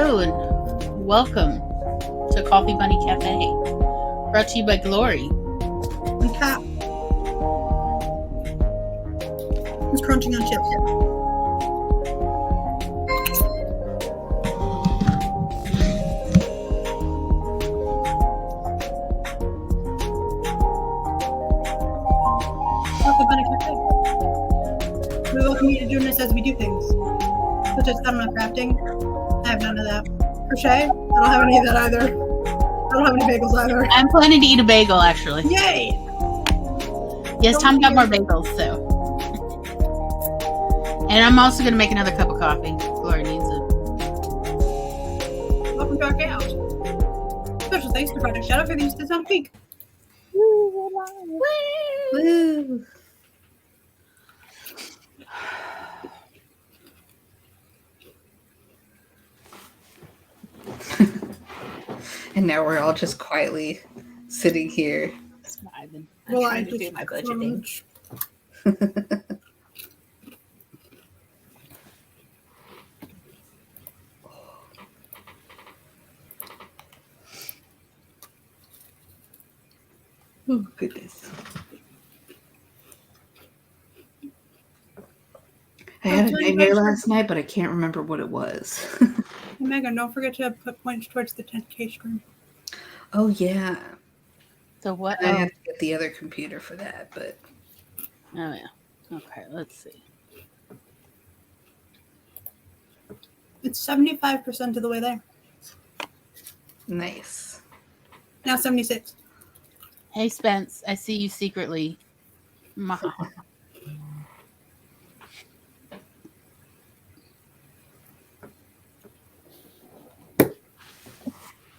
Hello and welcome to Coffee Bunny Cafe, brought to you by Glory. And Pat is crunching on chips. Coffee Bunny Cafe. We welcome you to join us as we do things. Such as got enough crafting. I have none of that. Crochet. I don't have any of that either. I don't have any bagels either. I'm planning to eat a bagel, actually. Yay! Yes, Tom got more bagels, so. And I'm also going to make another cup of coffee. Glory needs it. Welcome to our couch. Special thanks to Project Shadow for the use of Sound Peak. Woo! And now we're all just quietly sitting here. Surviving. Well, I'm I trying to do just my budgeting. Oh, goodness. I had a nightmare last night, but I can't remember what it was. Hey, Megan, don't forget to put points towards the 10K stream. Oh, yeah. So what? I have to get the other computer for that, but... Oh, yeah. Okay, let's see. It's 75% of the way there. Nice. Now 76. Hey, Spence, I see you secretly.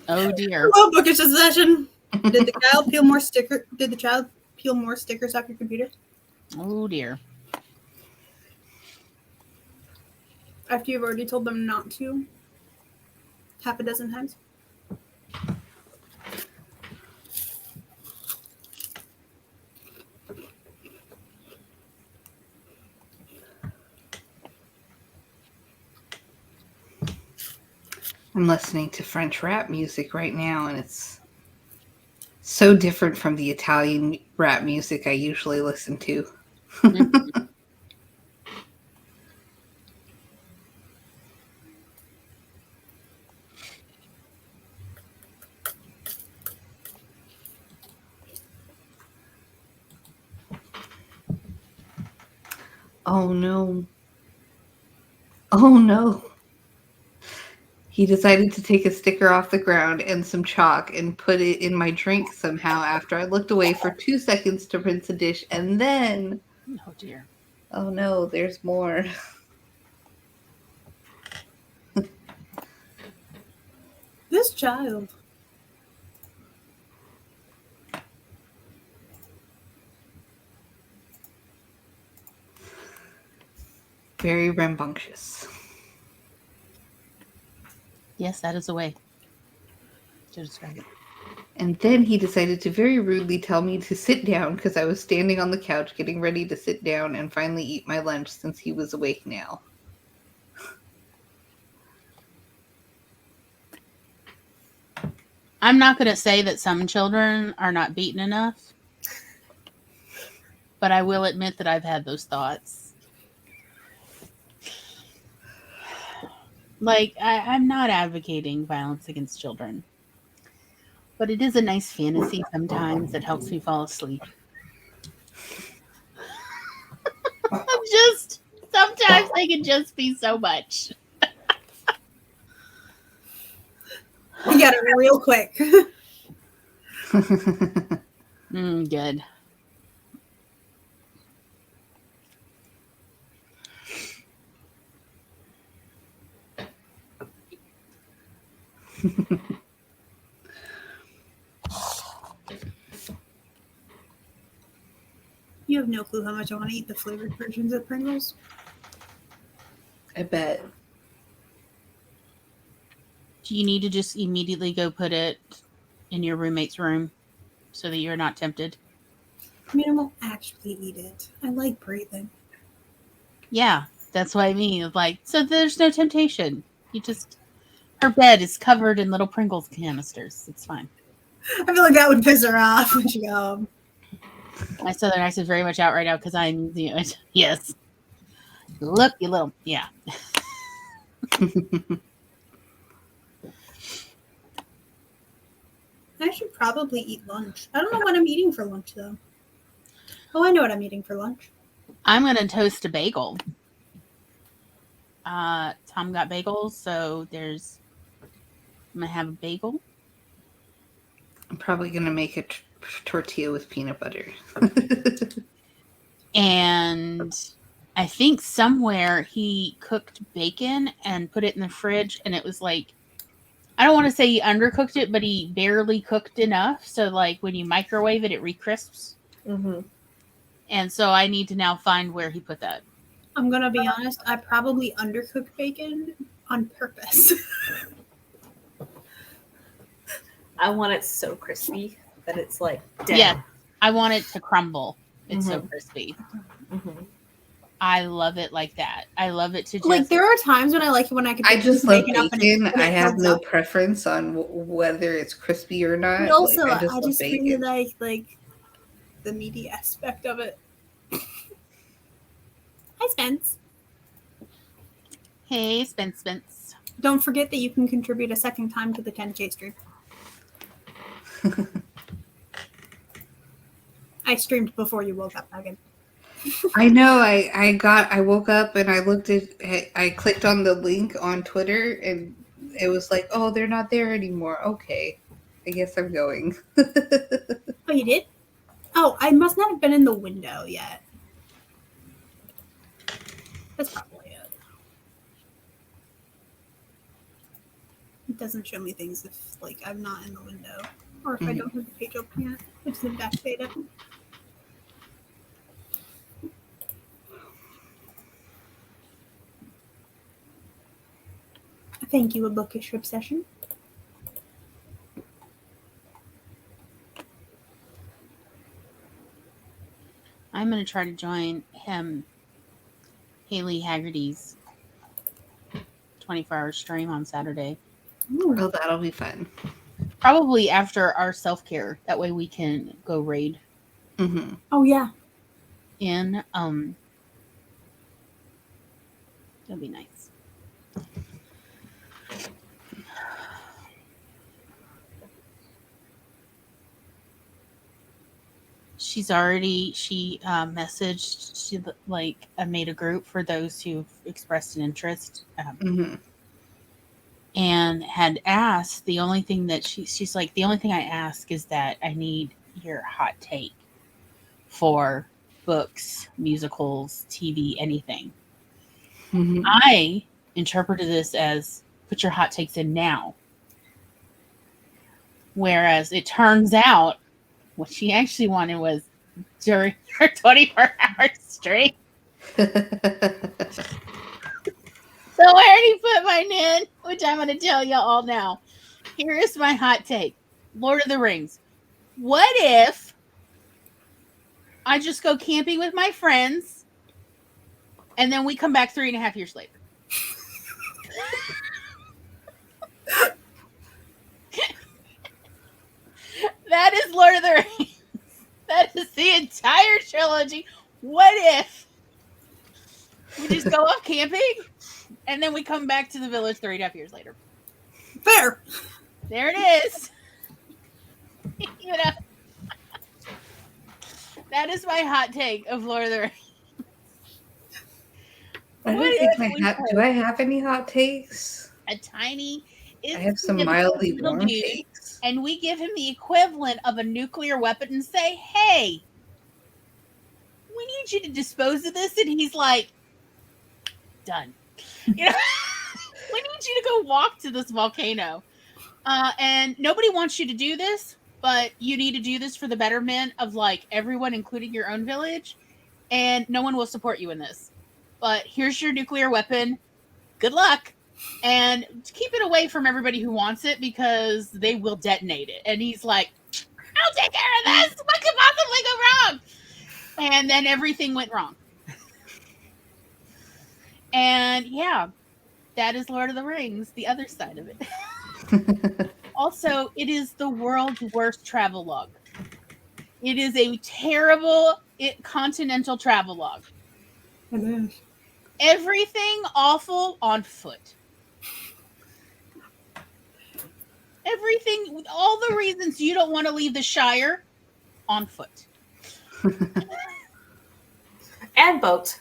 Oh, dear. Hello, bookish session. Did the child peel more sticker? Did the child peel more stickers off your computer Oh, dear. after you've already told them not to? Half a dozen times. I'm listening to French rap music right now, and it's so different from the Italian rap music I usually listen to. Mhm. Oh, no. Oh, no. He decided to take a sticker off the ground and some chalk and put it in my drink somehow after I looked away for 2 seconds to rinse a dish. And then, Oh, dear. oh no, there's more. This child. Very rambunctious. Yes, that is a way to describe it. And then he decided to very rudely tell me to sit down because I was standing on the couch getting ready to sit down and finally eat my lunch since he was awake now. I'm not going to say that some children are not beaten enough, but I will admit that I've had those thoughts. Like, I'm not advocating violence against children, but it is a nice fantasy sometimes that helps me fall asleep. Sometimes they can just be so much. You got it real quick. Good. You have no clue how much I want to eat the flavored versions of Pringles. I bet. Do you need to just immediately go put it in your roommate's room so that you're not tempted? I mean, I won't actually eat it. I like breathing. Yeah, that's what I mean. Like, so there's no temptation. You just Her bed is covered in little Pringles canisters. It's fine. I feel like that would piss her off when she go home. My southern accent is very much out right now because I'm the yes. Look, you little yeah. I should probably eat lunch. I don't know what I'm eating for lunch though. Oh, I know what I'm eating for lunch. I'm gonna toast a bagel. Tom got bagels, so I'm gonna have a bagel. I'm probably gonna make a tortilla with peanut butter. And I think somewhere he cooked bacon and put it in the fridge, and it was like, I don't want to say he undercooked it, but he barely cooked enough. So like when you microwave it, it recrisps. Mm-hmm. And so I need to now find where he put that. I'm gonna be honest, I probably undercooked bacon on purpose. I want it so crispy that it's like dead. Yeah, I want it to crumble. It's so crispy. Mm-hmm. I love it like that. I love it to just Like there are times when I like it when I can. I just love up and bacon. when it I have comes no up. preference on whether it's crispy or not. But also, Like, I love just bacon. really like the meaty aspect of it. Hi, Spence. hey, Spence. Don't forget that you can contribute a second time to the 10K stream. I streamed before you woke up, Megan. I know. I woke up and I clicked on the link on Twitter and it was like, oh, they're not there anymore. Okay, I guess I'm going. Oh, you did? Oh, I must not have been in the window yet. That's probably it. It doesn't show me things if, like, I'm not in the window. Or if I don't have the page open yet. It's in back beta. Thank you, a bookish obsession. I'm gonna try to join Haley Haggerty's 24-hour stream on Saturday. Oh, that'll be fun. Probably after our self-care. That way we can go raid Mm-hmm. Oh, yeah. in. That'll be nice. She messaged, I made a group for those who've expressed an interest. And had asked, the only thing that she's like, the only thing I ask is that I need your hot take for books, musicals, TV, anything. Mm-hmm. I interpreted this as put your hot takes in now. Whereas it turns out what she actually wanted was during her 24-hour stream. So I already put mine in, which I'm going to tell you all now. Here is my hot take. Lord of the Rings. What if I just go camping with my friends and then we come back 3.5 years later? That is Lord of the Rings. That is the entire trilogy. What if we just go off camping and then we come back to the village 3.5 years later? Fair. There it is. You know, that is my hot take of Lord of the Rings. I don't What think if we do I have any hot takes? A tiny. I have some mildly little warm dude, takes. and we give him the equivalent of a nuclear weapon and say, "Hey, we need you to dispose of this," and he's like, "Done." You know, we need you to go walk to this volcano, and nobody wants you to do this, but you need to do this for the betterment of like everyone, including your own village, and no one will support you in this. But here's your nuclear weapon. Good luck. And keep it away from everybody who wants it because they will detonate it. And he's like, I'll take care of this. What could possibly go wrong? And then everything went wrong. And yeah, that is Lord of the Rings, the other side of it. Also, it is the world's worst travel log. It is a terrible continental travel log. It is. Everything awful on foot. Everything, all the reasons you don't want to leave the Shire, on foot. And boat.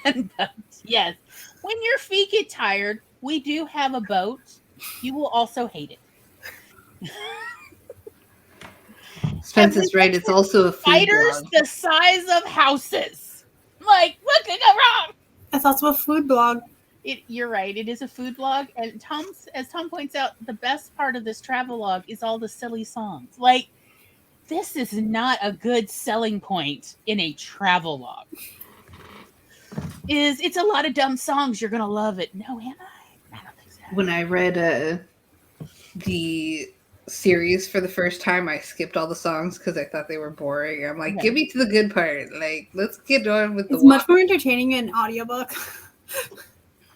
And boats, yes. When your feet get tired, we do have a boat. You will also hate it. Spence is right. It's also a food Spiders blog. the size of houses. Like, what could go wrong? That's also a food blog. You're right. It is a food blog, and as Tom points out, the best part of this travel log is all the silly songs. Like, this is not a good selling point in a travel log. It's a lot of dumb songs. You're gonna love it. No, am I? I don't think so. When I read the series for the first time, I skipped all the songs because I thought they were boring. I'm like, Yeah. give me to the good part. Like, let's get on with the It's much more entertaining in audiobook.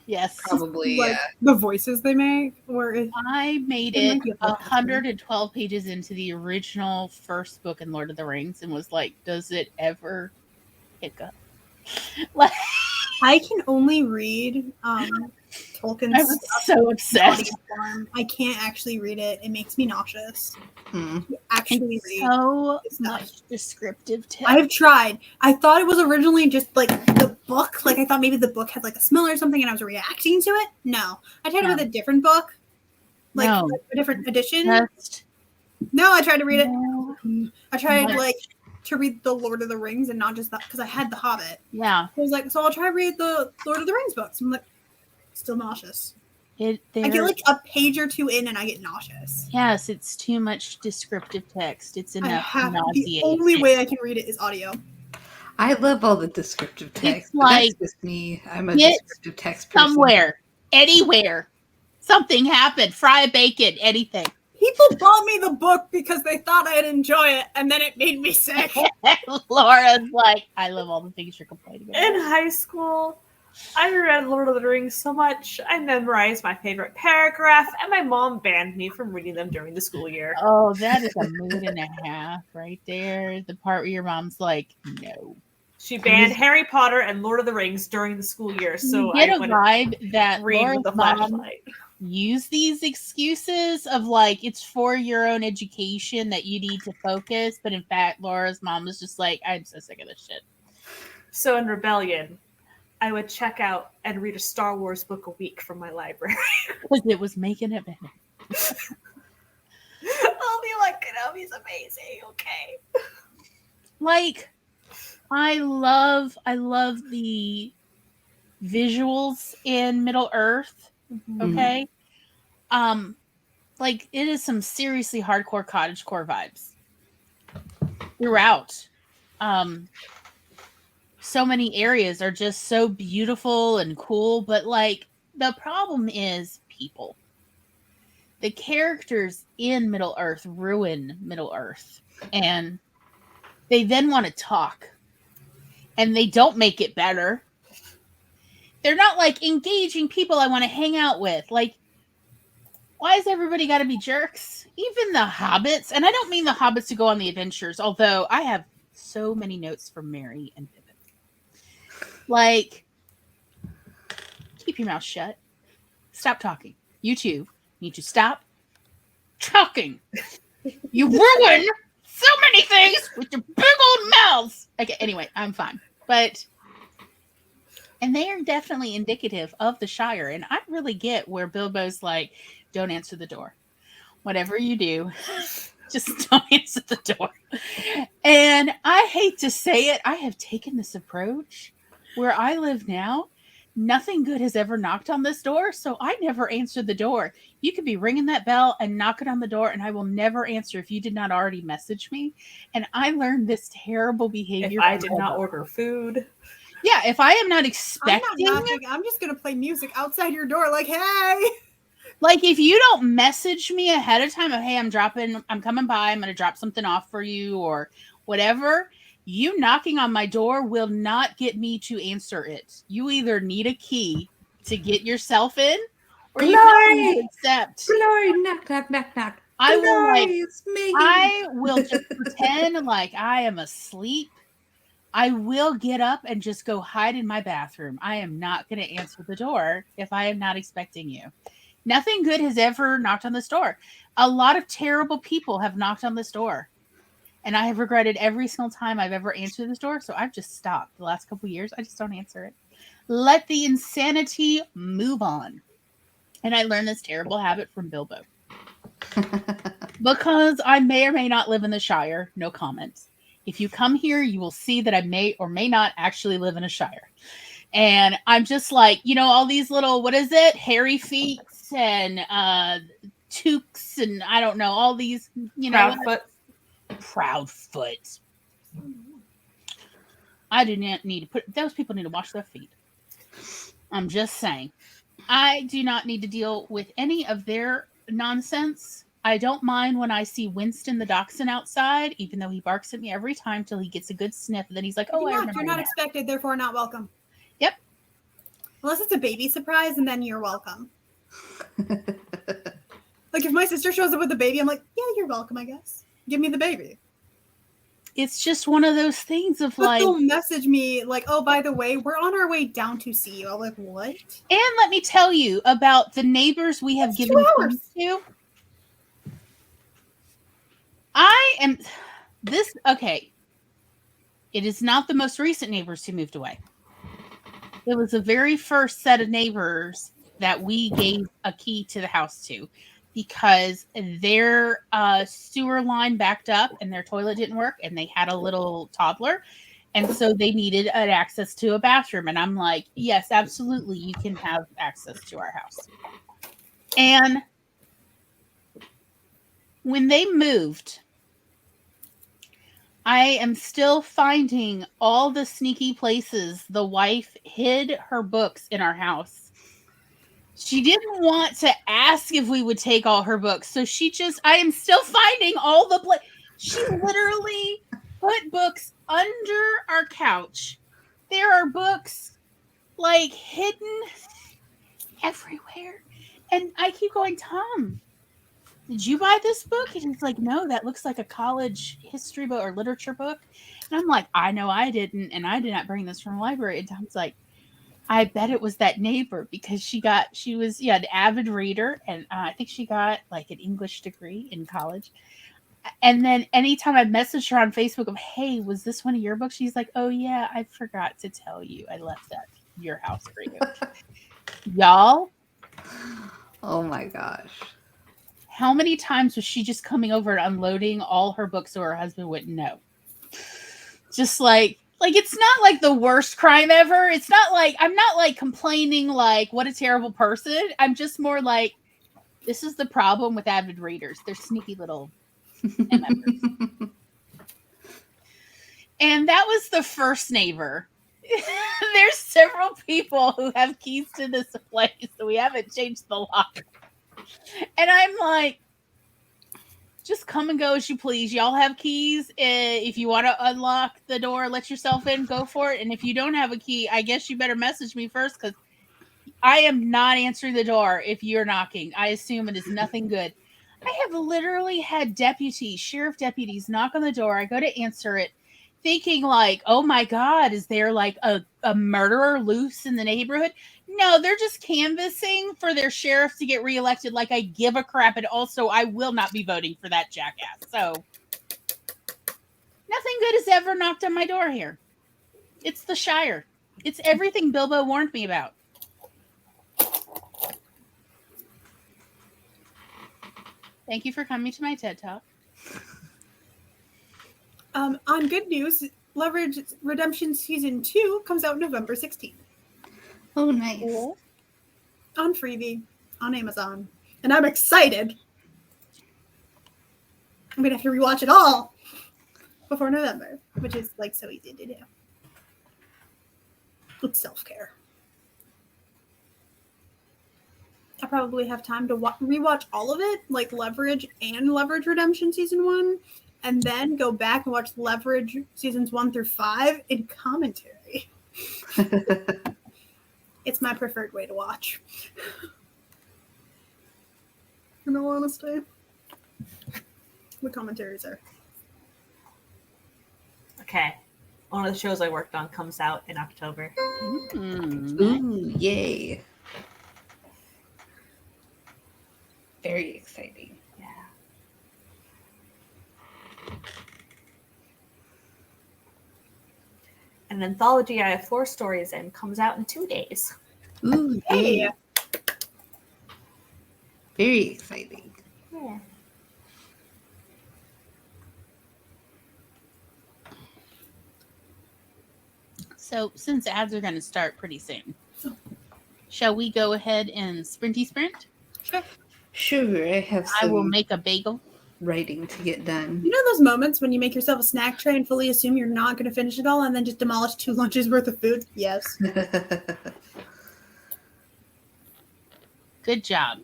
Yes, Probably, Like, yeah. the voices they make, or it, I made It it might be a podcast, 112 pages into the original first book in Lord of the Rings, and was like, does it ever hiccup? Like, I can only read I Tolkien's was so audio obsessed. form. I can't actually read it. It makes me nauseous. Mm. Actually read. So It's not. much descriptive text. I have tried. I thought it was originally just like the book. Like I thought maybe the book had like a smell or something, and I was reacting to it. No, I tried it No. with a different book, like No. a different edition. Just No, I tried to read it. no. I tried What? like to read the Lord of the Rings and not just that because I had the Hobbit. Yeah, I was like, so I'll try to read the Lord of the Rings books. I'm like, still nauseous. I get there. like a page or two in and I get nauseous. Yes, it's too much descriptive text. It's I enough to have the nauseate. only way I can read it is audio. I love all the descriptive text. But like, that's just me. I'm a get descriptive text person. Somewhere, anywhere, something happened. Fry a bacon, anything. People bought me the book because they thought I'd enjoy it, and then it made me sick. Laura's like, I love all the things you're complaining about. In high school, I read Lord of the Rings so much, I memorized my favorite paragraph, and my mom banned me from reading them during the school year. Oh, that is a mood and a half right there. The part where your mom's like, no. She banned Harry Potter and Lord of the Rings during the school year, so You get I a would vibe that read Laura's with the mom flashlight. use these excuses of like, it's for your own education that you need to focus. But in fact, Laura's mom was just like, I'm so sick of this shit. So in rebellion, I would check out and read a Star Wars book a week from my library. Because it was making it better. I'll be like, Kenobi's amazing, okay. Like, I love the visuals in Middle Earth. Okay. Like, it is some seriously hardcore cottagecore vibes throughout. So many areas are just so beautiful and cool, but like, the problem is people. The characters in Middle Earth ruin Middle Earth, and they then want to talk, and they don't make it better. They're not like engaging people I want to hang out with. Like, why has everybody got to be jerks? Even the hobbits, and I don't mean the hobbits who go on the adventures, although I have so many notes from Merry and Pippin. Like, keep your mouth shut. Stop talking. You two need to stop talking. You ruin so many things with your big old mouths. Okay, anyway, I'm fine. And they are definitely indicative of the Shire. And I really get where Bilbo's like, don't answer the door. Whatever you do, just don't answer the door. And I hate to say it, I have taken this approach where I live now. Nothing good has ever knocked on this door, so I never answer the door. You could be ringing that bell and knocking on the door, and I will never answer if you did not already message me. And I learned this terrible behavior. If I did not order food. Yeah, if I am not I'm expecting, not knocking. I'm just gonna play music outside your door, like, hey. like, if you don't message me ahead of time of, hey, I'm coming by, I'm going to drop something off for you or whatever, you knocking on my door will not get me to answer it. You either need a key to get yourself in, or you Glory! can accept. Glory, knock, knock, knock, knock. I will like. It's Megan. I will just pretend like I am asleep. I will get up and just go hide in my bathroom. I am not going to answer the door if I am not expecting you. Nothing good has ever knocked on this door. A lot of terrible people have knocked on this door. And I have regretted every single time I've ever answered this door. So I've just stopped the last couple of years. I just don't answer it. Let the insanity move on. And I learned this terrible habit from Bilbo. Because I may or may not live in the Shire. No comment. If you come here, you will see that I may or may not actually live in a Shire. And I'm just like, all these little, what is it? Hairy feet and toques and I don't know, all these, Proudfoot. I do not need to put, those people need to wash their feet. I'm just saying. I do not need to deal with any of their nonsense. I don't mind when I see Winston the dachshund outside, even though he barks at me every time till he gets a good sniff. And then he's like, "Oh, you're not expected, therefore not welcome." Yep. Unless it's a baby surprise, and then you're welcome. Like if my sister shows up with a baby, I'm like, "Yeah, you're welcome, I guess. Give me the baby." It's just one of those things of but they'll message me like, "Oh, by the way, we're on our way down to see you." I'm like, "What?" And let me tell you about the neighbors we have given keys to. Okay. It is not the most recent neighbors who moved away. It was the very first set of neighbors that we gave a key to the house to because their sewer line backed up and their toilet didn't work and they had a little toddler. And so they needed an access to a bathroom. And I'm like, yes, absolutely. You can have access to our house. And when they moved, I am still finding all the sneaky places the wife hid her books in our house. She didn't want to ask if we would take all her books. So I am still finding all the she literally put books under our couch. There are books like hidden everywhere. And I keep going, Tom, did you buy this book? And he's like, no, that looks like a college history book or literature book. And I'm like, I know I didn't. And I did not bring this from the library. And Tom's like, I bet it was that neighbor because she was an avid reader. And I think she got like an English degree in college. And then anytime I messaged her on Facebook of, hey, was this one of your books? She's like, oh yeah, I forgot to tell you. I left that at your house for you. Y'all. Oh my gosh. How many times was she just coming over and unloading all her books so her husband wouldn't know? Just like it's not like the worst crime ever. It's not like I'm not like complaining like what a terrible person. I'm just more like this is the problem with avid readers. They're sneaky little members. And that was the first neighbor. There's several people who have keys to this place, so we haven't changed the lock. And I'm like, just come and go as you please. Y'all have keys. If you want to unlock the door, let yourself in, go for it. And if you don't have a key, I guess you better message me first because I am not answering the door if you're knocking. I assume it is nothing good. I have literally had sheriff deputies knock on the door. I go to answer it thinking like, oh my God, is there like a murderer loose in the neighborhood? No, they're just canvassing for their sheriff to get reelected. Like I give a crap. And also I will not be voting for that jackass. So nothing good has ever knocked on my door here. It's the Shire. It's everything Bilbo warned me about. Thank you for coming to my TED Talk. On good news, Leverage Redemption Season 2 comes out November 16th. Oh, nice. Cool. On Freebie, on Amazon. And I'm excited. I'm going to have to rewatch it all before November, which is like so easy to do. It's self-care. I probably have time to rewatch all of it, like Leverage and Leverage Redemption Season 1, and then go back and watch Leverage Seasons 1 through 5 in commentary. It's my preferred way to watch. In all honesty. The commentaries are. Okay. One of the shows I worked on comes out in October. Ooh, yay. Very exciting. Yeah. An anthology I have 4 stories in comes out in 2 days. Ooh, Hey! yay. Very exciting. Yeah. So, since ads are going to start pretty soon, shall we go ahead and sprinty sprint? Sure. Sure, I have I will some make a bagel. writing to get done. You know those moments when you make yourself a snack tray and fully assume you're not going to finish it all and then just demolish 2 lunches worth of food? Yes. Good job.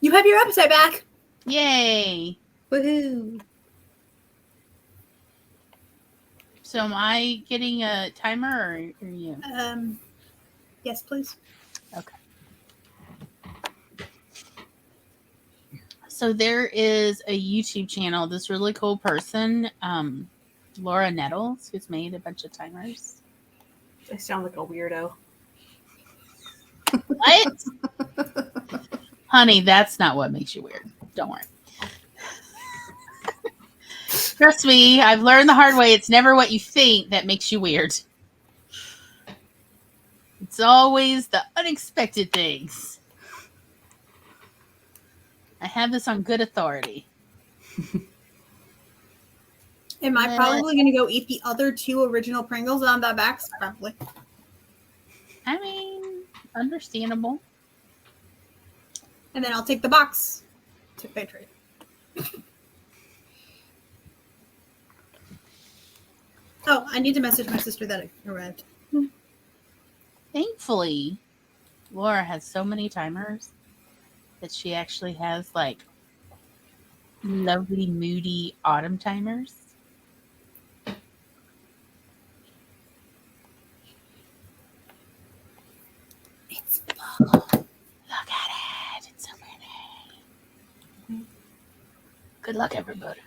You have your appetite back. Yay. Woohoo! So, am I getting a timer or are you? Yes, please. So, there is a YouTube channel, this really cool person, Laura Nettles, who's made a bunch of timers. I sound like a weirdo. What? Honey, that's not what makes you weird. Don't worry. Trust me, I've learned the hard way. It's never what you think that makes you weird. It's always the unexpected things. I have this on good authority. Am I probably going to go eat the other 2 original Pringles on that box? Probably. I mean, understandable. And then I'll take the box to pantry. Oh, I need to message my sister that it arrived. Thankfully, Laura has so many timers that she actually has like lovely, moody autumn timers. It's Look at it. It's so pretty. Good luck, everybody.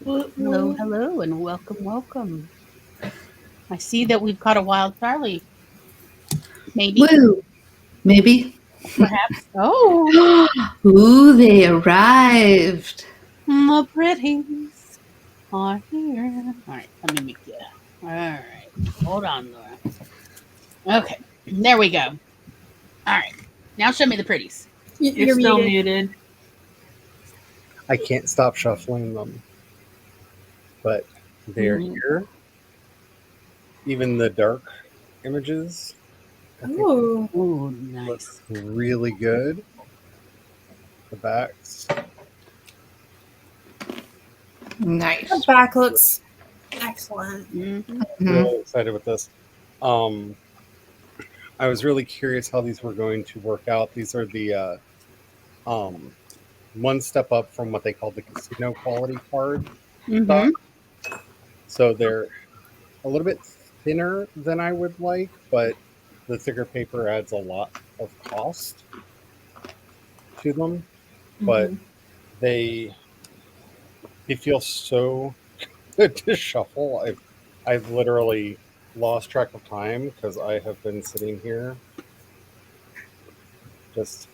Hello, hello, and welcome. I see that we've caught a wild Charlie. Maybe, Woo! Maybe. perhaps. Oh, Ooh, they arrived. my pretties are here. All right, let me make you. All right, hold on, Laura. Okay, there we go. All right, now show me the pretties. You're still muted. I can't stop shuffling them, but they're Mhm. here. Even the dark images, I think, Ooh. Ooh, look nice. really good. The backs. Nice. The back looks excellent. Mhm. Mhm. Really excited with this. I was really curious how these were going to work out. These are the one step up from what they call the casino quality card. Mhm. So they're a little bit thinner than I would like, but the thicker paper adds a lot of cost to them. But they feel so good to shuffle. I've literally lost track of time because I have been sitting here just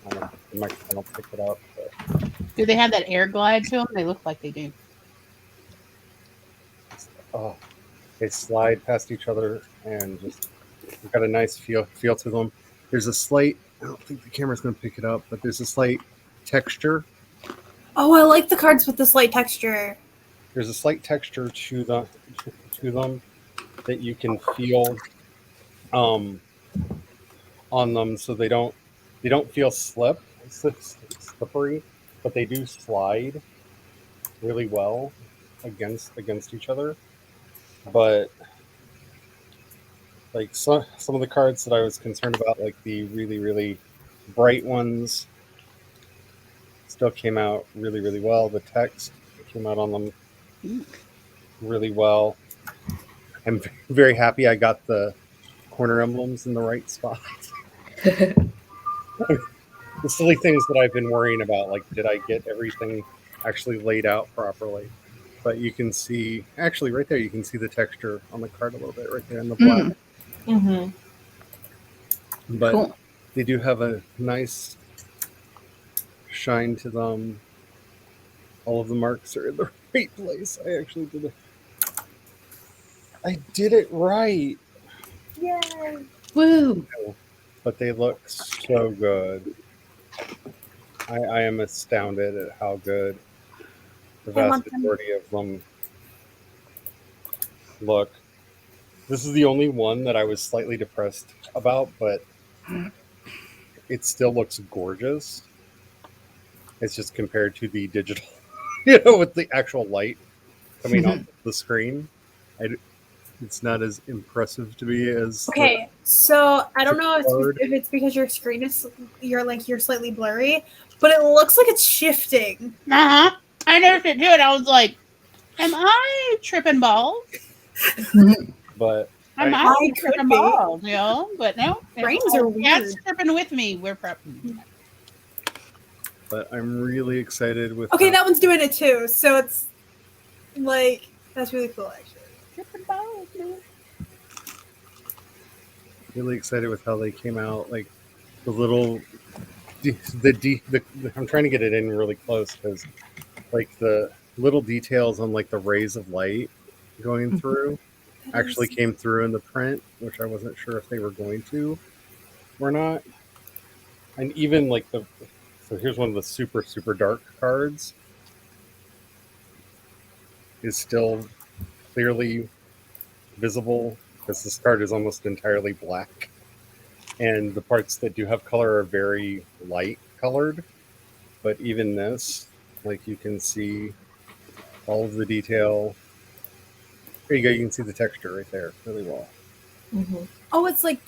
I don't know, the microphone will pick it up. But Do they have that air glide to them? They look like they do. oh, they slide past each other and just you've got a nice feel to them. There's a slight I don't think the camera's going to pick it up, but there's a slight texture. Oh, I like the cards with this light texture. There's a slight texture to them that you can feel on them, so they don't feel slippery, but they do slide really well against each other. But like some of the cards that I was concerned about, like the really bright ones, still came out really well. The text came out on them really well. I'm very happy I got the corner emblems in the right spot. The silly things that I've been worrying about, like did I get everything actually laid out properly? But you can see, actually right there, you can see the texture on the card a little bit right there in the black. Mm-hmm. But Cool. they do have a nice shine to them. All of the marks are in the right place. I actually did it. I did it right. Yay! Woo! But they look so good. I am astounded at how good the I vast want them. majority of them look. This is the only one that I was slightly depressed about, but it still looks gorgeous. It's just compared to the digital, with the actual light coming off the screen. It's not as impressive to me as Okay, so I don't know card. if it's because your screen is you're slightly blurry, but it looks like it's shifting. Uh huh. I noticed it too, and I was like, "Am I tripping balls? But Am I- I, I tripping could be. balls?" You know, but no. Brains are Cat's weird. tripping with me. We're prepping. but I'm really excited with. Okay, how- that one's doing it too, so it's like that's really cool actually. Tripping balls, man. really excited with how they came out. Like the little, I'm trying to get it in really close because, like the little details on like the rays of light going through actually came through in the print, which I wasn't sure if they were going to or not. And even like so here's one of the super dark cards is still clearly visible because this card is almost entirely black. And the parts that do have color are very light colored. But even this, like you can see all of the detail. There you go, you can see the texture right there really well. Oh, it's like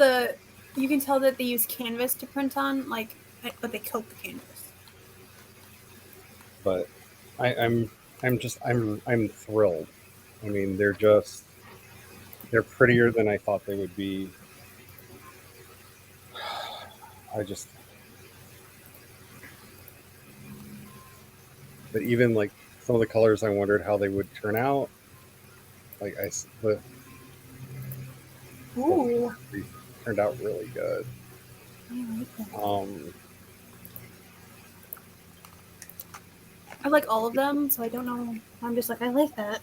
you can tell that they use canvas to print on, like, but they coat the canvas. But I'm thrilled I mean, they're prettier than I thought they would be. I just, but even like some of the colors, I wondered how they would turn out. Like Ooh. they turned out really good. I like that. I like all of them, so I don't know. I'm just like, I like that.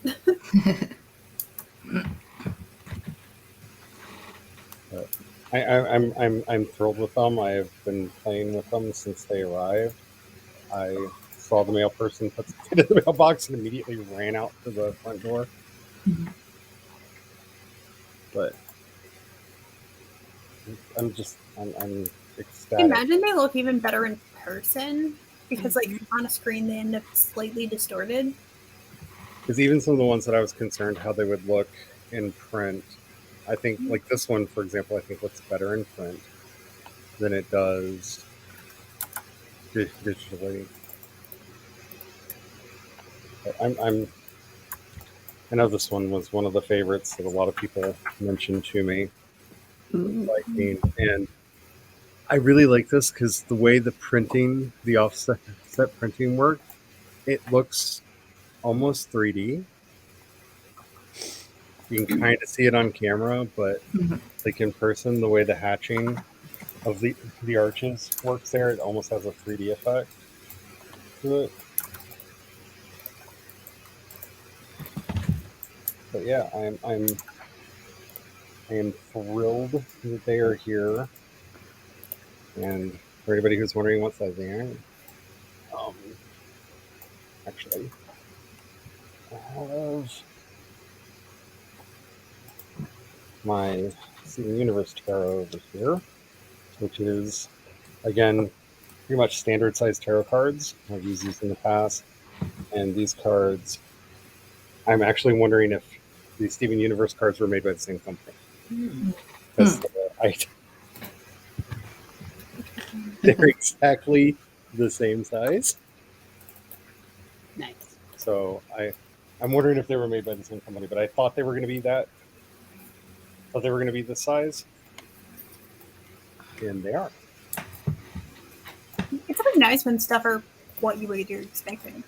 But I'm thrilled with them. I have been playing with them since they arrived. I saw the mail person put it in the mailbox and immediately ran out to the front door. But I'm ecstatic. Imagine they look even better in person because, like, on a screen they end up slightly distorted. Because even some of the ones that I was concerned how they would look in print, I think like this one, for example, I think looks better in print than it does digitally. But I know this one was one of the favorites that a lot of people mentioned to me, liking, and I really like this because the way the printing, the offset printing worked, it looks almost 3D. You can kind of see it on camera, but like in person, the way the hatching of the arches works there, it almost has a 3D effect to it. But yeah, I am thrilled that they are here. And for anybody who's wondering what size they are, actually, I have my Steven Universe Tarot over here, which is, again, pretty much standard size tarot cards. I've used these in the past. And these cards, I'm actually wondering if these Steven Universe cards were made by the same company. Because they're exactly the same size. Nice. So I'm wondering if they were made by the same company, but I thought they were going to be that. Thought they were going to be this size. And they are. It's always nice when stuff are what you're expecting.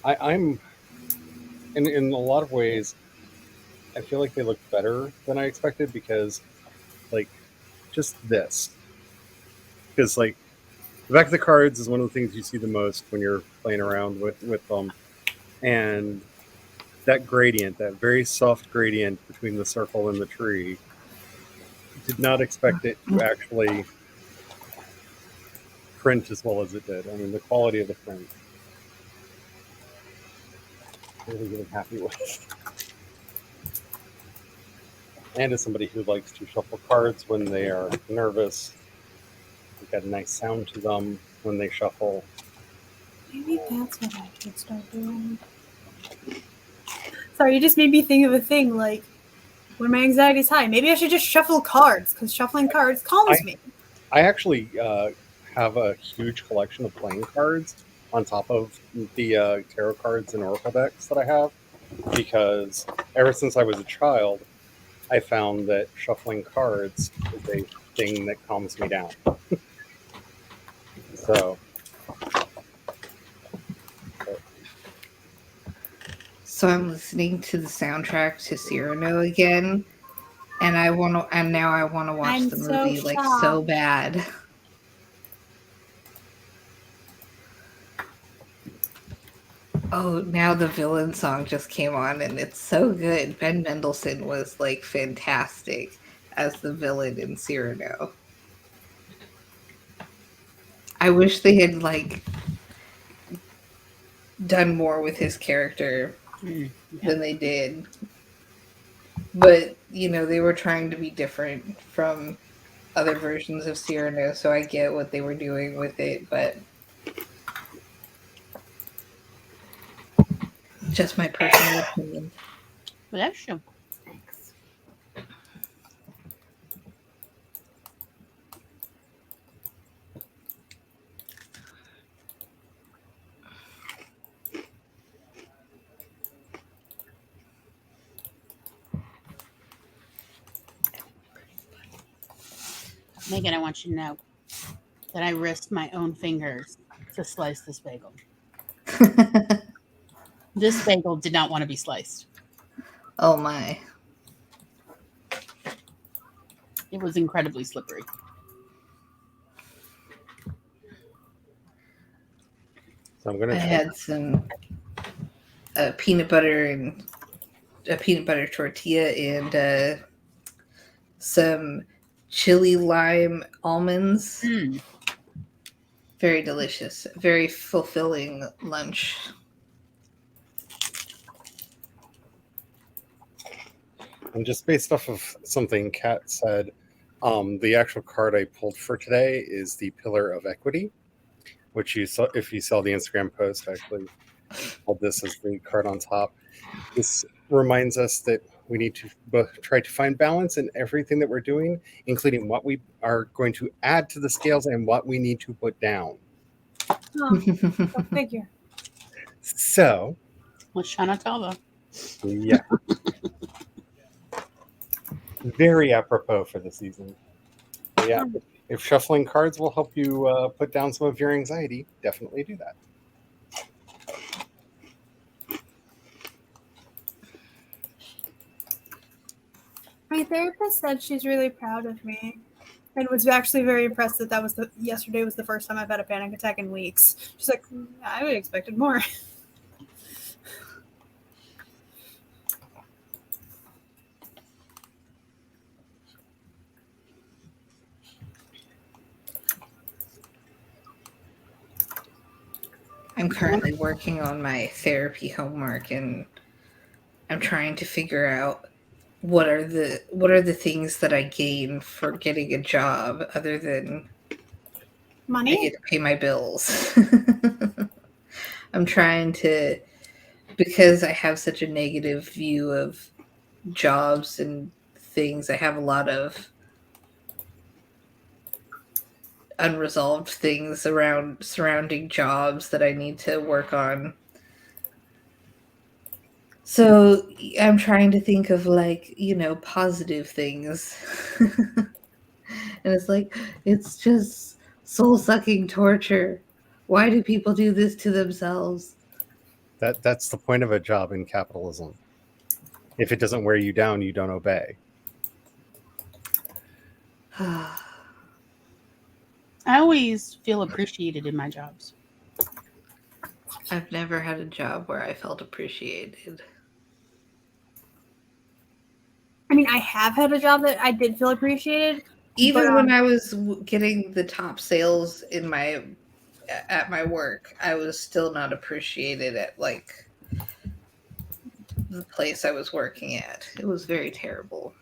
I'm in a lot of ways, I feel like they look better than I expected because, like, just this. Because, like, the back of the cards is one of the things you see the most when you're playing around with them. And that gradient, that very soft gradient between the circle and the tree, did not expect it to actually print as well as it did. I mean, the quality of the print, really happy with. And as somebody who likes to shuffle cards when they are nervous, they've got a nice sound to them when they shuffle. Maybe that's what I should start doing. Sorry, you just made me think of a thing, like, when my anxiety's high, maybe I should just shuffle cards, because shuffling cards calms me. I actually have a huge collection of playing cards on top of the tarot cards and oracle decks that I have, because ever since I was a child, I found that shuffling cards is a thing that calms me down. So I'm listening to the soundtrack to Cyrano again, and now I want to watch I'm the movie so like so bad. Oh, now the villain song just came on, and it's so good. Ben Mendelsohn was like fantastic as the villain in Cyrano. I wish they had like done more with his character than they did. But, you know, they were trying to be different from other versions of Cyrano, so I get what they were doing with it, but just my personal opinion. Bless you. Thanks. Megan, I want you to know that I risked my own fingers to slice this bagel. This bagel did not want to be sliced. Oh my. It was incredibly slippery. So I'm I gonna try. had some peanut butter and a peanut butter tortilla and some chili lime almonds. Mm. Very delicious. Very fulfilling lunch. And just based off of something Kat said, the actual card I pulled for today is the Pillar of Equity, which you saw if you saw the Instagram post. I actually pulled this as the card on top. This reminds us that we need to try to find balance in everything that we're doing, including what we are going to add to the scales and what we need to put down. Oh, go figure. So, Let's try not to tell them. yeah. Very apropos for the season. Yeah, if shuffling cards will help you put down some of your anxiety, definitely do that. My therapist said she's really proud of me, and was actually very impressed that yesterday was the first time I've had a panic attack in weeks. She's like, I would have expected more. I'm currently working on my therapy homework and I'm trying to figure out what are the things that I gain for getting a job other than I Money? get to pay my bills. I'm trying to, because I have such a negative view of jobs and things, I have a lot of unresolved things around surrounding jobs that I need to work on. So I'm trying to think of positive things. And it's like, it's just soul-sucking torture. Why do people do this to themselves? That's the point of a job in capitalism. If it doesn't wear you down, you don't obey. I always feel appreciated in my jobs. I've never had a job where I felt appreciated. I mean, I have had a job that I did feel appreciated. Even when I was getting the top sales at my work, I was still not appreciated at the place I was working at. It was very terrible.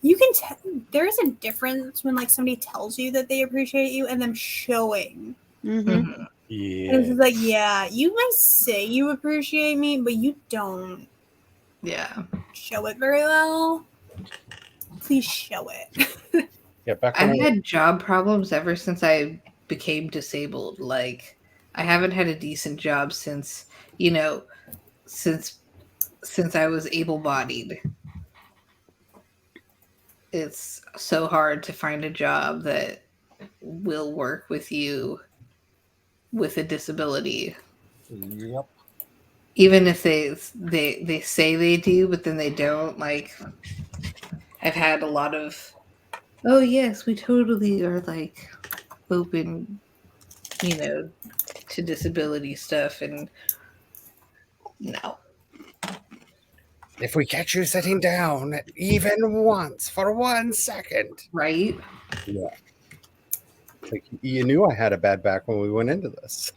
You can tell there is a difference when somebody tells you that they appreciate you and them showing. Mm-hmm. Mhm. Yeah. And it's just like, yeah, you might say you appreciate me, but you don't Yeah. show it very well. Please show it. Yeah, back when I've had job problems ever since I became disabled. I haven't had a decent job since I was able-bodied. It's so hard to find a job that will work with you with a disability. Yep. Even if they say they do, but then they don't. I've had a lot of, oh yes, we totally are open, to disability stuff, and no. If we catch you sitting down even once for 1 second. Right? Yeah. You knew I had a bad back when we went into this.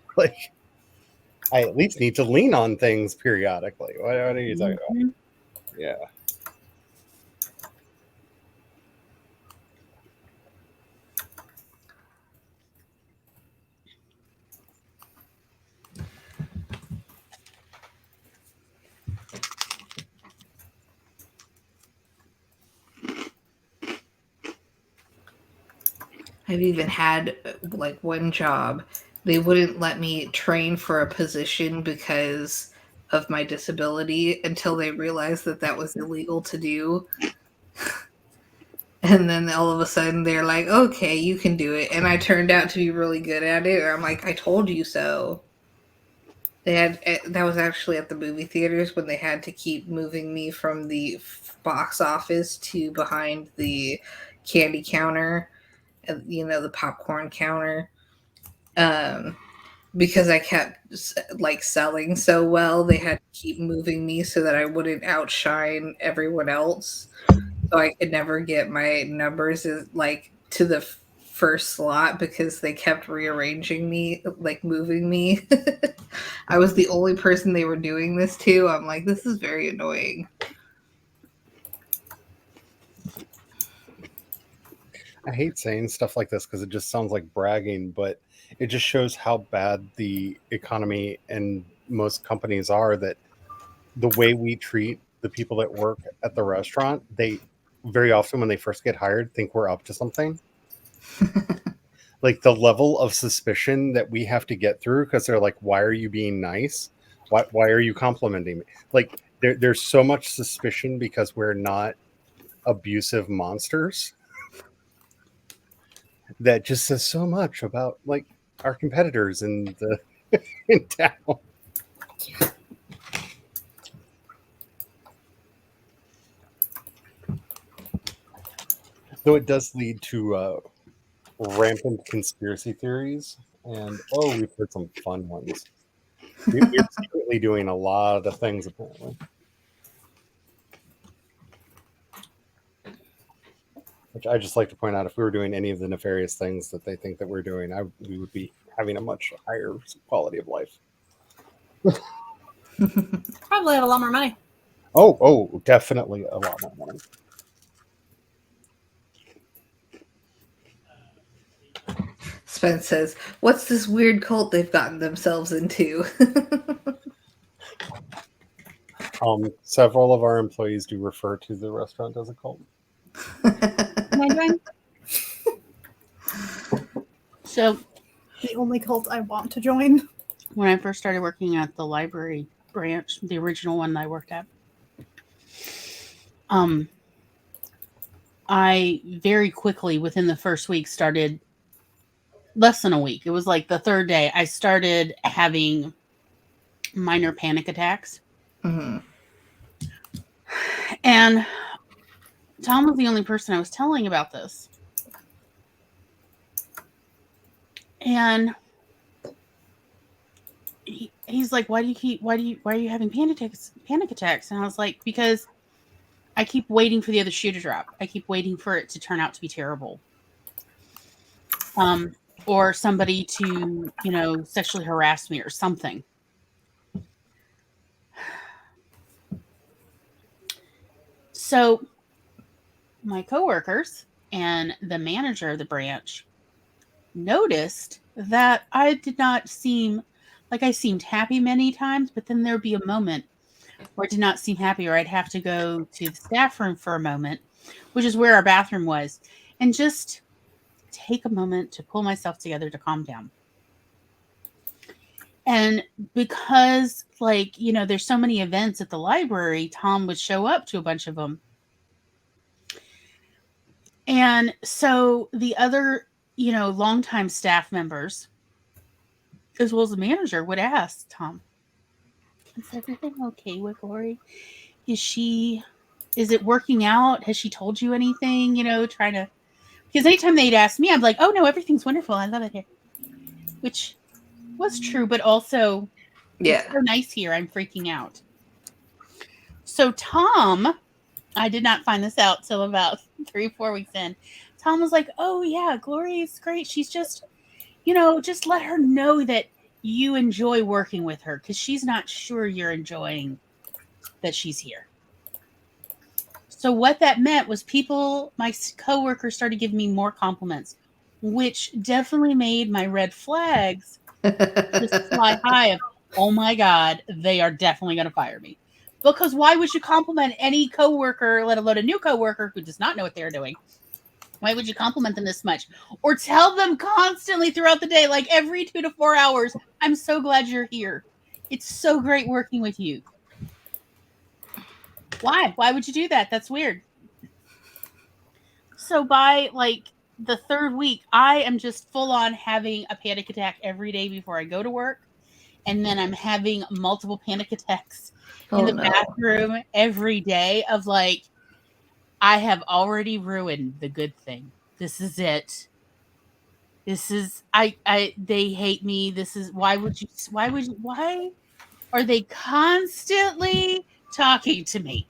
I at least need to lean on things periodically. What are you talking about? Yeah. I've even had one job. They wouldn't let me train for a position because of my disability until they realized that was illegal to do. And then all of a sudden they're like, okay, you can do it. And I turned out to be really good at it. Or I'm like, I told you so. They had that was actually at the movie theaters when they had to keep moving me from the box office to behind the candy counter, the popcorn counter, because I kept like selling so well. They had to keep moving me so that I wouldn't outshine everyone else, so I could never get my numbers like to the first slot because they kept rearranging me, like moving me. I was the only person they were doing this to. I'm like, this is very annoying. I hate saying stuff like this because it just sounds like bragging, but it just shows how bad the economy and most companies are, that the way we treat the people that work at the restaurant, they very often when they first get hired think we're up to something. Like the level of suspicion that we have to get through because they're like, why are you being nice? Why are you complimenting me? Like there's so much suspicion because we're not abusive monsters. That just says so much about like our competitors in town. Though it does lead to rampant conspiracy theories, and we've heard some fun ones. We're secretly doing a lot of things apparently. Which I just like to point out, if we were doing any of the nefarious things that they think that we're doing, we would be having a much higher quality of life. Probably have a lot more money. Oh, definitely a lot more money. Spence says, what's this weird cult they've gotten themselves into? Several of our employees do refer to the restaurant as a cult. Am I doing So the only cult I want to join? when I first started working at the library branch, the original one that I worked at, I very quickly, within the first week, started less than a week. It was like the third day I started having minor panic attacks. Mm-hmm. And Tom was the only person I was telling about this. And he's like, why are you having panic attacks? And I was like, because I keep waiting for the other shoe to drop. I keep waiting for it to turn out to be terrible. Or somebody to, sexually harass me or something. So my coworkers and the manager of the branch noticed that I did not seem like I seemed happy many times, but then there'd be a moment where I did not seem happy, or I'd have to go to the staff room for a moment, which is where our bathroom was, and just take a moment to pull myself together to calm down. And because, there's so many events at the library, Tom would show up to a bunch of them. And so the other, longtime staff members, as well as the manager, would ask Tom, is everything okay with Lori? Is it working out? Has she told you anything? Because anytime they'd ask me, I'm like, oh no, everything's wonderful. I love it here. Which was true, but also, it's so nice here. I'm freaking out. So Tom, I did not find this out till about 3-4 weeks in. Tom was like, oh yeah, Glory is great. She's just, just let her know that you enjoy working with her, because she's not sure you're enjoying that she's here. So what that meant was my coworkers started giving me more compliments, which definitely made my red flags just fly high of, oh my God, they are definitely going to fire me. Because why would you compliment any coworker, let alone a new coworker who does not know what they're doing? Why would you compliment them this much? Or tell them constantly throughout the day, like every 2 to 4 hours, I'm so glad you're here. It's so great working with you. Why? Why would you do that? That's weird. So by like the third week, I am just full on having a panic attack every day before I go to work. And then I'm having multiple panic attacks in Oh the no. bathroom every day of like, I have already ruined the good thing. This is it. This is they hate me. This is why are they constantly talking to me?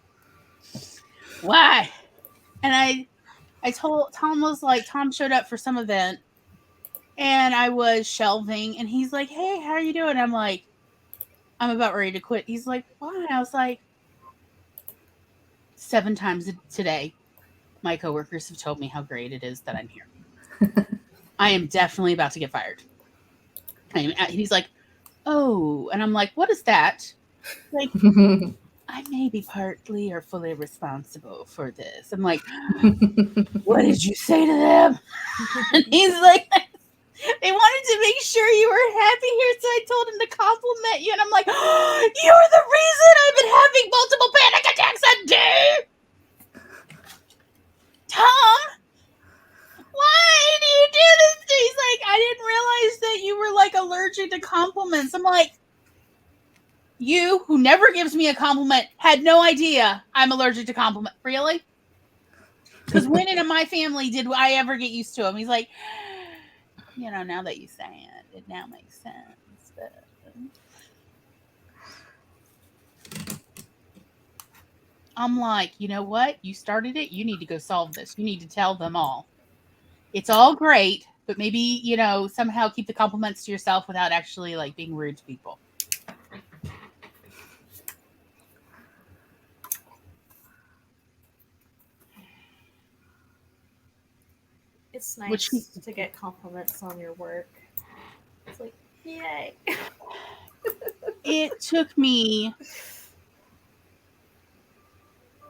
Why? And I told Tom showed up for some event and I was shelving and he's like, "Hey, how are you doing?" I'm like, "I'm about ready to quit." He's like, "Why?" I was like, 7 times today my coworkers have told me how great it is that I'm here. I am definitely about to get fired. He's like, "Oh," and I'm like, "What is that?" Like, I may be partly or fully responsible for this. I'm like, "What did you say to them?" And he's like, "They wanted to make sure you were happy here, so I told him to compliment you." And I'm like, "Oh, you're the reason I've been having multiple panic attacks a day, Tom. Why do you do this?" He's like, "I didn't realize that you were like allergic to compliments." I'm like, "You, who never gives me a compliment, had no idea I'm allergic to compliment." Really? Because when in my family did I ever get used to him? He's like, now that you say it now makes sense. But I'm like, you know what? You started it. You need to go solve this. You need to tell them all. It's all great, but maybe, somehow keep the compliments to yourself without actually like being rude to people. It's nice to get compliments on your work. It's like, yay. It took me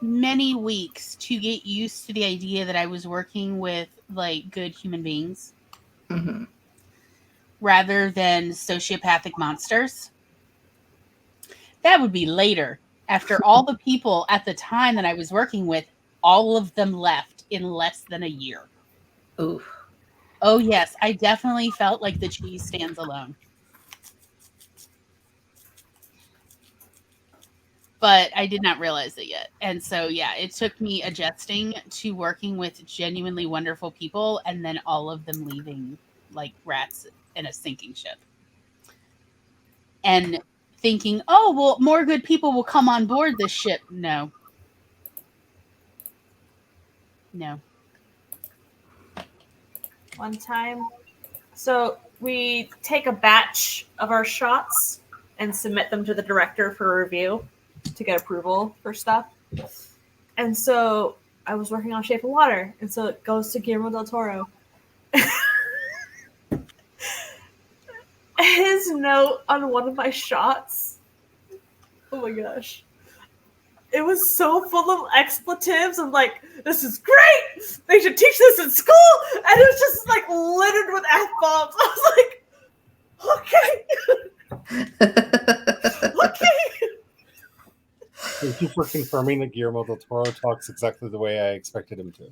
many weeks to get used to the idea that I was working with like good human beings rather than sociopathic monsters. That would be later. After all the people at the time that I was working with, all of them left in less than a year. Oof. Oh yes, I definitely felt like the cheese stands alone. But I did not realize it yet. And so, yeah, it took me adjusting to working with genuinely wonderful people and then all of them leaving like rats in a sinking ship. And thinking, oh, well, more good people will come on board this ship. No. One time, so we take a batch of our shots and submit them to the director for review to get approval for stuff. And so I was working on Shape of Water, and so it goes to Guillermo del Toro. His note on one of my shots, oh my gosh, it was so full of expletives. I'm like, this is great! They should teach this in school! And it was just like littered with F-bombs. I was like, okay. Okay. Thank you for confirming that Guillermo del Toro talks exactly the way I expected him to.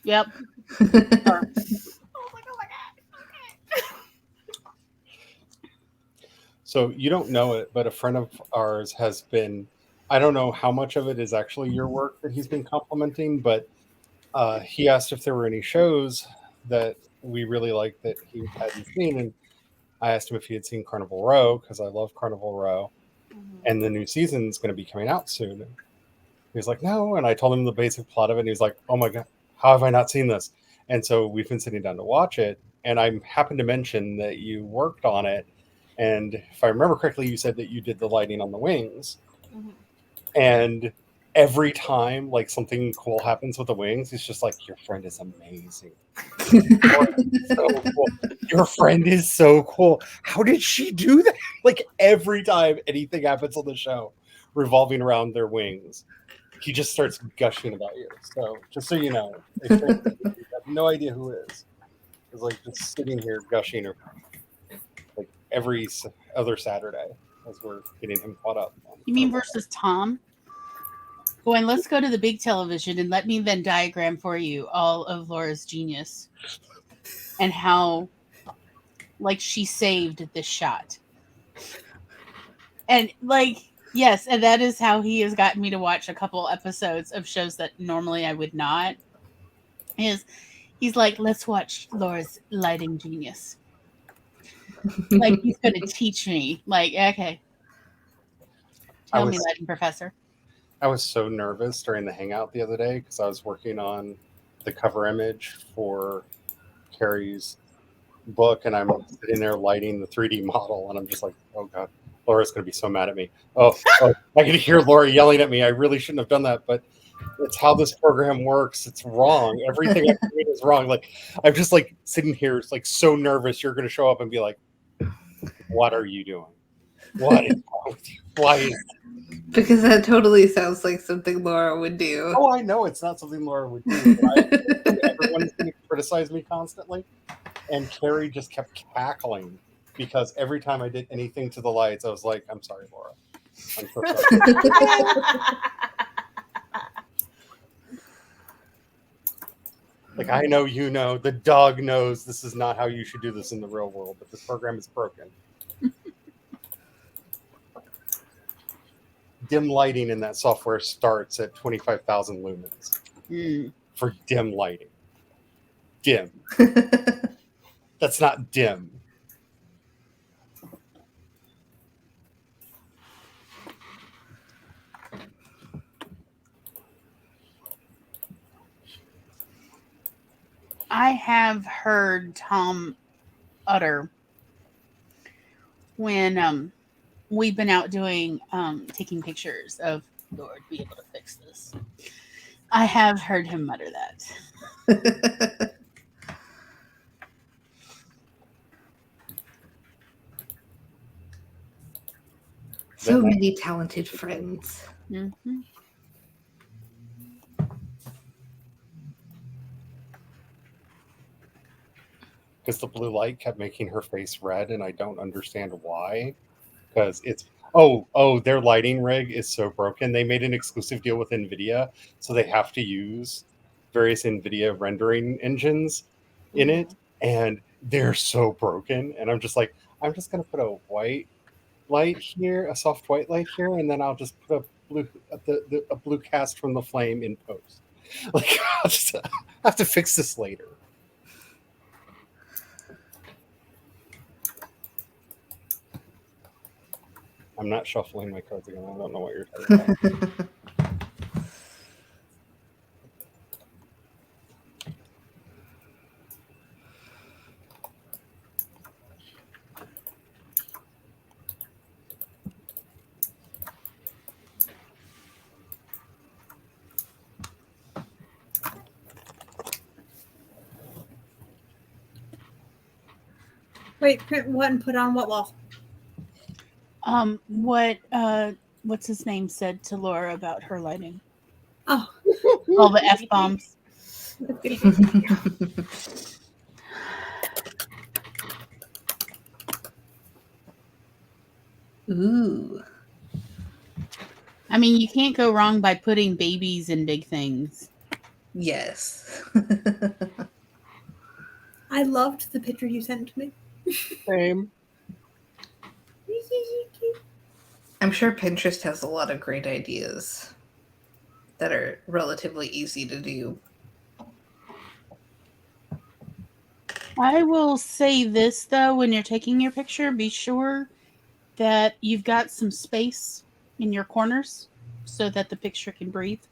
Yep. I was like, oh my god. Okay. So you don't know it, but a friend of ours has been, I don't know how much of it is actually your work that he's been complimenting, but he asked if there were any shows that we really liked that he hadn't seen. And I asked him if he had seen Carnival Row, because I love Carnival Row. And the new season is going to be coming out soon. And he was like, no. And I told him the basic plot of it. And he's like, oh my God, how have I not seen this? And so we've been sitting down to watch it. And I happened to mention that you worked on it. And if I remember correctly, you said that you did the lighting on the wings. Mm-hmm. And every time like something cool happens with the wings, it's just like, your friend is amazing. So cool. Your friend is so cool. How did she do that? Like every time anything happens on the show revolving around their wings, he just starts gushing about you. So just so you know, if you have no idea who it is. It's like just sitting here gushing like every other Saturday as we're getting him caught up. You mean versus Tom? Gwen, let's go to the big television and let me then diagram for you all of Laura's genius and how, like, she saved this shot. And, like, yes, and that is how he has gotten me to watch a couple episodes of shows that normally I would not. He's like, let's watch Laura's lighting genius. Like, he's going to teach me. Like, okay. Tell me, lighting professor. I was so nervous during the hangout the other day because I was working on the cover image for Carrie's book, and I'm sitting there lighting the 3D model, and I'm just like, oh god, Laura's going to be so mad at me. Oh, I can hear Laura yelling at me. I really shouldn't have done that, but it's how this program works. It's wrong. Everything I create is wrong. Like, I'm just like sitting here, like so nervous. You're going to show up and be like, what are you doing? What is wrong with you? Why is Because that totally sounds like something Laura would do. Oh, I know it's not something Laura would do. But everyone's going to criticize me constantly. And Carrie just kept cackling because every time I did anything to the lights, I was like, I'm sorry, Laura. I'm so sorry. Like, I know you know, the dog knows this is not how you should do this in the real world, but this program is broken. Dim lighting in that software starts at 25,000 lumens for dim lighting. Dim. That's not dim. I have heard Tom utter when we've been out doing taking pictures of Lord be able to fix this. I have heard him mutter that. So many talented friends. Mm-hmm. Because the blue light kept making her face red, and I don't understand why. Because it's their lighting rig is so broken. They made an exclusive deal with NVIDIA, so they have to use various NVIDIA rendering engines in it, and they're so broken. And I'm just like, I'm just gonna put a white light here, a soft white light here, and then I'll just put a blue cast from the flame in post. Like, I'll just have to fix this later. I'm not shuffling my cards again. I don't know what you're talking about. Wait, print what and put on what wall? What's his name said to Laura about her lighting? Oh, All the F-bombs. Ooh. I mean, you can't go wrong by putting babies in big things. Yes. I loved the picture you sent to me. Same. I'm sure Pinterest has a lot of great ideas that are relatively easy to do. I will say this, though, when you're taking your picture, be sure that you've got some space in your corners so that the picture can breathe,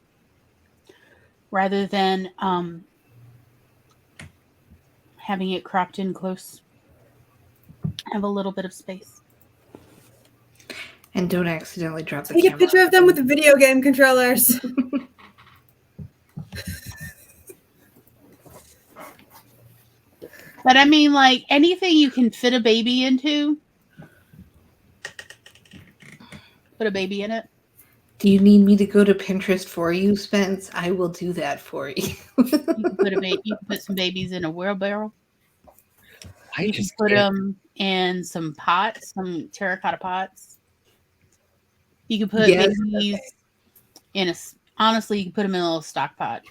rather than having it cropped in close. Have a little bit of space. And don't accidentally drop the Take a camera. picture of them with the video game controllers. But I mean, like, anything you can fit a baby into, put a baby in it. Do you need me to go to Pinterest for you, Spence? I will do that for you. You can put you can put some babies in a wheelbarrow. I just Put can't. them in some pots, some terracotta pots. You can put Yes, babies in Honestly, you can put them in a little stock pot.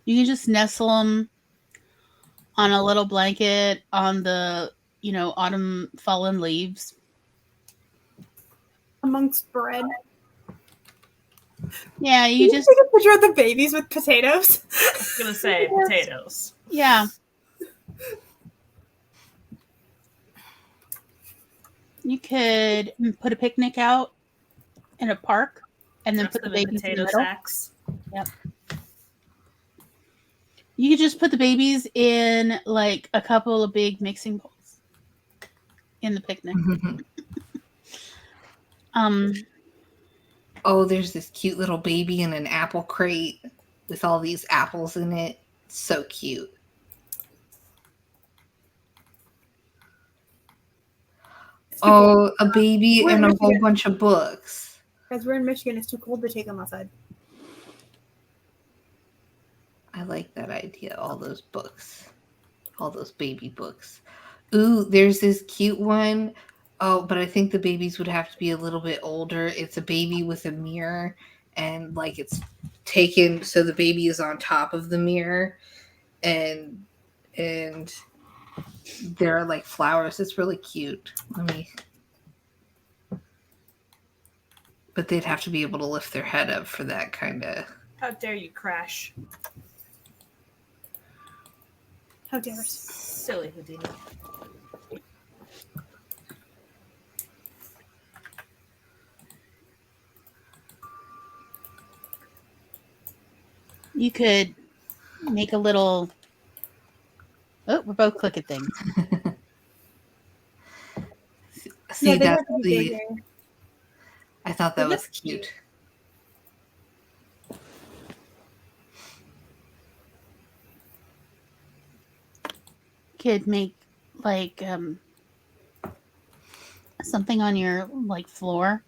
You can just nestle them on a little blanket on the, autumn fallen leaves. Amongst bread. Yeah, Can you you just, take a picture of the babies with potatoes? I was gonna say potatoes. yeah. You could put a picnic out in a park and then Dress put the them in babies in the potato middle. sacks. You could just put the babies in like a couple of big mixing bowls in the picnic. Oh, there's this cute little baby in an apple crate with all these apples in it. So cute. It's too cold. Oh, a baby We're in and a whole Michigan. bunch of books. Guys, we're in Michigan. It's too cold to take them outside. I like that idea. All those books. All those baby books. Ooh, there's this cute one. Oh, but I think the babies would have to be a little bit older. It's a baby with a mirror, and like it's taken so the baby is on top of the mirror, and there are like flowers. It's really cute. But they'd have to be able to lift their head up for that kind of. How dare you crash? How dare us. Silly Houdini. You could make a little. Oh, we're both clicking things. See, they that's have to be the. bigger. I thought that Well, was that's cute. Could make like something on your like floor,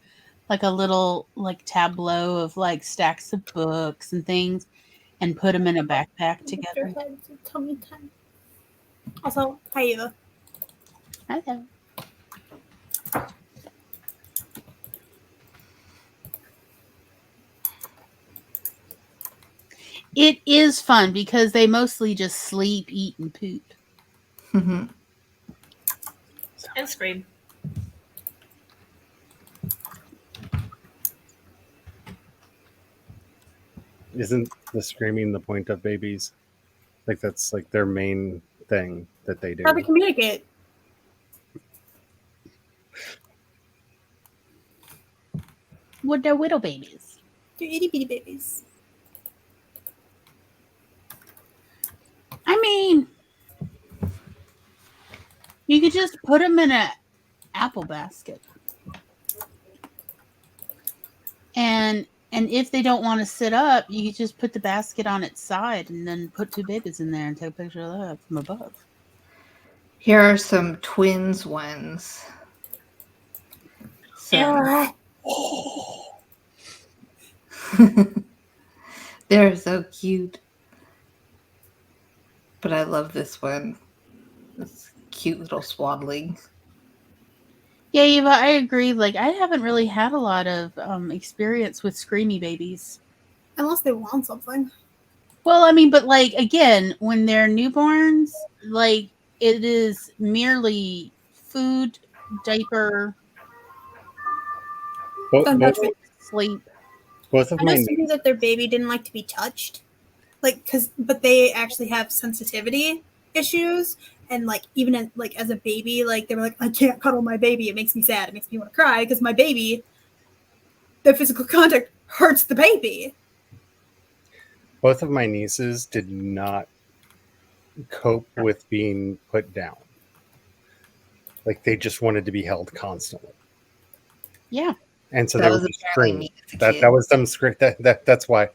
like a little like tableau of like stacks of books and things, and put them in a backpack together. Tummy time. Also, hi Eva. Hello. It is fun because they mostly just sleep, eat, and poop. Mhm. And scream. Isn't the screaming the point of babies? Like that's like their main thing that they do. How to communicate. What they're widow babies. They're itty bitty babies. I mean, you could just put them in a apple basket, and if they don't want to sit up, you could just put the basket on its side and then put two babies in there and take a picture of that from above. Here are some twins ones. So, they're so cute. But I love this one. This cute little swaddling. Yeah, Eva, I agree. Like, I haven't really had a lot of experience with screamy babies. Unless they want something. Well, I mean, but like again, when they're newborns, like it is merely food, diaper, Both sleep. of I know my some people that their baby didn't like to be touched, like but they actually have sensitivity issues, and like even as a baby, like they were like, I can't cuddle my baby. It makes me sad. It makes me want to cry because my baby, the physical contact hurts the baby. both of my nieces did not cope with being put down. Like they just wanted to be held constantly. Yeah. And so That they was were just apparently screaming. me as a That kid. was them scream. That's why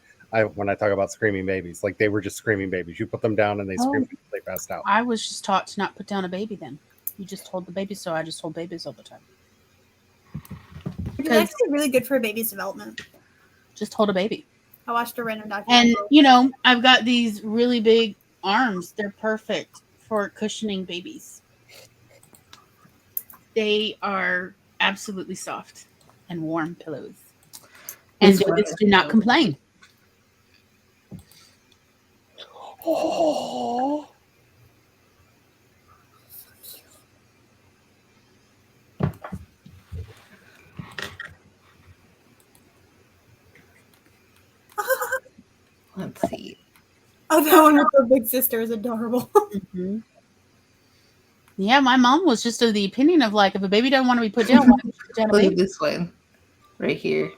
when I talk about screaming babies, like they were just screaming babies. You put them down and they scream until they passed out. I was just taught to not put down a baby then. You just hold the baby, so I just hold babies all the time. Which is actually really good for a baby's development. Just hold a baby. I watched a random documentary. And, I've got these really big arms. They're perfect for cushioning babies. They are absolutely soft and warm pillows. And This one babies is do not so- complain. Oh. Let's see. Oh, that one with the big sister is adorable. Mhm. Yeah, my mom was just of the opinion of like, if a baby doesn't want to be put down, why don't you put down a Look at baby? this one right here.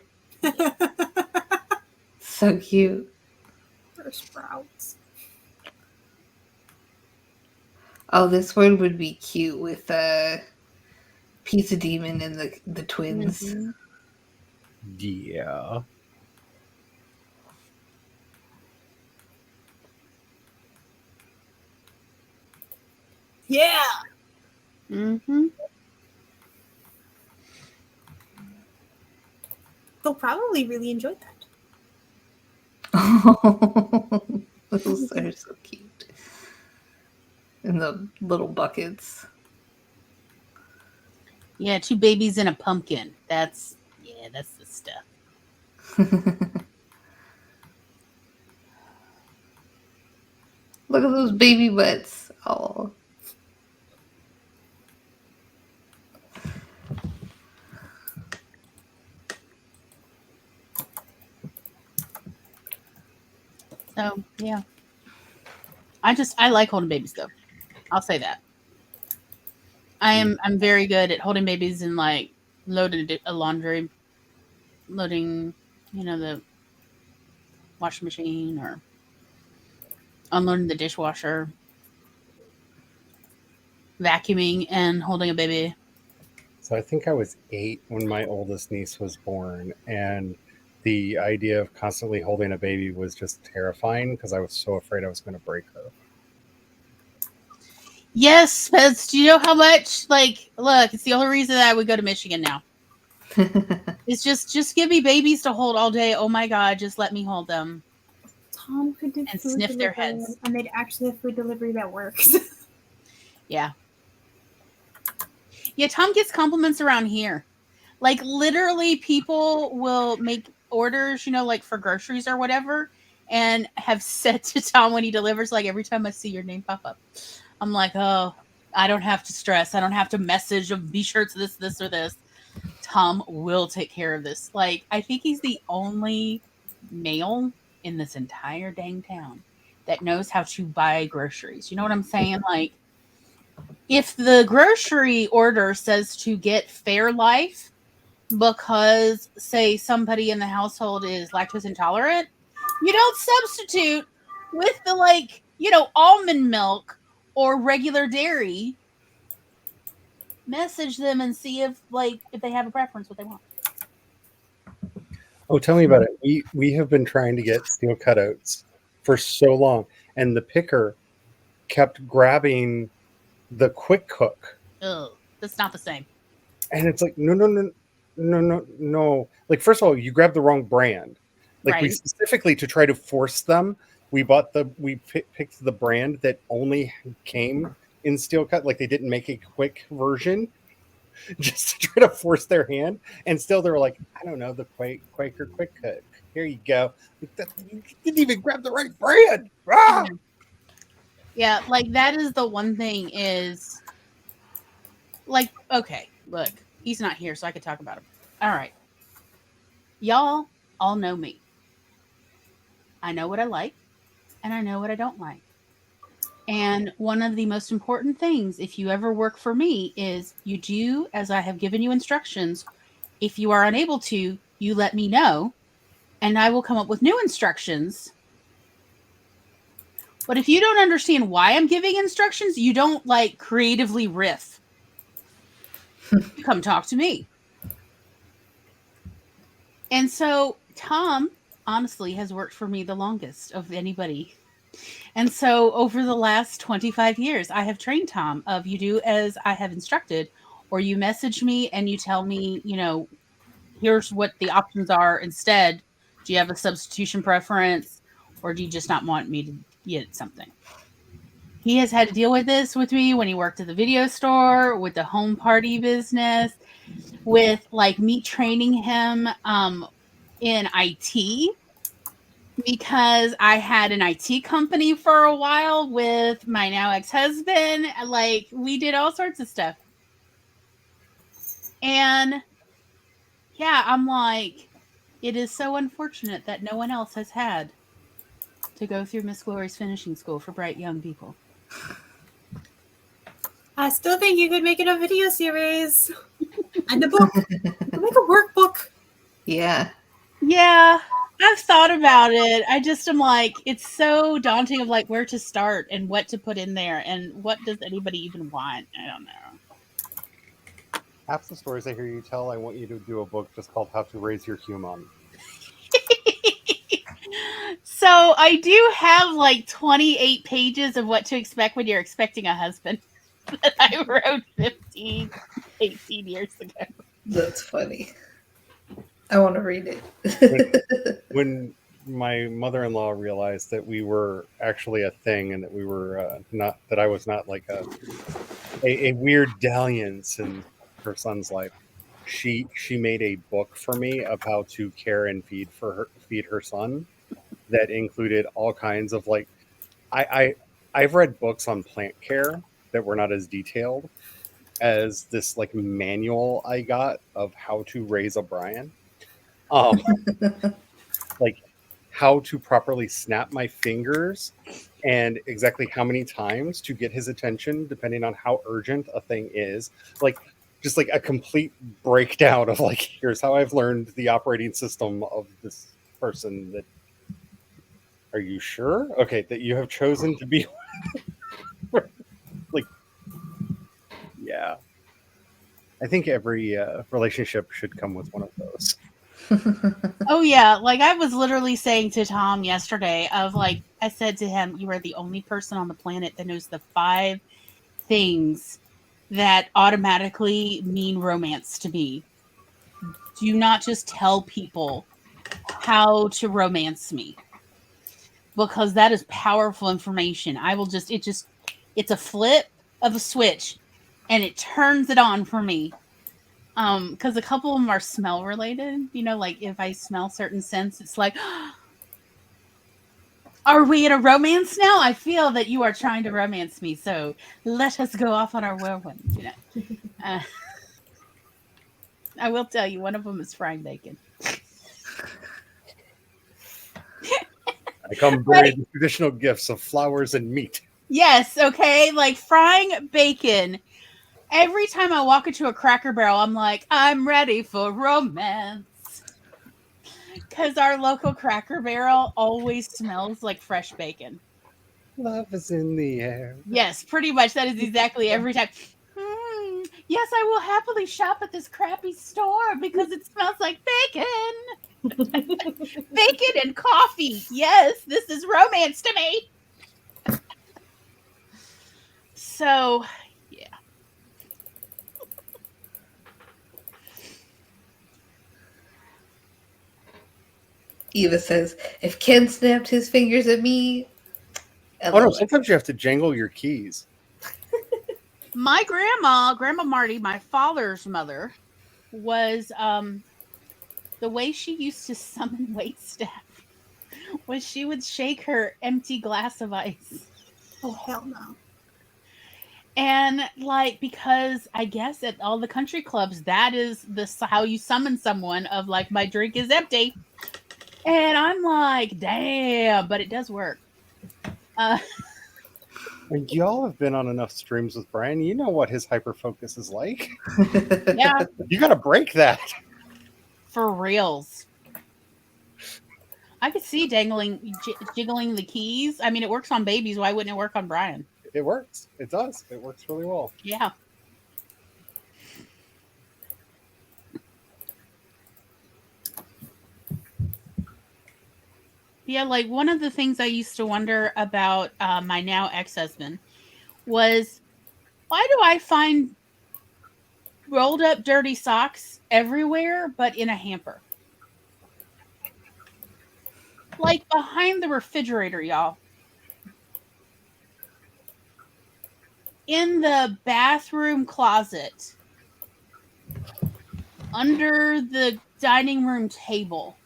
So cute. For Sprouts. Oh, this one would be cute with Pizza Demon and the twins. Mhm. Yeah. Yeah. Mm-hmm. They'll probably really enjoy that. Oh, those are so cute. And the little buckets. Yeah, 2 babies and a pumpkin. That's the stuff. Look at those baby butts. Oh. So yeah. I like holding babies though. I'll say that. I'm very good at holding babies and like loading a laundry, loading, the washing machine or unloading the dishwasher, vacuuming and holding a baby. So I think I was 8 when my oldest niece was born, and the idea of constantly holding a baby was just terrifying because I was so afraid I was going to break her. Yes, Pez, do you know how much? Like, look, it's the only reason that I would go to Michigan now. It's just give me babies to hold all day. Oh my God, just let me hold them. Tom could do And food sniff their delivery, heads. and they'd actually have food delivery that works. Yeah. Yeah, Tom gets compliments around here. Like, literally, people will make orders, like for groceries or whatever, and have said to Tom when he delivers, like, every time I see your name pop up, I'm like, oh, I don't have to stress. I don't have to message of be sure it's this, or this. Tom will take care of this. Like, I think he's the only male in this entire dang town that knows how to buy groceries. You know what I'm saying? Like, if the grocery order says to get Fairlife because, say, somebody in the household is lactose intolerant, you don't substitute with the almond milk or regular dairy. Message them and see if they have a preference, what they want. Oh, tell me about it. We have been trying to get steel cutouts for so long, and the picker kept grabbing the quick cook. Ugh, that's not the same. And it's like, no. Like, first of all, you grabbed the wrong brand. Like, we Right. specifically, to try to force them, we picked the brand that only came in steel cut. Like, they didn't make a quick version just to try to force their hand. And still, they were like, I don't know, the Quaker quick cut. Here you go. Like, you didn't even grab the right brand. Ah! Yeah, like that is the one thing is like, okay, look, he's not here, so I could talk about him. All right. Y'all all know me. I know what I like and I know what I don't like. And one of the most important things, if you ever work for me, is you do as I have given you instructions. If you are unable to, you let me know and I will come up with new instructions. But if you don't understand why I'm giving instructions, you don't creatively riff. You come talk to me. And so Tom, honestly, has worked for me the longest of anybody. And so over the last 25 years, I have trained Tom of you do as I have instructed, or you message me and you tell me, here's what the options are instead. Do you have a substitution preference or do you just not want me to get something? he has had to deal with this with me when he worked at the video store, with the home party business, with like me training him in IT, because I had an IT company for a while with my now ex-husband. Like, we did all sorts of stuff. And yeah, I'm like, it is so unfortunate that no one else has had to go through Miss Glory's finishing school for bright young people. I still think you could make it a video series and a book. You could make a workbook. Yeah. Yeah, I've thought about it. I just am like, it's so daunting of like where to start and what to put in there and what does anybody even want? I don't know. Half the stories I hear you tell, I want you to do a book just called How to Raise Your Human. So I do have like 28 pages of what to expect when you're expecting a husband that I wrote 18 years ago. That's funny. I want to read it. When my mother-in-law realized that we were actually a thing and that we were not, that I was not like a weird dalliance in her son's life, she made a book for me of how to care and feed her son, that included all kinds of like, I've read books on plant care that were not as detailed as this like manual I got of how to raise a Brian. Like how to properly snap my fingers and exactly how many times to get his attention depending on how urgent a thing is. Like just like a complete breakdown of like, here's how I've learned the operating system of this person. That, are you sure? Okay, that you have chosen to be like, yeah. I think every relationship should come with one of those. Oh yeah, like I was literally saying to Tom yesterday of like, I said to him, you are the only person on the planet that knows the 5 things that automatically mean romance to me. Do not just tell people how to romance me, because that is powerful information. I will just, it's a flip of a switch and it turns it on for me. Because a couple of them are smell related, you know, like if I smell certain scents, it's like, are we in a romance now? I feel that you are trying to romance me, so let us go off on our whirlwind, you know. I will tell you, one of them is frying bacon. I come bring the traditional gifts of flowers and meat. Yes, okay, like frying bacon. Every time I walk into a Cracker Barrel, I'm like, I'm ready for romance. Because our local Cracker Barrel always smells like fresh bacon. Love is in the air. Yes, pretty much. That is exactly every time. Yes, I will happily shop at this crappy store because it smells like bacon. Bacon and coffee. Yes, this is romance to me. So, yeah. Eva says, if Ken snapped his fingers at me. Oh no, sometimes you have to jangle your keys. My Grandma Marty, my father's mother, was the way she used to summon wait staff was she would shake her empty glass of ice. Oh, hell no. And like, because I guess at all the country clubs, that is how you summon someone of like, my drink is empty. And I'm like, damn, but it does work. And y'all have been on enough streams with Brian. You know what his hyper focus is like. Yeah. You got to break that. For reals. I could see jiggling the keys. I mean, it works on babies. Why wouldn't it work on Brian? It works. It does. It works really well. Yeah. Yeah, like one of the things I used to wonder about my now ex-husband was, why do I find rolled up dirty socks everywhere but in a hamper? Like behind the refrigerator, y'all. in the bathroom closet under the dining room table.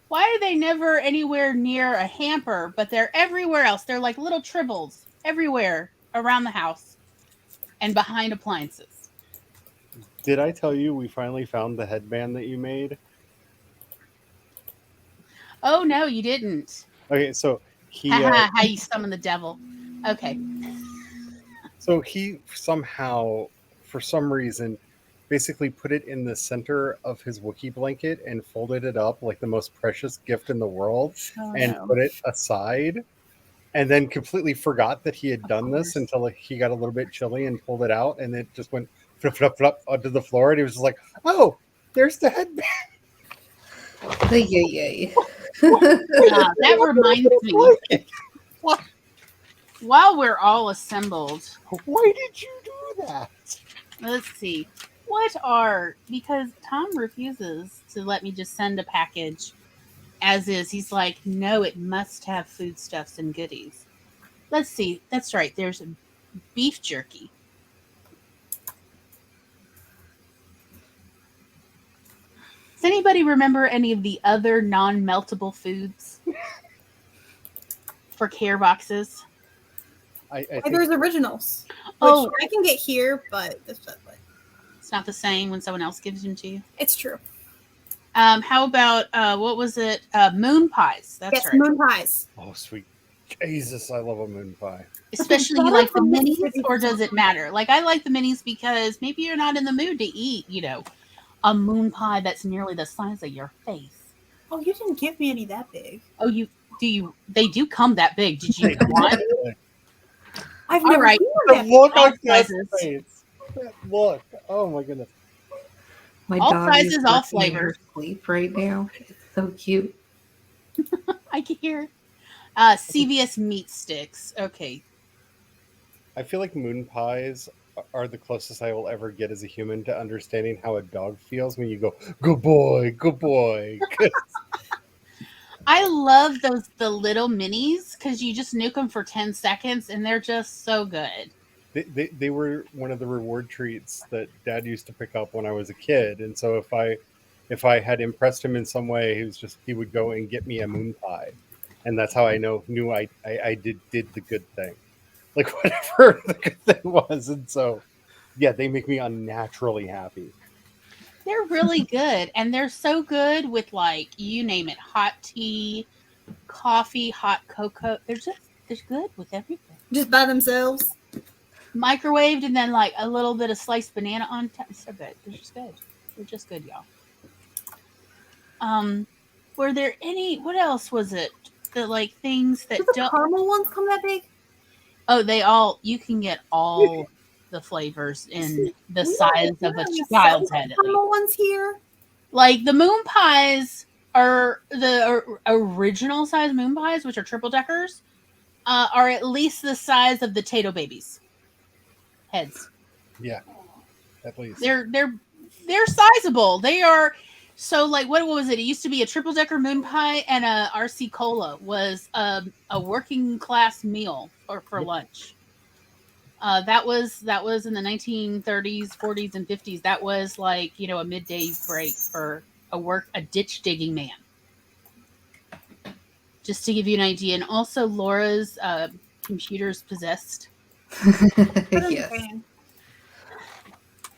Why are they never anywhere near a hamper, but they're everywhere else? They're like little tribbles everywhere around the house and behind appliances. Did I tell you we finally found the headband that you made? Oh no, you didn't. Okay, so he How you summon the devil. Okay. so he somehow, for some reason, basically put it in the center of his Wookiee blanket and folded it up like the most precious gift in the world Oh, and no. put it aside, and then completely forgot that he had done this course. until he got a little bit chilly and pulled it out, and it just went flip flip flip onto the floor, and he was just like, "Oh, there's the headband." Yay. That reminds me. While we're all assembled, Why did you do that? let's see. Because Tom refuses to let me just send a package as is. He's like, no, it must have foodstuffs and goodies. Let's see. That's right. There's beef jerky. Does anybody remember any of the other non-meltable foods for care boxes? I Like, think there's originals, which Oh. I can get here, but It's not the same when someone else gives them to you. it's true. How about what was it? Moon pies. That's Yes, right. moon pies. oh sweet Jesus, I love a moon pie. Especially you Butter like the from minis, Mississippi. or does it matter? Like I like the minis because maybe you're not in the mood to eat, a moon pie that's nearly the size of your face. Oh, you didn't give me any that big. Oh, they do come that big. Did you want? I've All never right. seen The one that look all on Jeff's sizes. face. That look. Oh my goodness. My All dog sizes, is all working in her flavors. sleep right now. It's so cute. I can hear. CVS meat sticks. Okay. I feel like moon pies are the closest I will ever get as a human to understanding how a dog feels when you go, good boy, good boy. I love the little minis because you just nuke them for 10 seconds and they're just so good. They were one of the reward treats that Dad used to pick up when I was a kid, and so if I had impressed him in some way, he would go and get me a moon pie, and that's how I knew I did the good thing, like whatever the good thing was, and so yeah, they make me unnaturally happy. They're really good, and they're so good with like you name it, hot tea, coffee, hot cocoa. They're good with everything. just by themselves. Microwaved and then like a little bit of sliced banana on top. So good. They're just good. They're just good, y'all. Were there any? What else was it? The like things that Do the don't. caramel ones come that big? Oh, they all. You can get all the flavors in the We size don't of a have the child's size head. of caramel ones here. Like the moon pies are the original size moon pies, which are triple deckers, are at least the size of the Tato babies' heads. Yeah, at least They're sizable. They are. So like what was it? It used to be a triple decker moon pie and a RC cola was a working class meal for lunch. That was in the 1930s, 40s, and 50s. That was like a midday break for a ditch digging man. Just to give you an idea, and also Laura's computer's possessed. Yes.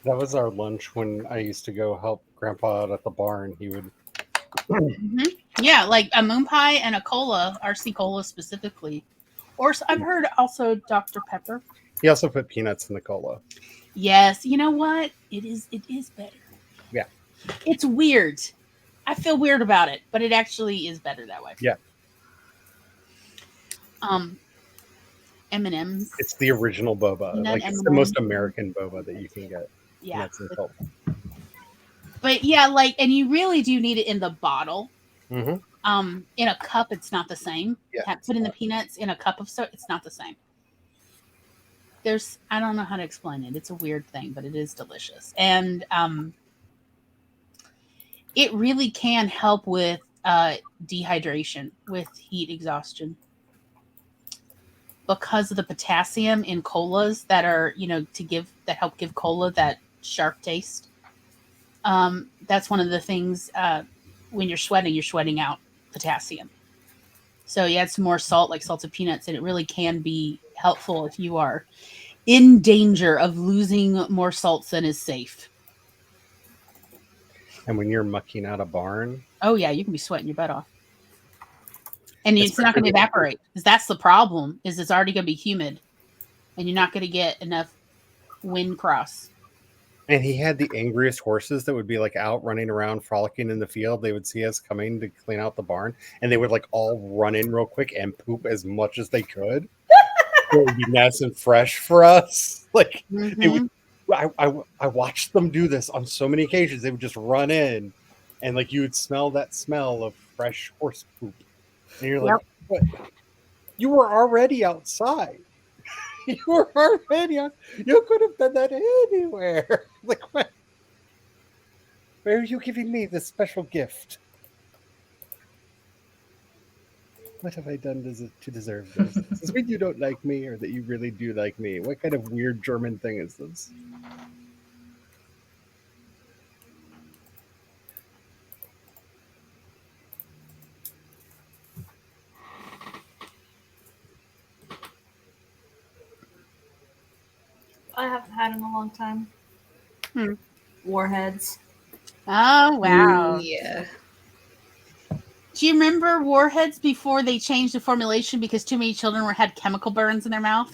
that was our lunch when I used to go help Grandpa out at the barn. He would. Mm-hmm. Yeah, like a moon pie and a cola, RC cola specifically, or I've heard also Dr. Pepper. He also put peanuts in the cola. Yes, you know what? It is better. Yeah. It's weird. I feel weird about it, but it actually is better that way. Yeah. M&M's. It's the original boba. Peanut Like it's the M&M. most American boba that you can get. Yeah. That's in cola. But yeah, like, and you really do need it in the bottle. Mm-hmm. In a cup, it's not the same. Yeah, Put in the peanuts in a cup of soda, it's not the same. I don't know how to explain it. It's a weird thing, but it is delicious. And it really can help with dehydration, with heat exhaustion. because of the potassium in colas that are, that help give cola that sharp taste. That's one of the things when you're sweating out potassium. So you add some more salt, like salted peanuts, and it really can be helpful if you are in danger of losing more salts than is safe. And when you're mucking out a barn, Oh yeah, you can be sweating your butt off. And it's not going to especially evaporate, because that's the problem, is it's already going to be humid and you're not going to get enough wind cross. and he had the angriest horses that would be like out running around frolicking in the field. They would see us coming to clean out the barn, and they would like all run in real quick and poop as much as they could. It would be nice and fresh for us. Like they would, I watched them do this on so many occasions. They would just run in, and like you would smell that smell of fresh horse poop, and you're like, "What? You were already outside. You were already out. You could have done that anywhere. Like, what? Why are you giving me this special gift? What have I done to deserve this? Is this when you don't like me, or that you really do like me? What kind of weird German thing is this?" I haven't had in a long time. Warheads. Oh wow. Ooh, yeah. Do you remember Warheads before they changed the formulation because too many children had chemical burns in their mouth?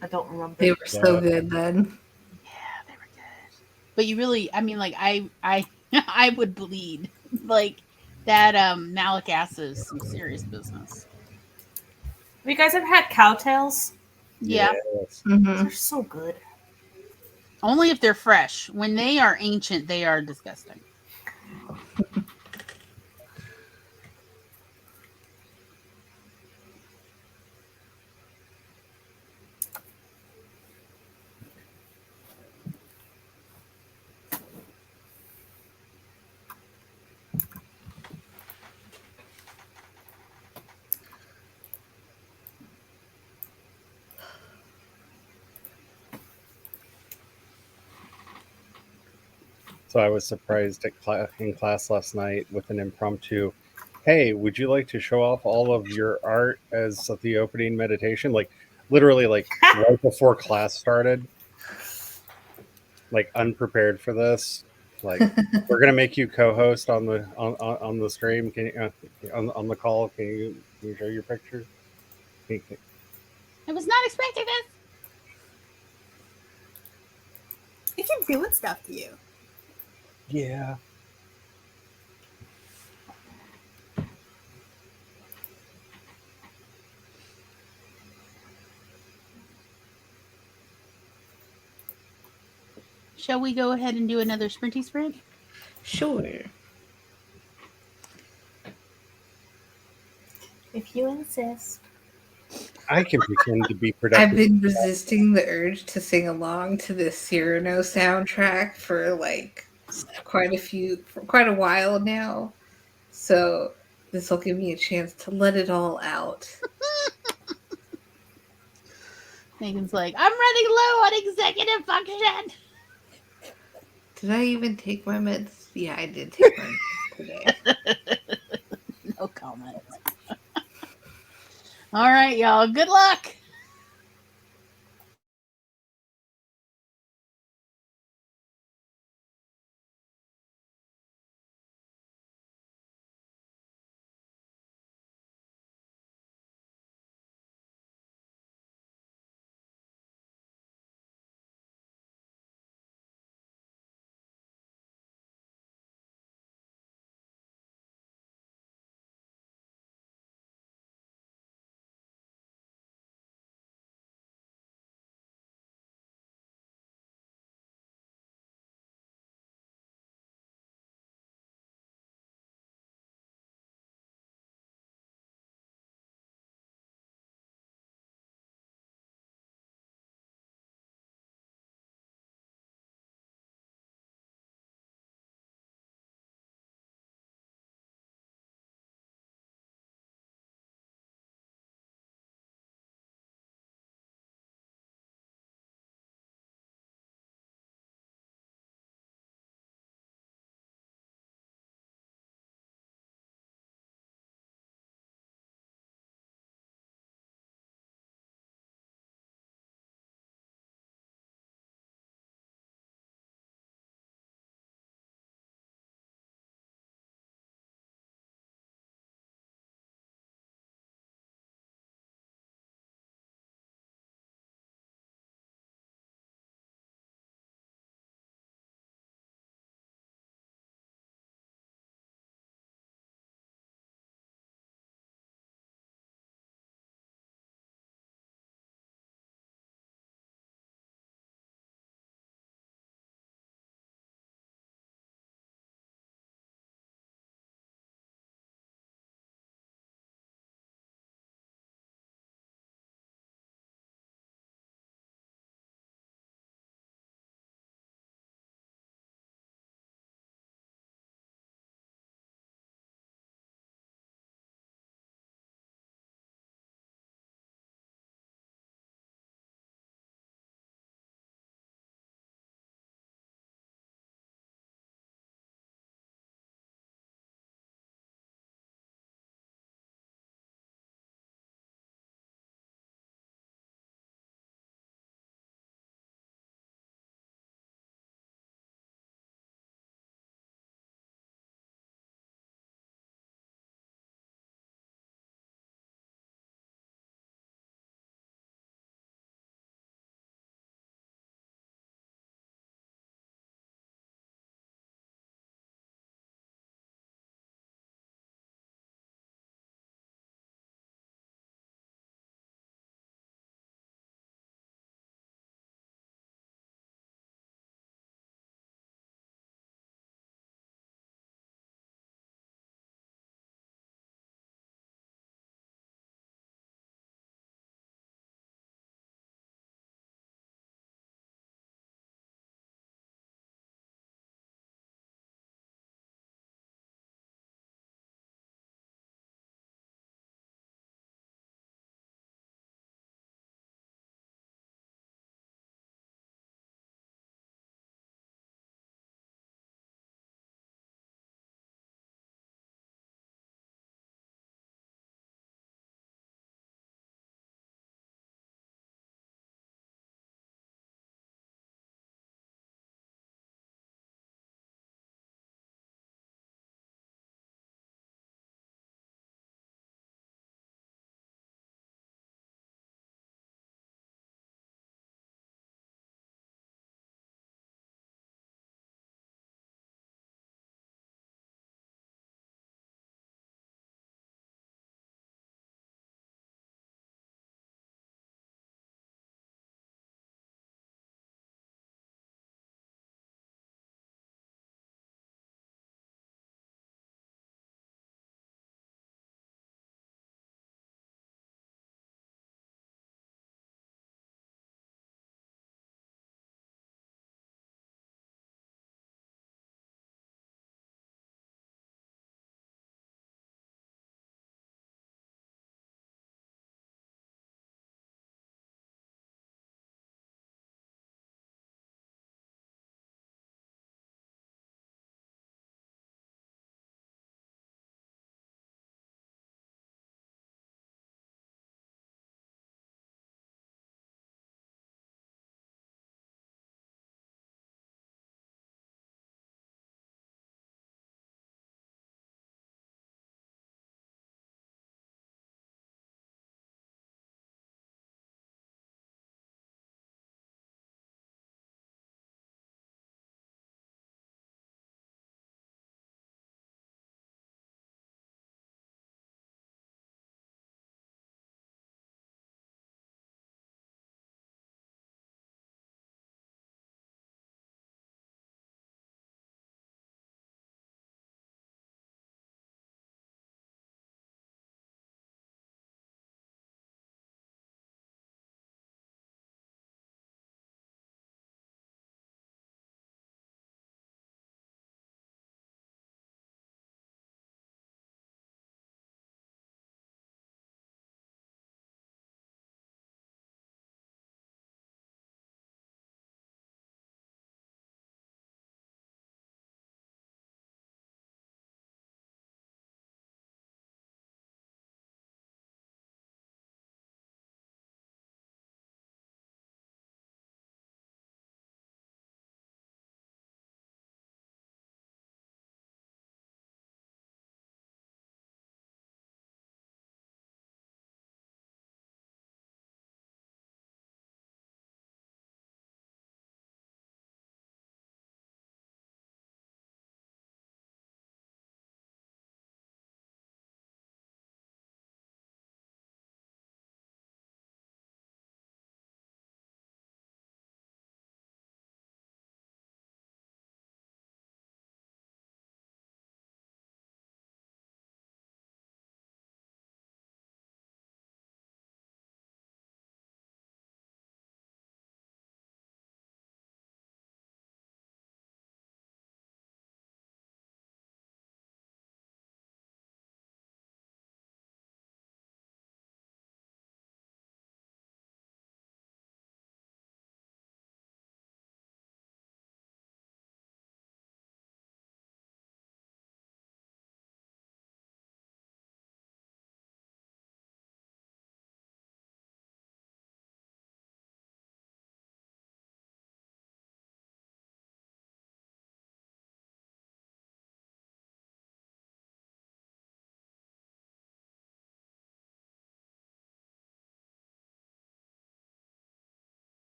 I don't remember. They were so good then. Yeah, they were good. But you really, I mean, like I I would bleed. Like that malic acid is some serious business. Have you guys ever had cowtails? Yeah. Yes. Mm-hmm. They're so good. Only if they're fresh. When they are ancient, they are disgusting. So I was surprised in class last night with an impromptu, "Hey, would you like to show off all of your art as the opening meditation?" Like literally, like right before class started. Like unprepared for this. Like we're gonna make you co-host on the stream. Can you on the call? Can you show your pictures? I was not expecting this. It keeps doing stuff to you. Yeah. Shall we go ahead and do another sprinty sprint? Sure. If you insist. I can pretend to be I've productive. been resisting the urge to sing along to this Cyrano soundtrack for like quite a while now. So this will give me a chance to let it all out. Megan's like, I'm running low on executive function. Did I even take my meds? Yeah, I did take my meds today. No comment. All right, y'all. Good luck.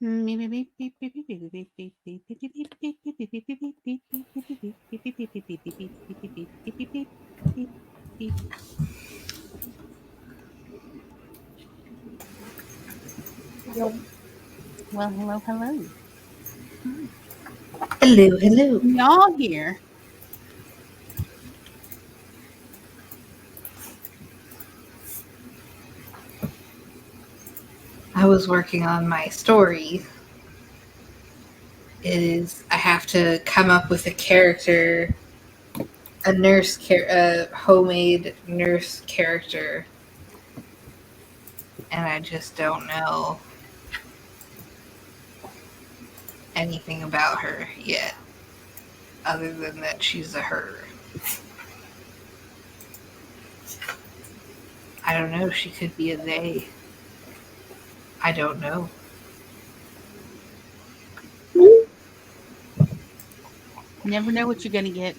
Well, hello, hello. Hello, hello. Y'all here. I was working on my story. I have to come up with a character, a homemade nurse character, and I just don't know anything about her yet, other than that she's a her. I don't know. She could be a they. I don't know. Never know what you're gonna get.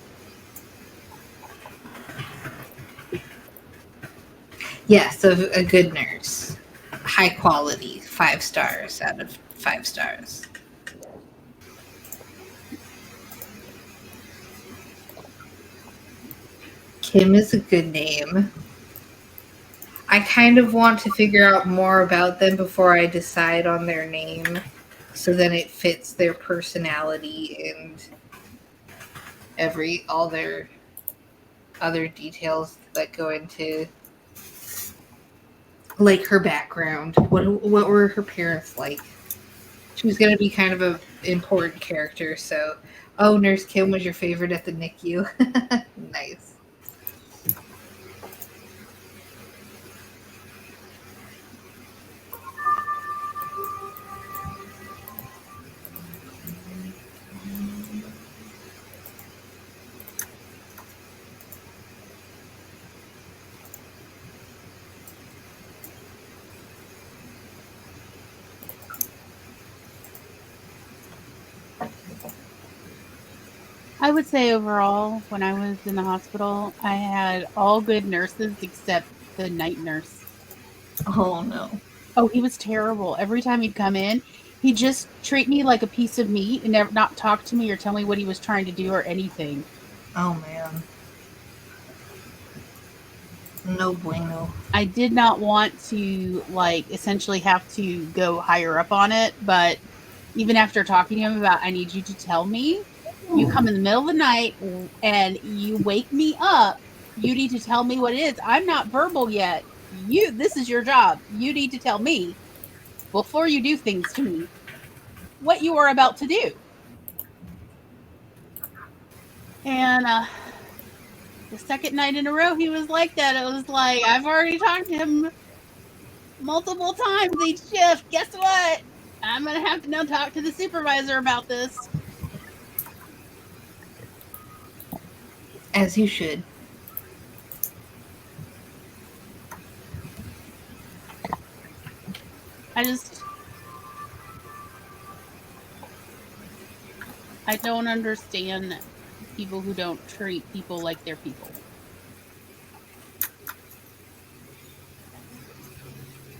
Yes, a good nurse. High quality. 5 stars out of 5 stars. Kim is a good name. I kind of want to figure out more about them before I decide on their name, so then it fits their personality and all their other details that go into, like, her background. What were her parents like? She was going to be kind of an important character, so Nurse Kim was your favorite at the NICU. Nice. I would say overall, when I was in the hospital, I had all good nurses except the night nurse. Oh, no. Oh, he was terrible. Every time he'd come in, he'd just treat me like a piece of meat and never not talk to me or tell me what he was trying to do or anything. Oh, man. No bueno. I did not want to, like, essentially have to go higher up on it, but even after talking to him about, I need you to tell me, you come in the middle of the night and you wake me up, you need to tell me what it is. I'm not verbal yet. This is your job. You need to tell me before you do things to me what you are about to do. And the second night in a row he was like that. It was like, I've already talked to him multiple times each shift. Guess what? I'm going to have to now talk to the supervisor about this. As you should. I don't understand people who don't treat people like they're people.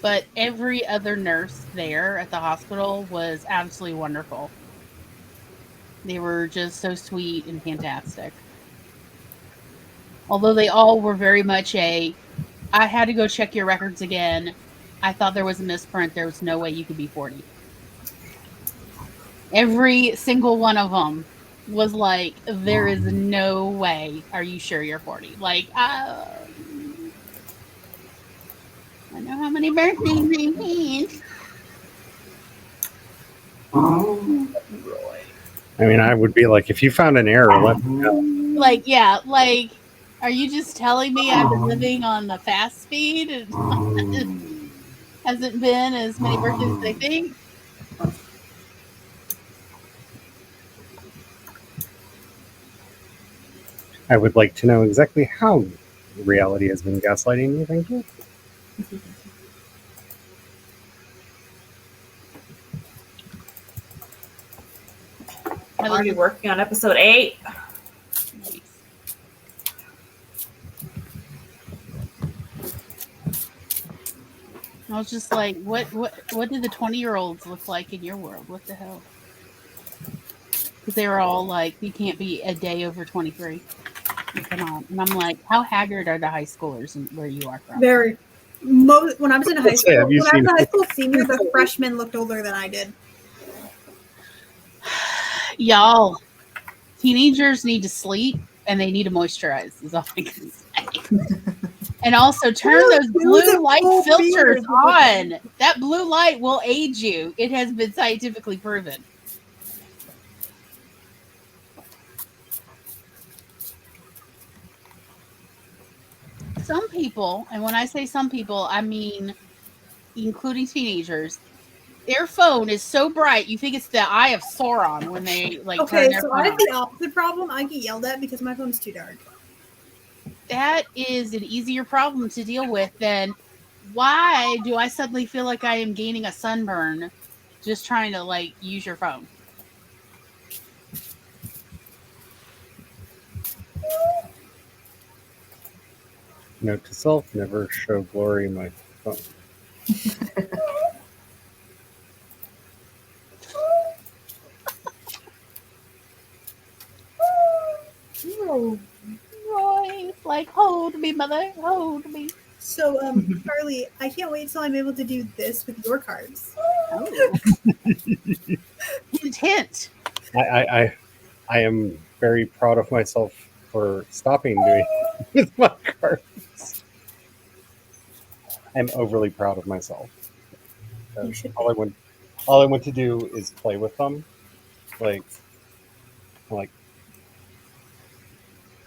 But every other nurse there at the hospital was absolutely wonderful. They were just so sweet and fantastic. Although they all were very much I had to go check your records again. I thought there was a misprint. There was no way you could be 40. Every single one of them was like, there is no way. Are you sure you're 40? Like, I know how many birthdays they had. I mean, I would be like, if you found an error, let me know. Like, yeah, like, are you just telling me I've been living on the fast speed and hasn't been as many birthdays as they think? I would like to know exactly how reality has been gaslighting you. Thank you. I'm already working on episode 8. Nice. I was just like, what do the 20-year-olds look like in your world? What the hell? Because they were all like, you can't be a day over 23. Come on. And I'm like, how haggard are the high schoolers where you are from? Very. When I was in high Let's say, school, have you when I was seen- a high school senior, the freshmen looked older than I did. Y'all, teenagers need to sleep and they need to moisturize, is all I can say. And also turn those blue light filters on. That blue light will age you. It has been scientifically proven. Some people, and when I say some people, I mean including teenagers, their phone is so bright you think it's the eye of Sauron when they like turn Okay, their so phone I have on. the opposite problem. I get yelled at because my phone's too dark. That is an easier problem to deal with than why do I suddenly feel like I am gaining a sunburn just trying to like use your phone? Note to self: never show Glory my phone. Roy, like, hold me, mother, hold me. So, Charlie, I can't wait till I'm able to do this with your cards. Oh. Hint, hint. I am very proud of myself for stopping doing with my cards. I'm overly proud of myself. You should All I want to do is play with them. Like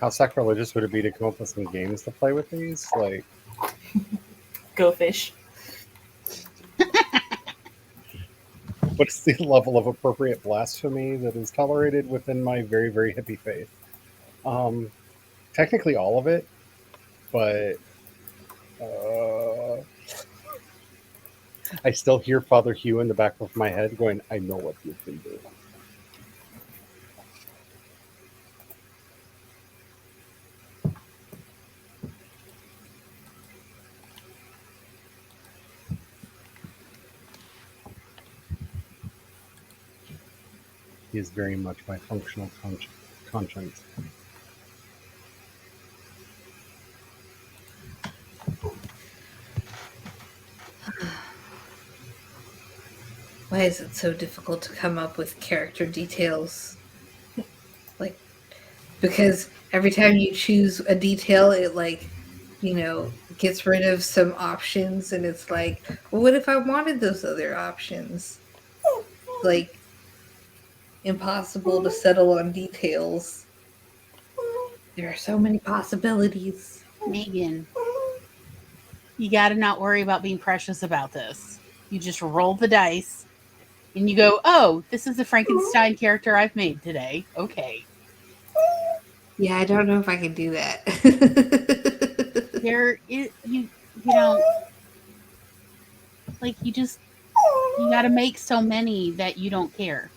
how sacrilegious would it be to come up with some games to play with these? Like, Go fish. what's the level of appropriate blasphemy that is tolerated within my very, very hippie faith? Technically all of it, but I still hear Father Hugh in the back of my head going, I know what you've been doing. He is very much my functional conscience. Why is it so difficult to come up with character details? Like, because every time you choose a detail, it gets rid of some options, and it's like, well, what if I wanted those other options? Like, impossible to settle on details. There are so many possibilities. Megan, you got to not worry about being precious about this. You just roll the dice and you go, oh, this is the Frankenstein character I've made today. Okay. Yeah, I don't know if I can do that. There is, you know, like you got to make so many that you don't care.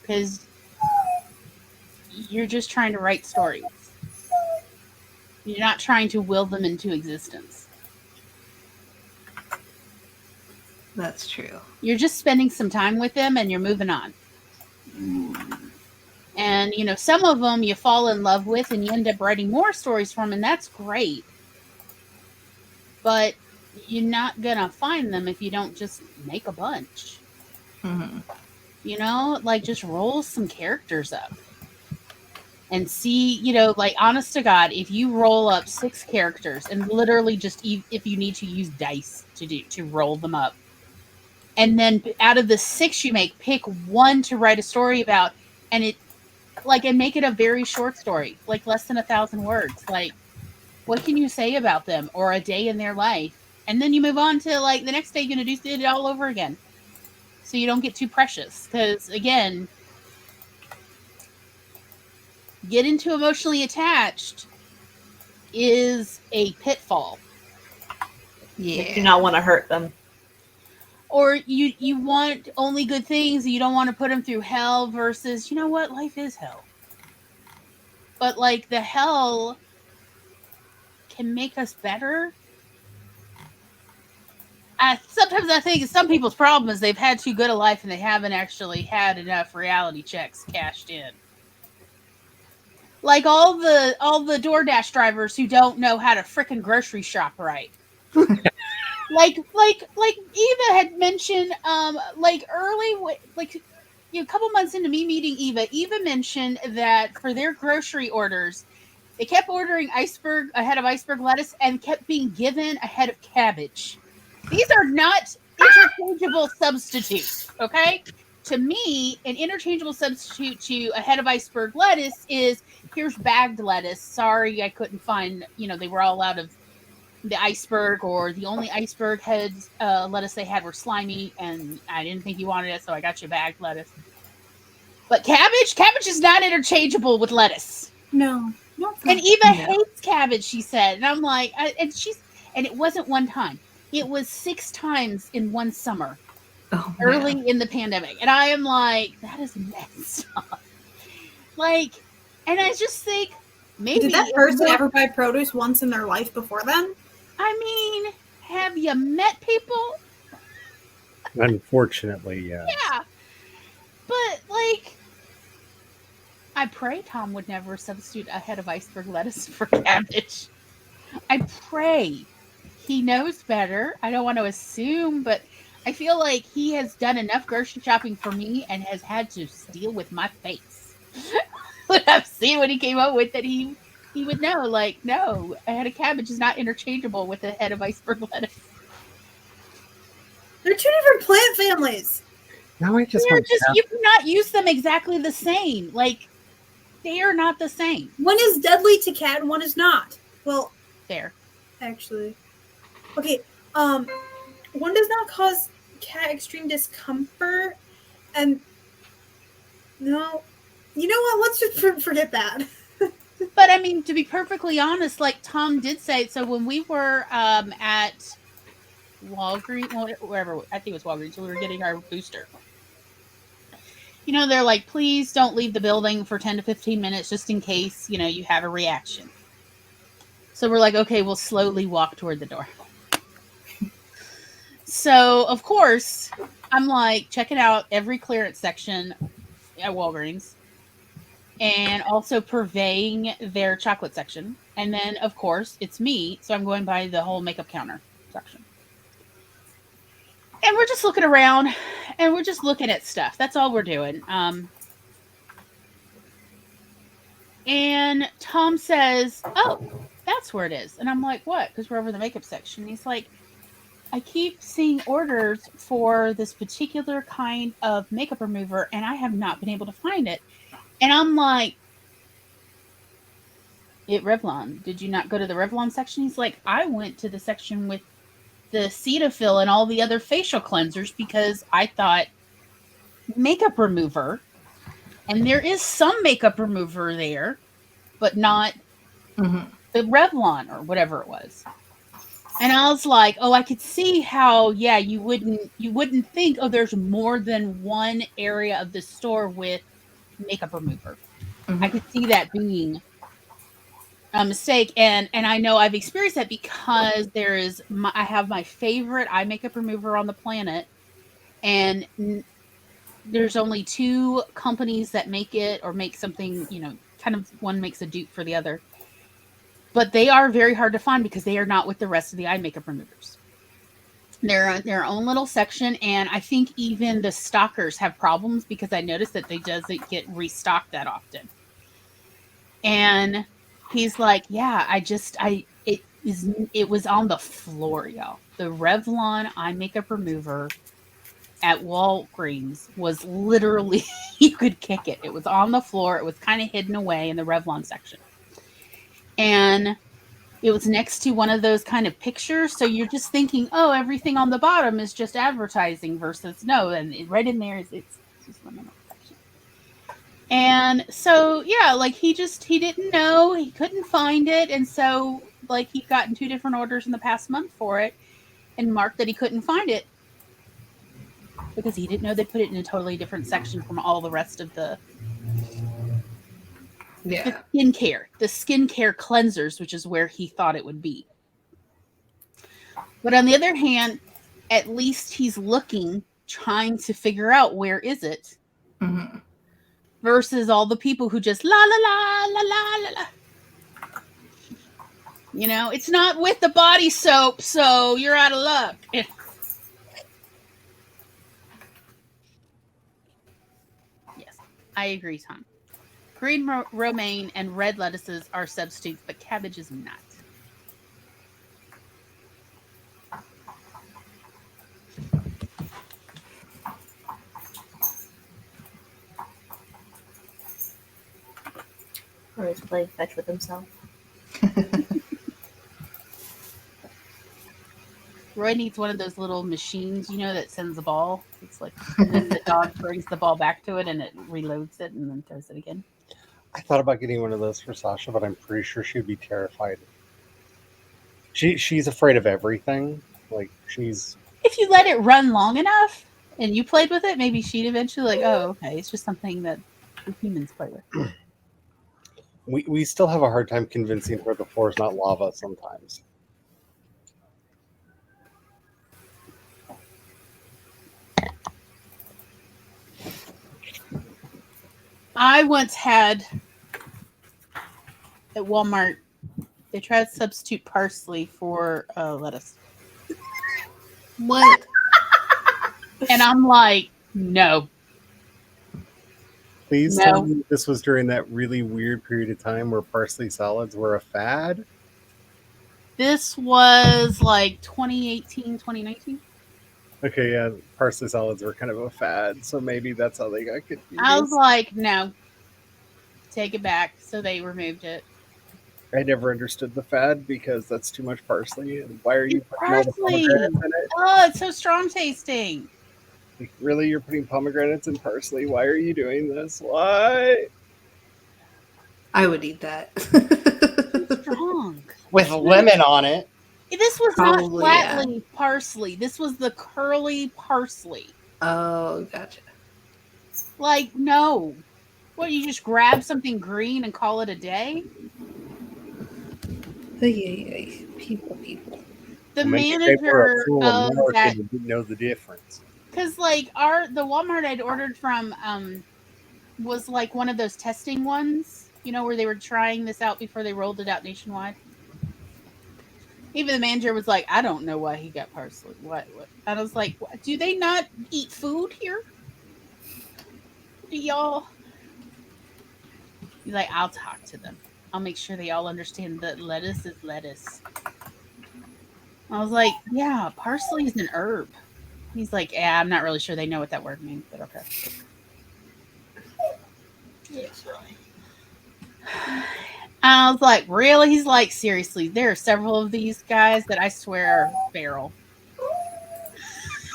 Because you're just trying to write stories. You're not trying to will them into existence. That's true. You're just spending some time with them and you're moving on. And, some of them you fall in love with and you end up writing more stories for them, and that's great. But you're not going to find them if you don't just make a bunch. Mm-hmm. Just roll some characters up. And see, honest to God, if you roll up 6 characters and literally just, if you need to use dice to roll them up, and then out of the 6 you make, pick one to write a story about, and make it a very short story, like less than 1,000 words. Like, what can you say about them or a day in their life? And then you move on to the next day, you're going to do it all over again. So you don't get too precious. Because again, getting too emotionally attached is a pitfall. Yeah. You do not want to hurt them. Or you want only good things and you don't want to put them through hell versus, you know what? Life is hell. But the hell can make us better. sometimes I think some people's problem is they've had too good a life and they haven't actually had enough reality checks cashed in. Like all the DoorDash drivers who don't know how to frickin' grocery shop right. like Eva had mentioned, like early, like a couple months into me meeting Eva mentioned that for their grocery orders, they kept ordering iceberg ahead of iceberg lettuce and kept being given a head of cabbage. These are not interchangeable substitutes, okay? To me, an interchangeable substitute to a head of iceberg lettuce is, here's bagged lettuce. Sorry, I couldn't find, they were all out of the iceberg, or the only iceberg heads lettuce they had were slimy, and I didn't think you wanted it, so I got you bagged lettuce. But cabbage is not interchangeable with lettuce. No. And Eva hates cabbage, she said. And I'm like, and it wasn't one time. It was 6 times in one summer, early in the pandemic. And I am like, that is messed up. Like, and I just think, maybe. Did that person ever buy produce once in their life before then? I mean, have you met people? Unfortunately, yeah. Yeah. But, like, I pray Tom would never substitute a head of iceberg lettuce for cabbage. I pray. He knows better. I don't want to assume, but I feel like he has done enough grocery shopping for me and has had to deal with my face. But I've seen what he came up with, that he would know, like, no, a head of cabbage is not interchangeable with a head of iceberg lettuce. They're 2 different plant families. Now I just you cannot use them exactly the same. Like, they are not the same. One is deadly to cat and one is not. Well, there. Actually. Okay, one does not cause cat extreme discomfort, and no, you know what? Let's just forget that. But I mean, to be perfectly honest, like Tom did say, so when we were at Walgreens, wherever, I think it was Walgreens, we were getting our booster. They're like, please don't leave the building for 10 to 15 minutes just in case, you have a reaction. So we're like, okay, we'll slowly walk toward the door. So, of course, I'm like checking out every clearance section at Walgreens and also purveying their chocolate section. And then, of course, it's me. So I'm going by the whole makeup counter section. And we're just looking around and we're just looking at stuff. That's all we're doing. And Tom says, oh, that's where it is. And I'm like, what? Because we're over the makeup section. And he's like, I keep seeing orders for this particular kind of makeup remover, and I have not been able to find it. And I'm like, Revlon. Did you not go to the Revlon section? He's like, I went to the section with the Cetaphil and all the other facial cleansers because I thought makeup remover, and there is some makeup remover there, but not the Revlon or whatever it was. And I was like, oh, I could see how, yeah, you wouldn't think, oh, there's more than one area of the store with makeup remover. I could see that being a mistake. And I know I've experienced that because I have my favorite eye makeup remover on the planet. And there's only 2 companies that make it or make something, kind of one makes a dupe for the other. But they are very hard to find because they are not with the rest of the eye makeup removers. They're their own little section, and I think even the stockers have problems because I noticed that they doesn't get restocked that often. And he's like, yeah, it was on the floor, y'all. The Revlon eye makeup remover at Walgreens was literally, you could kick it. It was on the floor. It was kind of hidden away in the Revlon section. And it was next to one of those kind of pictures. So you're just thinking, oh, everything on the bottom is just advertising versus no. And right in there it's just one of section. And so, yeah, like he didn't know, he couldn't find it. And so like he'd gotten 2 different orders in the past month for it and marked that he couldn't find it because he didn't know they put it in a totally different section from all the rest of the skincare cleansers, which is where he thought it would be. But on the other hand, at least he's looking, trying to figure out where is it, Mhm. versus all the people who just la la la la la la la. You know, it's not with the body soap, so you're out of luck. Yes, I agree, Tom. Green romaine and red lettuces are substitutes, but cabbage is not. Or he's playing fetch with himself. Roy needs one of those little machines, you know, that sends the ball. It's like, and then the dog brings the ball back to it and it reloads it and then throws it again. I thought about getting one of those for Sasha, but I'm pretty sure she'd be terrified. She's afraid of everything. Like she's If you let it run long enough and you played with it, maybe she'd eventually like, oh, okay, it's just something that the humans play with. we still have a hard time convincing her the floor is not lava sometimes. I once had at Walmart, they tried to substitute parsley for lettuce. What? And I'm like, no. Please No. tell me this was during that really weird period of time where parsley salads were a fad. This was like 2018, 2019. Okay, yeah, parsley salads were kind of a fad, so maybe that's how they got confused. I was like, no. Take it back. So they removed it. I never understood the fad because that's too much parsley, and why are you It's putting all the parsley. pomegranates in it? Oh, it's so strong tasting. Like, really, you're putting pomegranates and parsley? Why are you doing this? Why? I would eat that. Strong. With lemon on it. This was Probably, not flatly parsley. This was the curly parsley. Oh, gotcha. Like, no. What, you just grab something green and call it a day? People. The Maybe they were a manager fool of American that, who didn't know the difference. because like the Walmart I'd ordered from was like one of those testing ones, you know, where they were trying this out before they rolled it out nationwide. Even the manager was like, I don't know why he got parsley. What? And I was like, what? Do they not eat food here? Do y'all? He's like, I'll talk to them. I'll make sure they all understand that lettuce is lettuce. I was like, yeah, parsley is an herb. He's like, yeah, I'm not really sure they know what that word means, but okay. Yes, really. I was like, really? He's like, seriously, there are several of these guys that I swear are feral.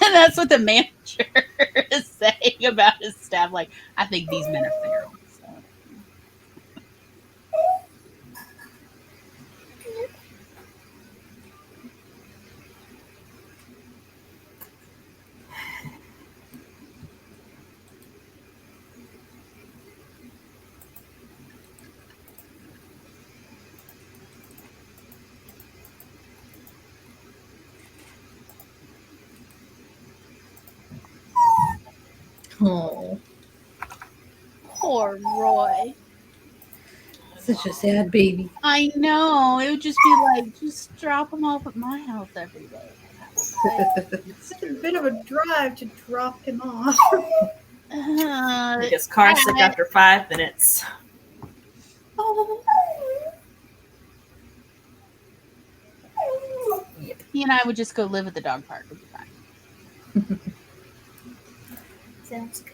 And that's what the manager is saying about his staff. Like, I think these men are feral. So. Oh, Poor Roy. such a sad baby. I know. It would just be like, just drop him off at my house every day. It's a bit of a drive to drop him off. Because car sick after 5 minutes. Oh. He and I would just go live at the dog park. It would be fine. Sounds good.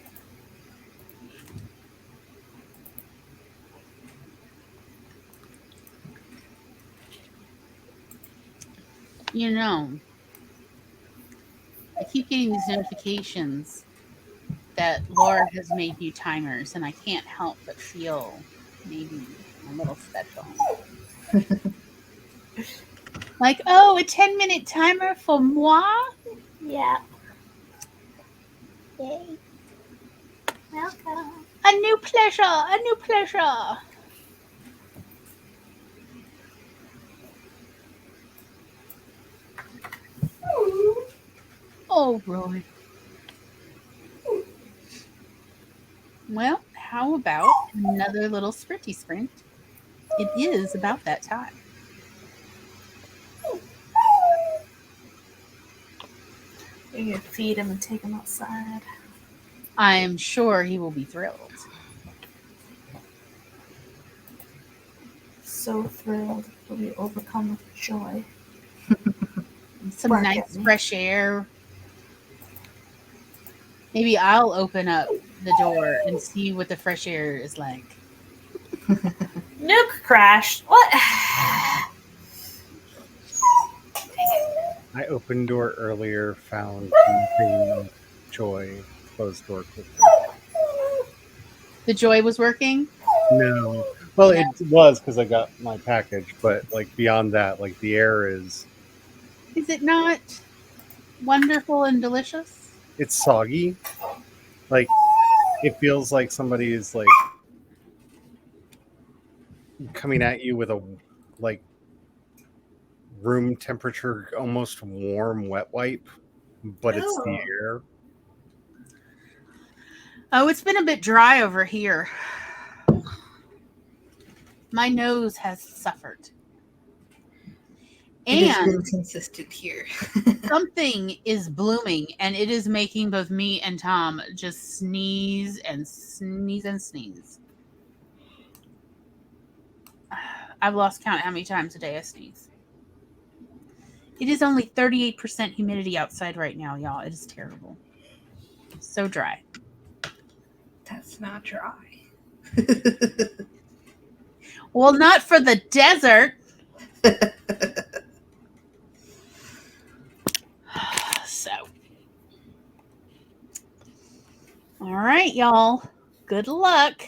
You know, I keep getting these notifications that Laura has made new timers, and I can't help but feel maybe a little special. Like, oh, a 10-minute timer for moi? Yeah. Yay. Welcome. A new pleasure, a new pleasure. Roy. Well, how about another little sprinty sprint? It is about that time. You need to feed him and take him outside. I am sure he will be thrilled. So thrilled. He'll be overcome with joy. Some Bark nice at me. fresh air. Maybe I'll open up the door and see what the fresh air is like. Nuke crashed. What? I opened door earlier, found nothing. Joy, closed door quickly. The joy was working. No. Well, it was because I got my package, but like beyond that, like the air is Is it not wonderful and delicious? it's soggy. Like it feels like somebody is like coming at you with a like room temperature, almost warm wet wipe, but it's the Oh. air. Oh, it's been a bit dry over here. My nose has suffered. It has And been consistent here. something is blooming, and it is making both me and Tom just sneeze and sneeze and sneeze. I've lost count how many times a day I sneeze. It is only 38% humidity outside right now, y'all. It is terrible. So dry. That's not dry. Well, not for the desert. So, all right, y'all. Good luck.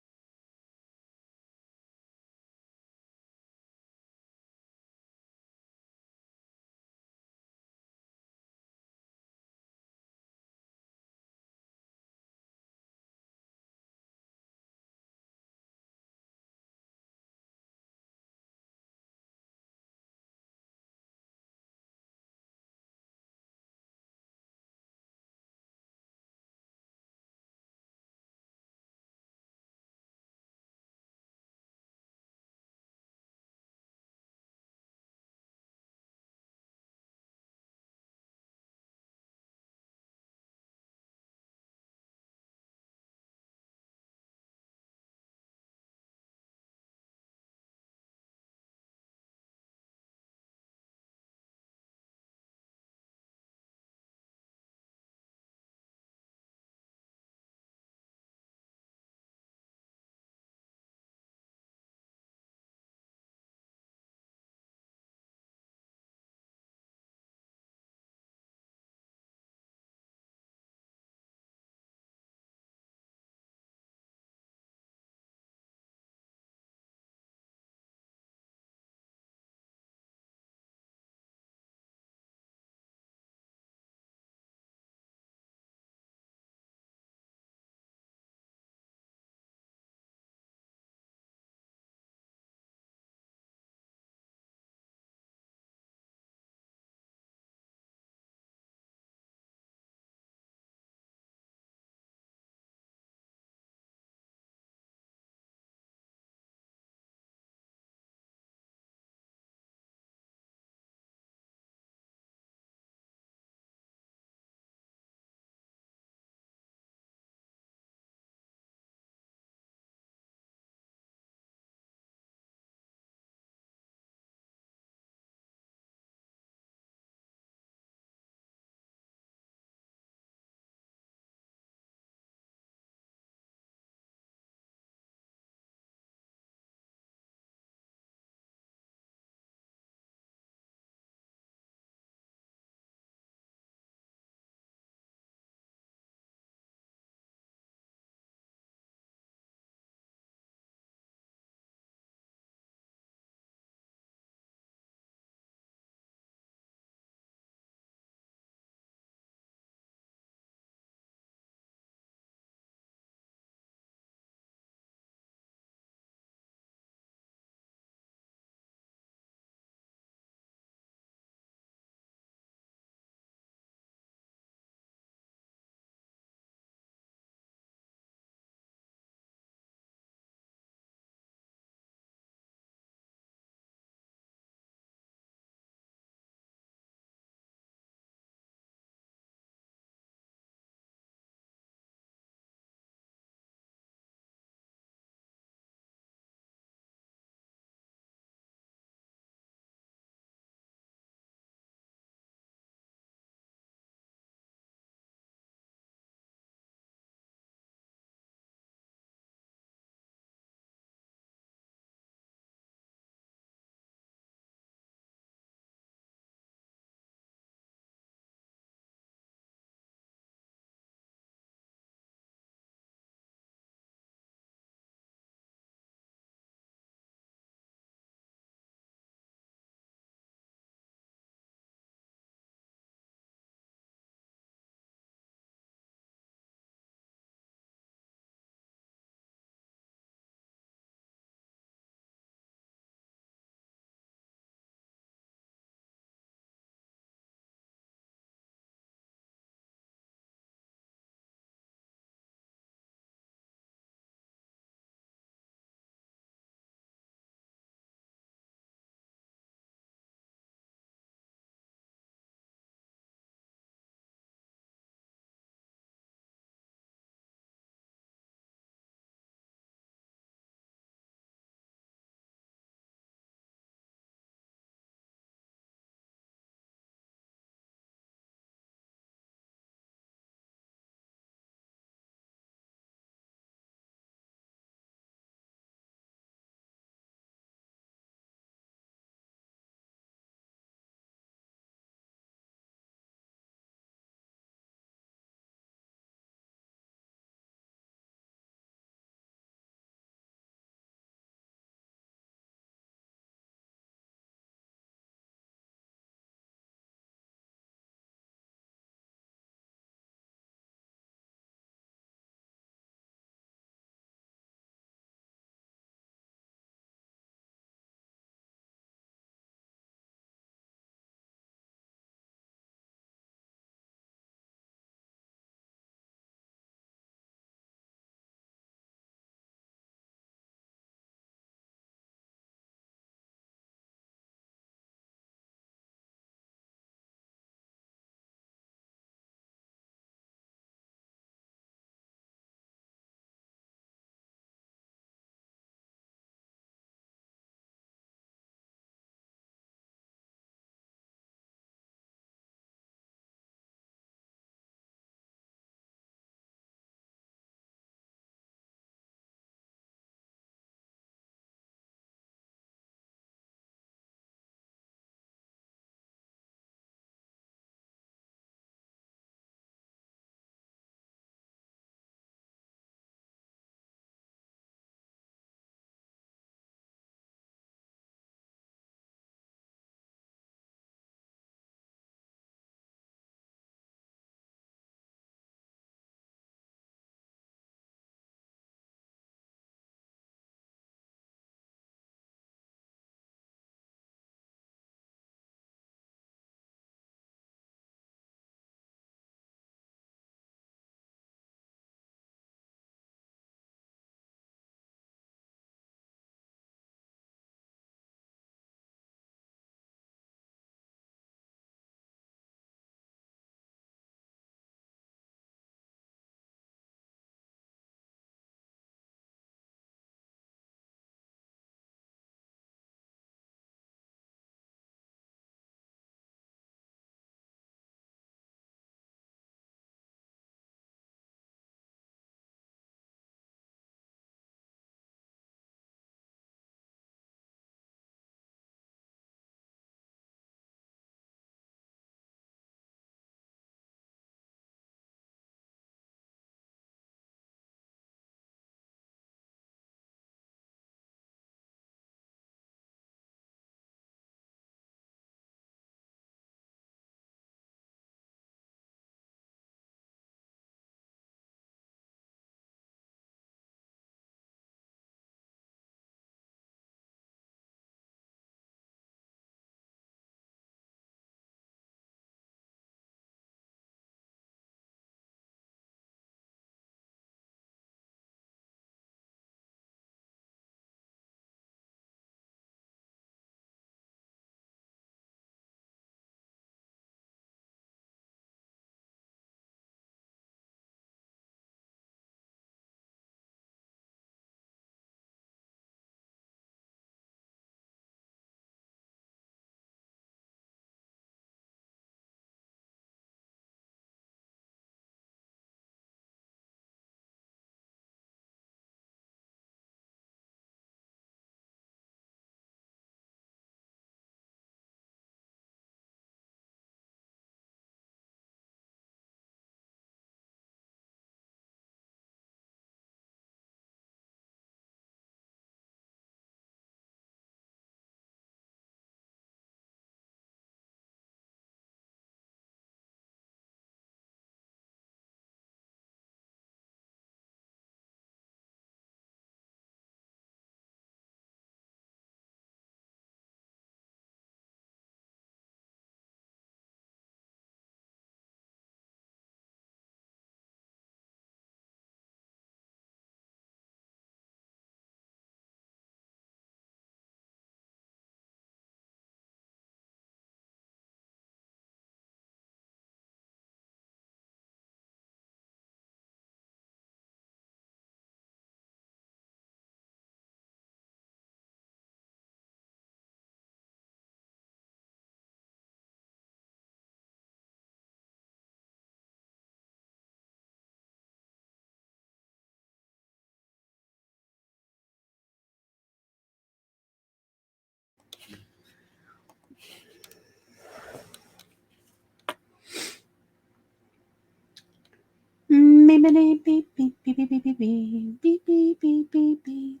beep, beep, beep, beep, beep, beep, beep, beep, beep, beep, beep, beep, beep.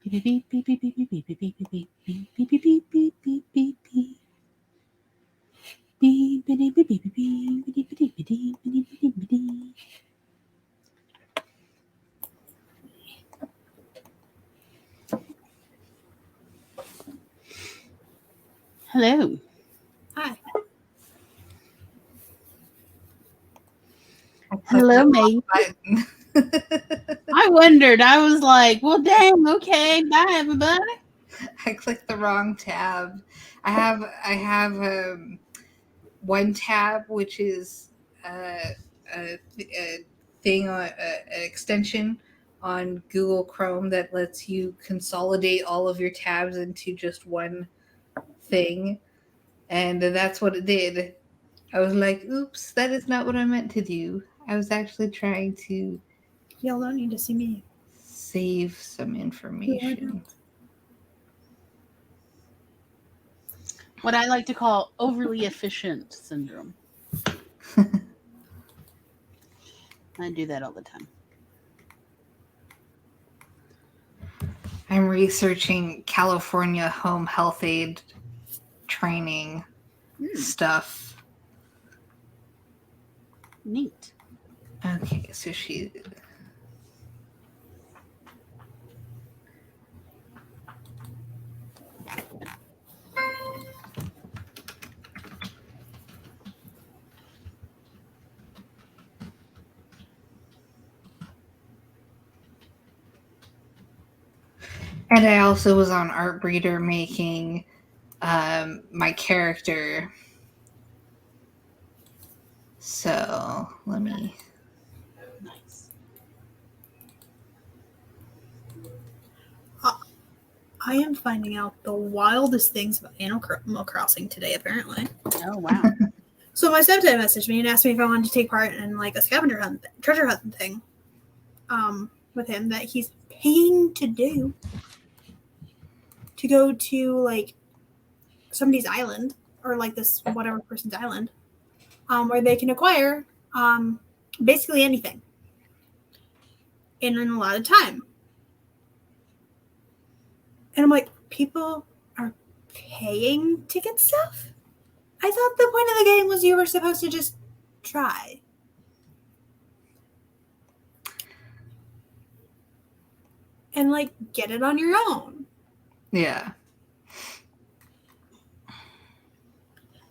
Beep, beep, beep, beep, beep, beep, beep, beep, beep, beep, beep, beep, beep, beep, beep, beep, beep, beep. Beep, beep, beep, beep, beep, beep, beep, beep, beep, beep, beep, beep, beep, beep. Hello. Hi. I clicked Hello, the mate. button. I wondered. I was like, well, dang, okay, bye, everybody. I clicked the wrong tab. I have one tab which is a thing on an extension on Google Chrome that lets you consolidate all of your tabs into just one thing, and that's what it did. I was like, "Oops, that is not what I meant to do. I was actually trying to Y'all don't need to see me. save some information." What I like to call overly efficient syndrome. I do that all the time. I'm researching California home health aid training stuff. Neat. Okay, so she. And I also was on Artbreeder making my character. So let me. Nice. I am finding out the wildest things about Animal Crossing today, apparently. Oh, wow. So my stepdad messaged me and asked me if I wanted to take part in like a scavenger hunt, treasure hunt thing, with him that he's paying to do. To go to like somebody's island or like this whatever person's island, where they can acquire basically anything in a lot of time. And I'm like, people are paying to get stuff? I thought the point of the game was you were supposed to just try. And like get it on your own. Yeah.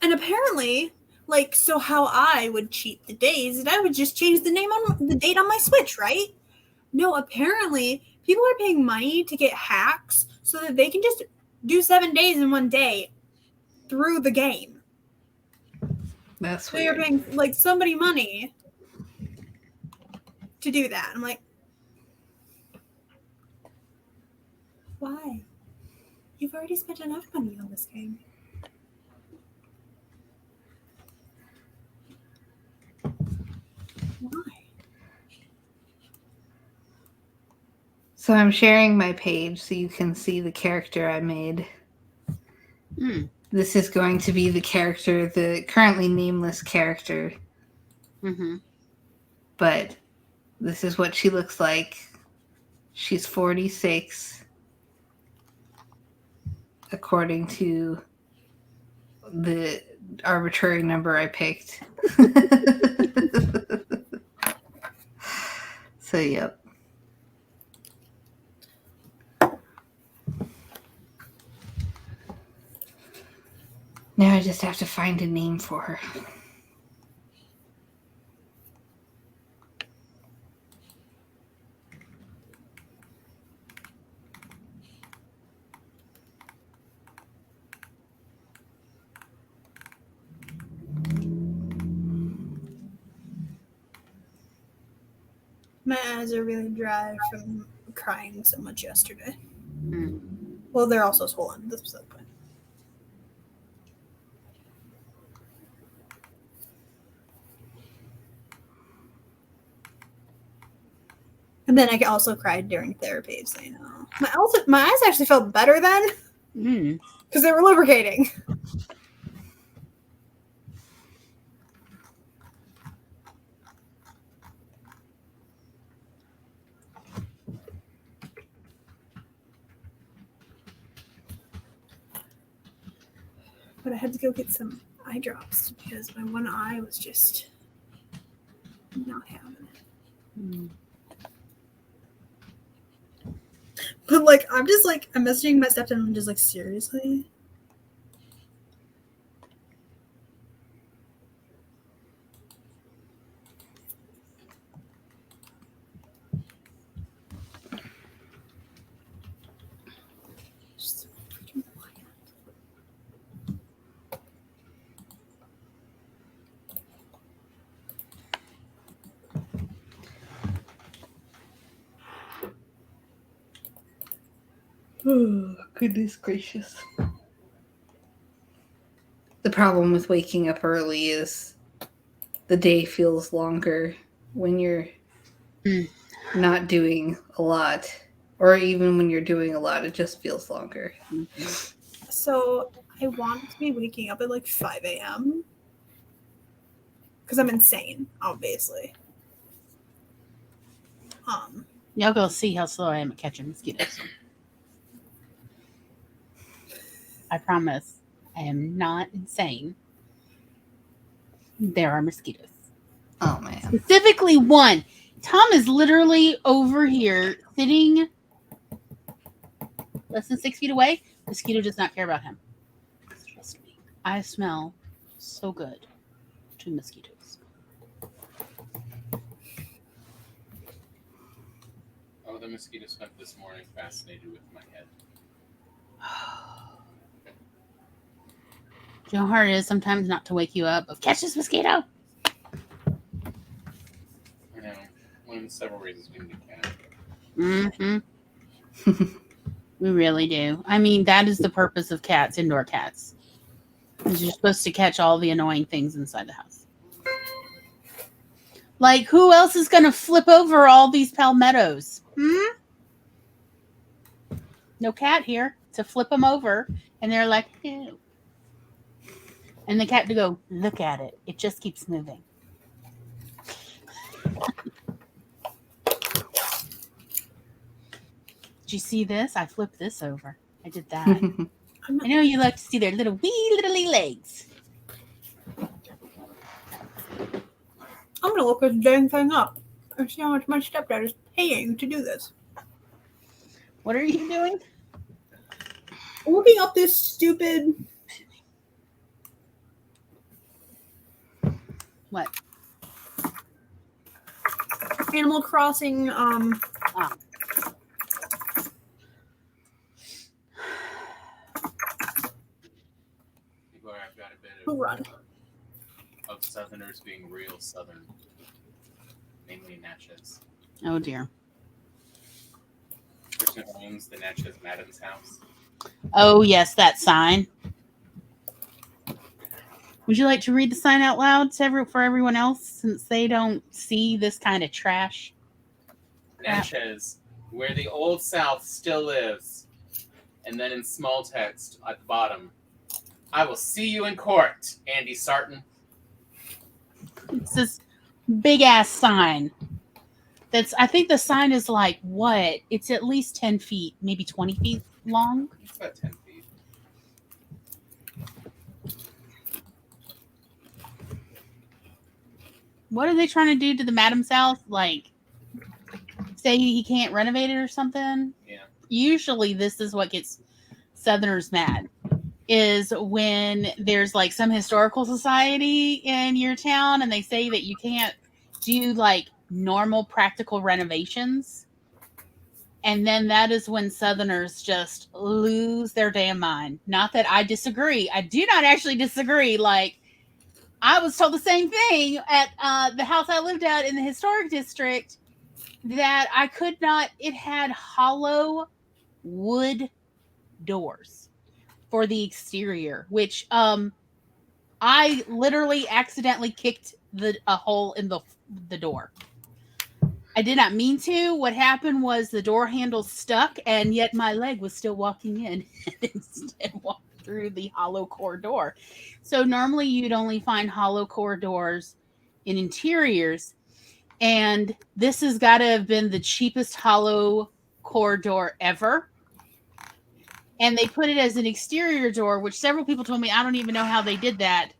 And apparently, like, so how I would cheat the days is I would just change the name on the date on my Switch, right? No, apparently people are paying money to get hacks so that they can just do 7 days in one day through the game. That's So you're weird. paying like somebody money to do that. I'm like, why? You've already spent enough money on this game. Why? So I'm sharing my page so you can see the character I made. This is going to be the character, the currently nameless character. Mm-hmm. But this is what she looks like. She's 46, according to the arbitrary number I picked. So, yep. Now I just have to find a name for her. My eyes are really dry from crying so much yesterday. Mm. Well, they're also swollen. That's the point. And then I also cried during therapy, so you know. My eyes actually felt better then because they were lubricating. But I had to go get some eye drops because my one eye was just not having it. Mm. But like, I'm messaging my stepdad and I'm just like, seriously? Just so freaking quiet. Oh, goodness gracious. The problem with waking up early is the day feels longer when you're Mm. not doing a lot. Or even when you're doing a lot, it just feels longer. So I want to be waking up at like 5 a.m. because I'm insane, obviously. Y'all go see how slow I am at catching mosquitoes. I promise I am not insane. There are mosquitoes. Oh, man. Specifically one. Tom is literally over here sitting less than 6 feet away. Mosquito does not care about him. Trust me. I smell so good to mosquitoes. Oh, the mosquito spent this morning fascinated with my head. Do you know how hard it is sometimes not to wake you up of catch this mosquito? I know. One of the several reasons we need a cat. Mm-hmm. We really do. I mean, that is the purpose of cats, indoor cats. Is you're supposed to catch all the annoying things inside the house. Like, who else is going to flip over all these palmettos? No cat here to flip them over. And they're like, ew. And the cat to go, look at it. It just keeps moving. Did you see this? I flipped this over. I did that. I know you like to see their little wee little legs. I'm gonna look this dang thing up and see how much my stepdad is paying to do this. What are you doing? Looking up this stupid What? Animal Crossing People are, I've got a bit who run. of Southerners being real Southern, namely Natchez. Oh dear. Person owns the Natchez Madden's house. Oh yes, that sign. Would you like to read the sign out loud for everyone else, since they don't see this kind of trash? Natchez, where the Old South still lives. And then in small text at the bottom, I will see you in court, Andy Sarton. It's this big ass sign. I think the sign is like what? It's at least 10 feet, maybe 20 feet long. It's about 10 feet. What are they trying to do to the Madam's house? Like, say he can't renovate it or something? Yeah. Usually this is what gets Southerners mad, is when there's like some historical society in your town and they say that you can't do like normal practical renovations. And then that is when Southerners just lose their damn mind. Not that I disagree. I do not actually disagree. Like, I was told the same thing at the house I lived at in the historic district, that I could not, it had hollow wood doors for the exterior, which I literally accidentally kicked a hole in the door. I did not mean to. What happened was the door handle stuck, and yet my leg was still walking in and instead walked through the hollow core door. So normally you'd only find hollow core doors in interiors, and this has got to have been the cheapest hollow core door ever. and they put it as an exterior door, which several people told me I don't even know how they did that.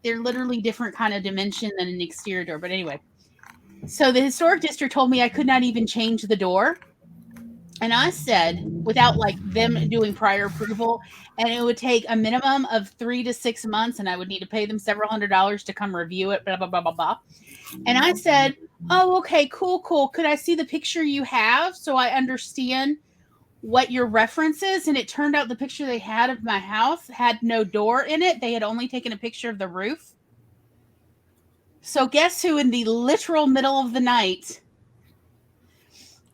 They're literally different kind of dimension than an exterior door. But anyway, so the historic district told me I could not even change the door. And I said, without like them doing prior approval, and it would take a minimum of 3 to 6 months, and I would need to pay them several $100s to come review it, blah, blah, blah, blah, blah. And I said, oh, okay, cool. Could I see the picture you have so I understand what your reference is? And it turned out the picture they had of my house had no door in it. They had only taken a picture of the roof. So guess who in the literal middle of the night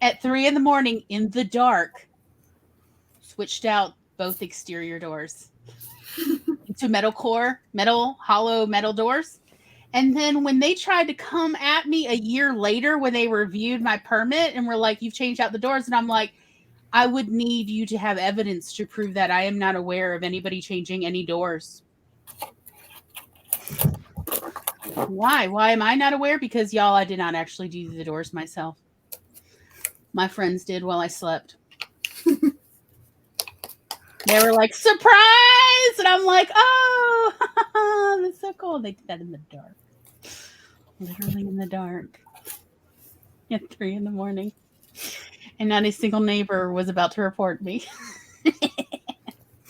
at 3 a.m. in the dark switched out both exterior doors to hollow metal doors. And then when they tried to come at me a year later when they reviewed my permit and were like, you've changed out the doors. And I'm like, I would need you to have evidence to prove that I am not aware of anybody changing any doors. Why? Why am I not aware? Because y'all, I did not actually do the doors myself. My friends did while I slept. They were like, surprise! And I'm like, oh, that's so cool. They did that in the dark. Literally in the dark. At 3 a.m. And not a single neighbor was about to report me.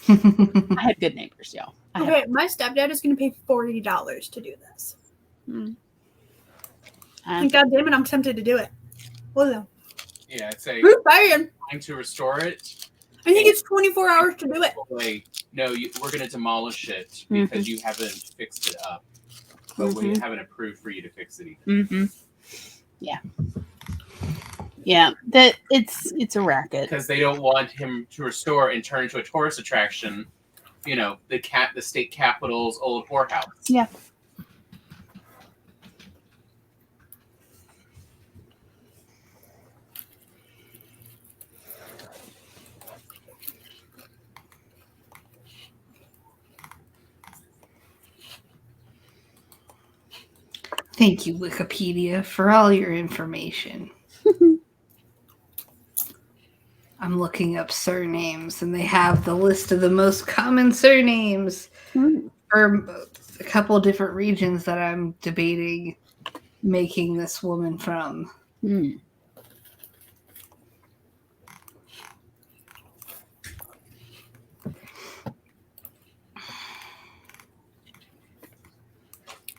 I had good neighbors, y'all. Okay, my stepdad is going to pay $40 to do this. And God damn it, I'm tempted to do it. Well, Yeah, I'd say who's paying? trying to restore it. I think it's 24 hours to do it. Like, no, we're going to demolish it because you haven't fixed it up. But we haven't approved for you to fix it either. Yeah. Yeah, that it's a racket. Because they don't want him to restore and turn into a tourist attraction. You know, the state capital's old whorehouse. Yeah. Thank you, Wikipedia, for all your information. I'm looking up surnames, and they have the list of the most common surnames for a couple different regions that I'm debating making this woman from.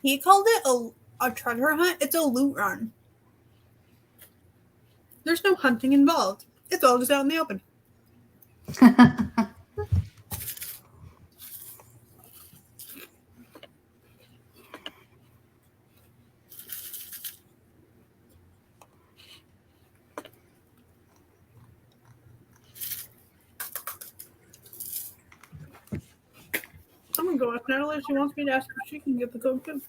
He called it a treasure hunt. It's a loot run. There's no hunting involved. It's all just out in the open. I'm gonna go ask Natalie if she wants me to ask if she can get the code too.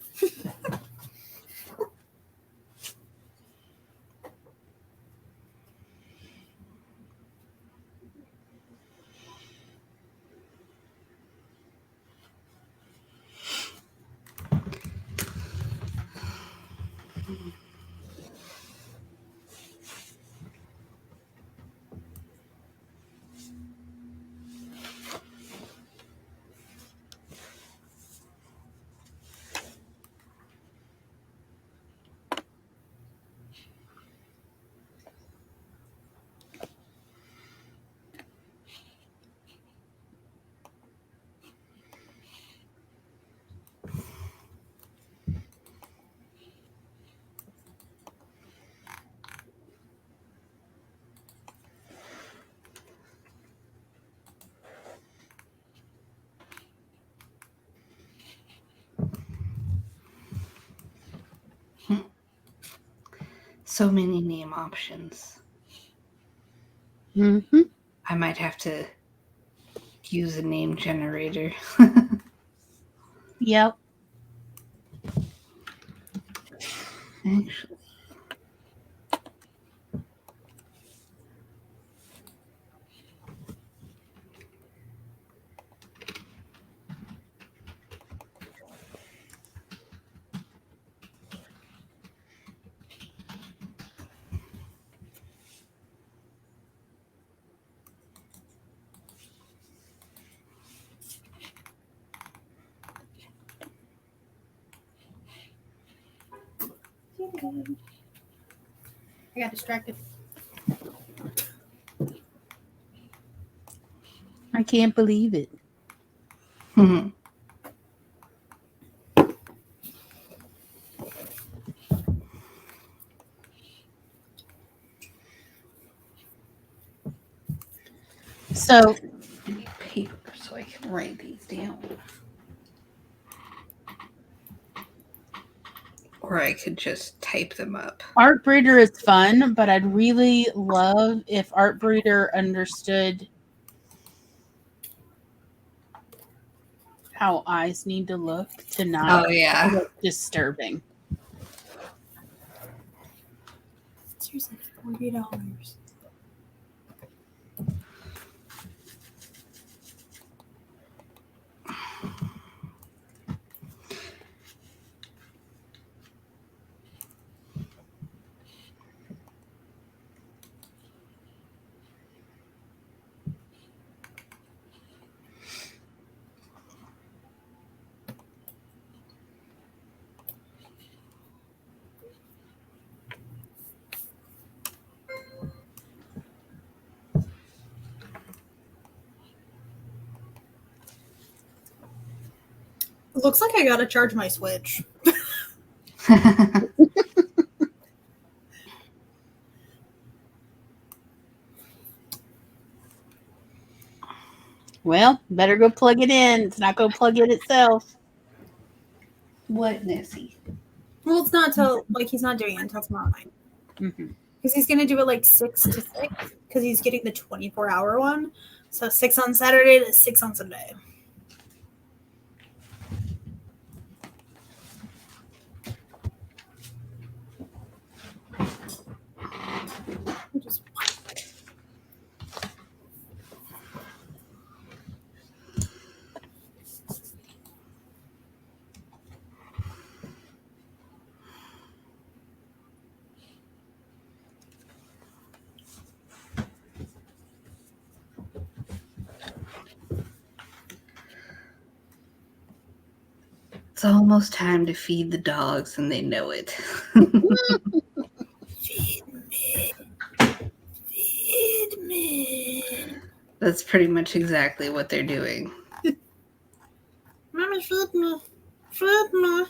So many name options. I might have to use a name generator. Yep. Actually, I got distracted. I can't believe it. Mhm. So I need paper so I can write these down. Or I could just type them up. Art Breeder is fun, but I'd really love if Art Breeder understood how eyes need to look to not Oh, yeah. look disturbing. Seriously, $40. It looks like I gotta charge my Switch. Well, better go plug it in. It's not going to plug it itself. What, Nessie? Well, it's not till like he's not doing it until tomorrow night Mm-hmm. because he's gonna do it like 6 to 6 because he's getting the 24-hour one. So 6 on Saturday to 6 on Sunday. Just It's almost time to feed the dogs, and they know it. feed me. Feed me. That's pretty much exactly what they're doing. Mommy, feed me. Feed me.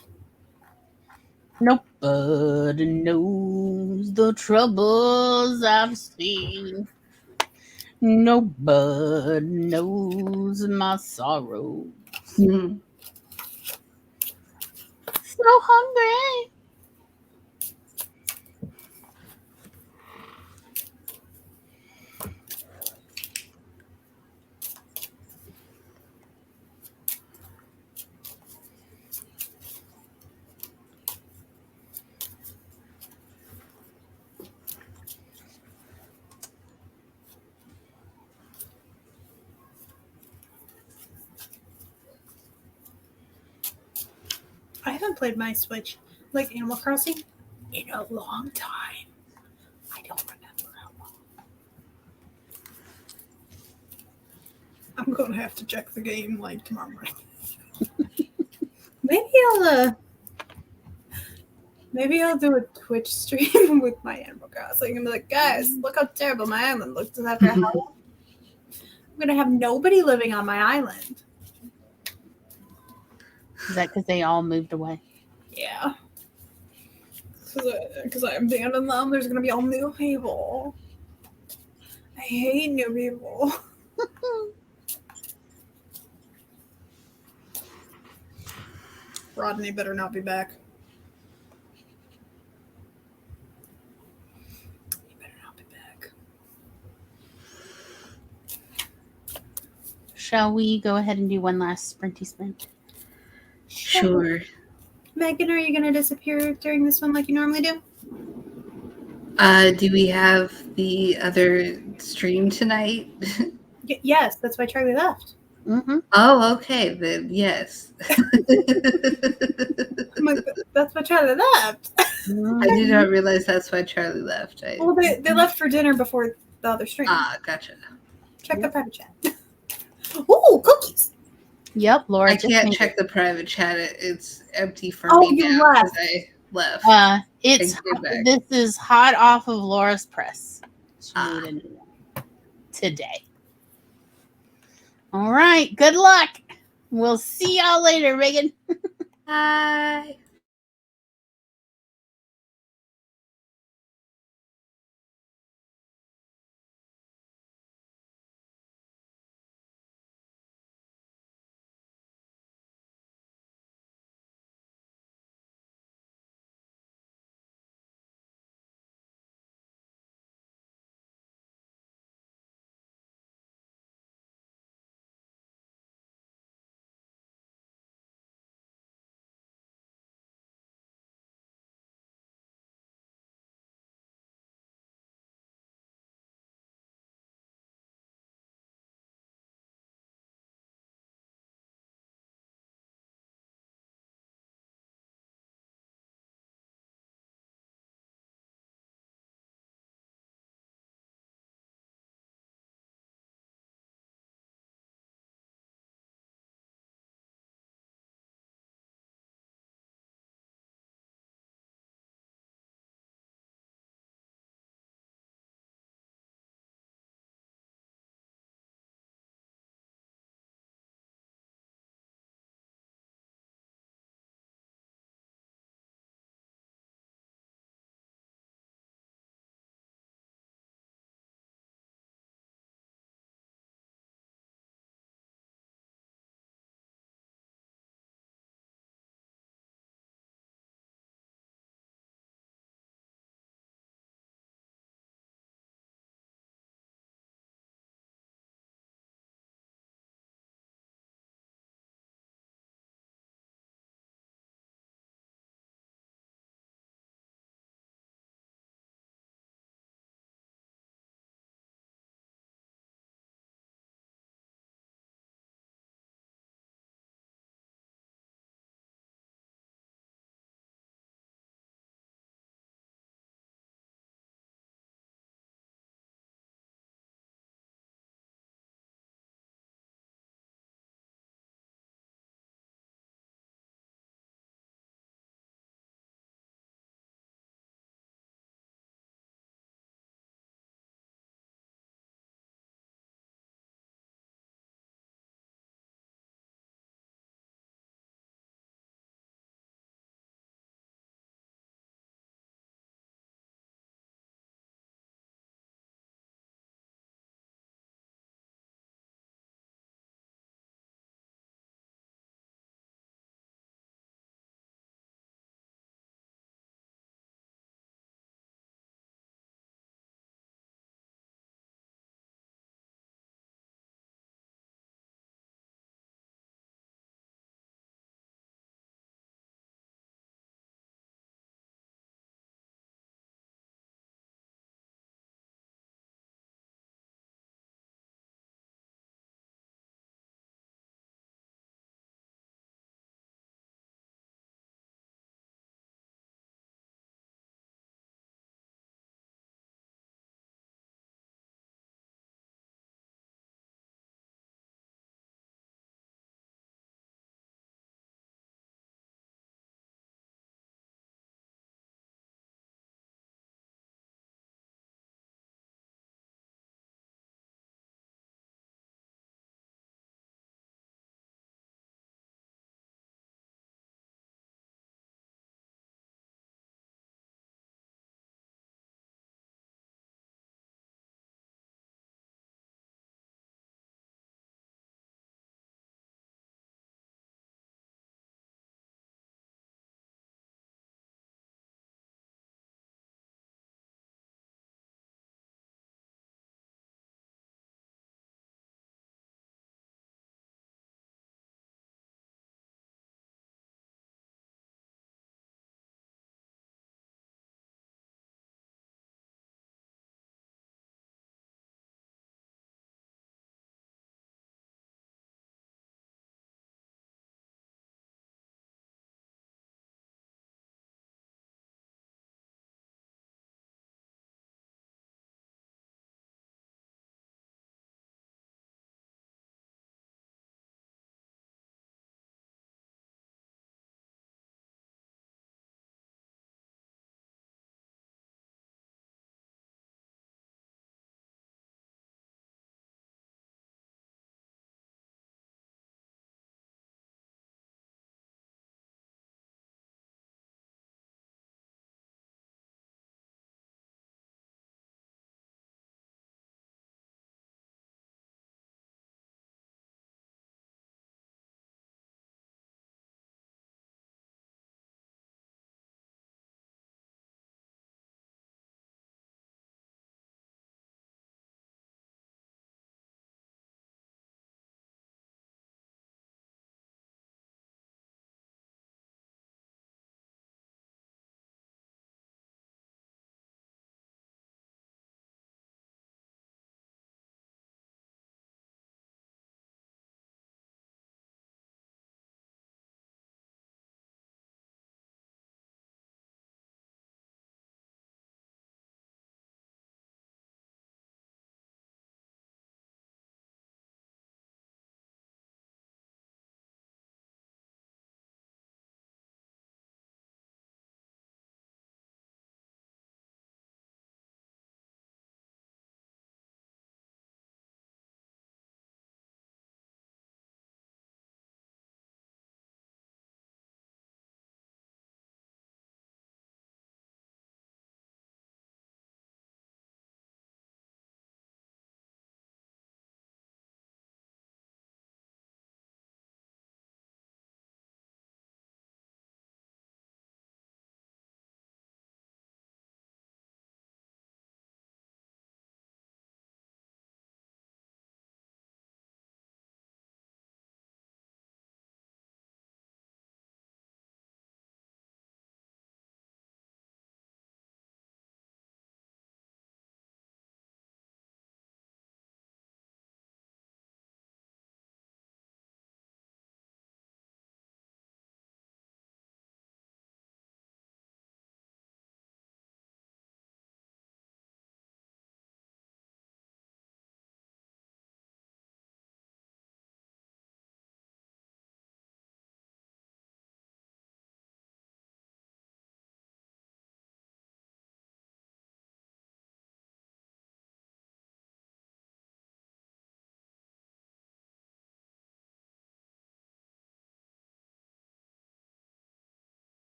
Nobody knows the troubles I've seen. Nobody knows my sorrows. Mhm. So hungry. I haven't played my Switch, like Animal Crossing, in a long time. I don't remember how long. I'm gonna have to check the game like tomorrow morning. Maybe I'll do a Twitch stream with my Animal Crossing and be like, guys, look how terrible my island looks after how long. I'm gonna have nobody living on my island. Is that because they all moved away? Yeah. Because I abandoned them. There's gonna be all new people. I hate new people. Rodney better not be back. He better not be back. Shall we go ahead and do one last sprinty sprint? Sure. Megan, are you gonna disappear during this one like you normally do? Do we have the other stream tonight? Yes, that's why Charlie left. Mm-hmm. Oh, okay. Then yes. I'm like, that's why Charlie left. I did not realize that's why Charlie left. Well, they left for dinner before the other stream. Gotcha. Check the private chat. Ooh, cookies. Yep, Laura. I just can't made check the private chat. It's empty for Oh, me you now. 'cause left. left. It's Take it back. this is hot off of Laura's press. She Ah. need a new one today. All right. Good luck. We'll see y'all later, Reagan. Bye.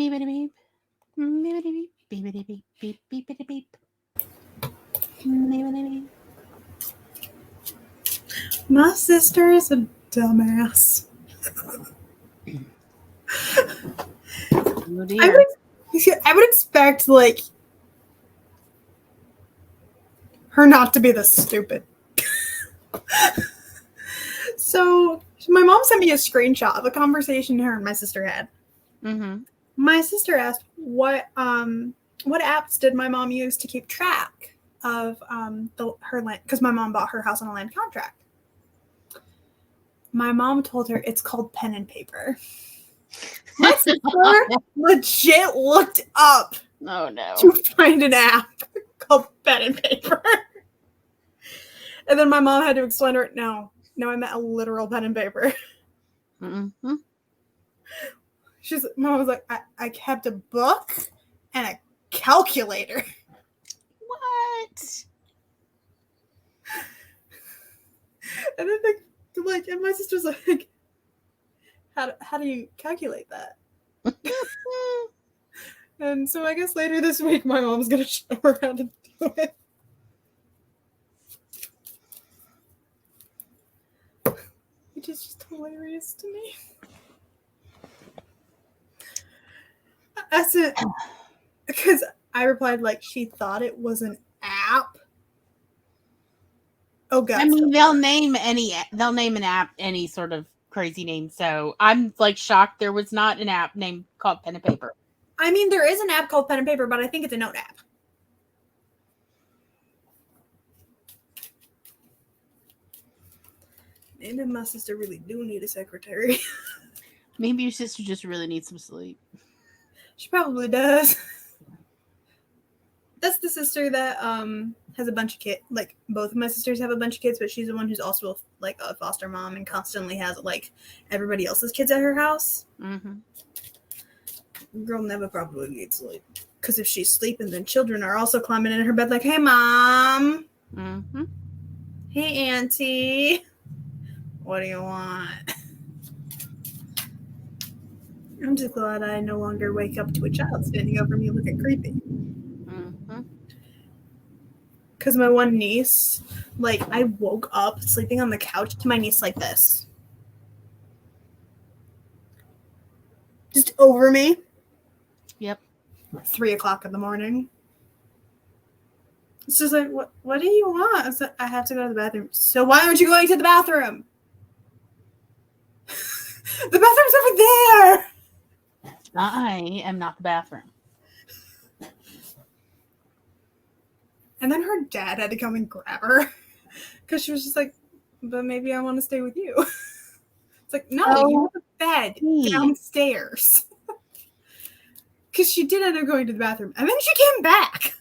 Beep, beep, beep, beep, beep, beep, beep, beep, beep, beep. Beep. My sister is a dumbass. Oh I dear. would expect like her not to be this stupid. So my mom sent me a screenshot of a conversation her and my sister had. Mm-hmm. My sister asked what apps did my mom use to keep track of her land, because my mom bought her house on a land contract. My mom told her it's called pen and paper. My sister legit looked up Oh no. to find an app called pen and paper. And then my mom had to explain to her, no, I meant a literal pen and paper. Mm-hmm. Mom was like, I kept a book and a calculator. What? And then and my sister's like, how do you calculate that? And so I guess later this week my mom's gonna show her how to do it. Which is just hilarious to me. I said, because I replied like she thought it was an app. Oh god. I mean, they'll name an app any sort of crazy name. So I'm like shocked there was not an app named called Pen and Paper. I mean, there is an app called Pen and Paper, but I think it's a note app. Maybe my sister really do need a secretary. Maybe your sister just really needs some sleep. She probably does. That's the sister that has a bunch of kids. Like both of my sisters have a bunch of kids, but she's the one who's also like a foster mom and constantly has like everybody else's kids at her house. Mm-hmm. Girl never probably needs sleep, because if she's sleeping, then children are also climbing in her bed like, "Hey, mom. Mm-hmm. Hey, auntie. What do you want?" I'm just glad I no longer wake up to a child standing over me looking creepy. Mm-hmm. Because my one niece, like, I woke up sleeping on the couch to my niece like this. Just over me. Yep. 3:00 in the morning. It's just like, what do you want? I said, I have to go to the bathroom. So why aren't you going to the bathroom? The bathroom's over there. I am not the bathroom. And then her dad had to come and grab her because she was just like, but maybe I want to stay with you. It's like, no, you have a bed downstairs. Because she did end up going to the bathroom. And then she came back.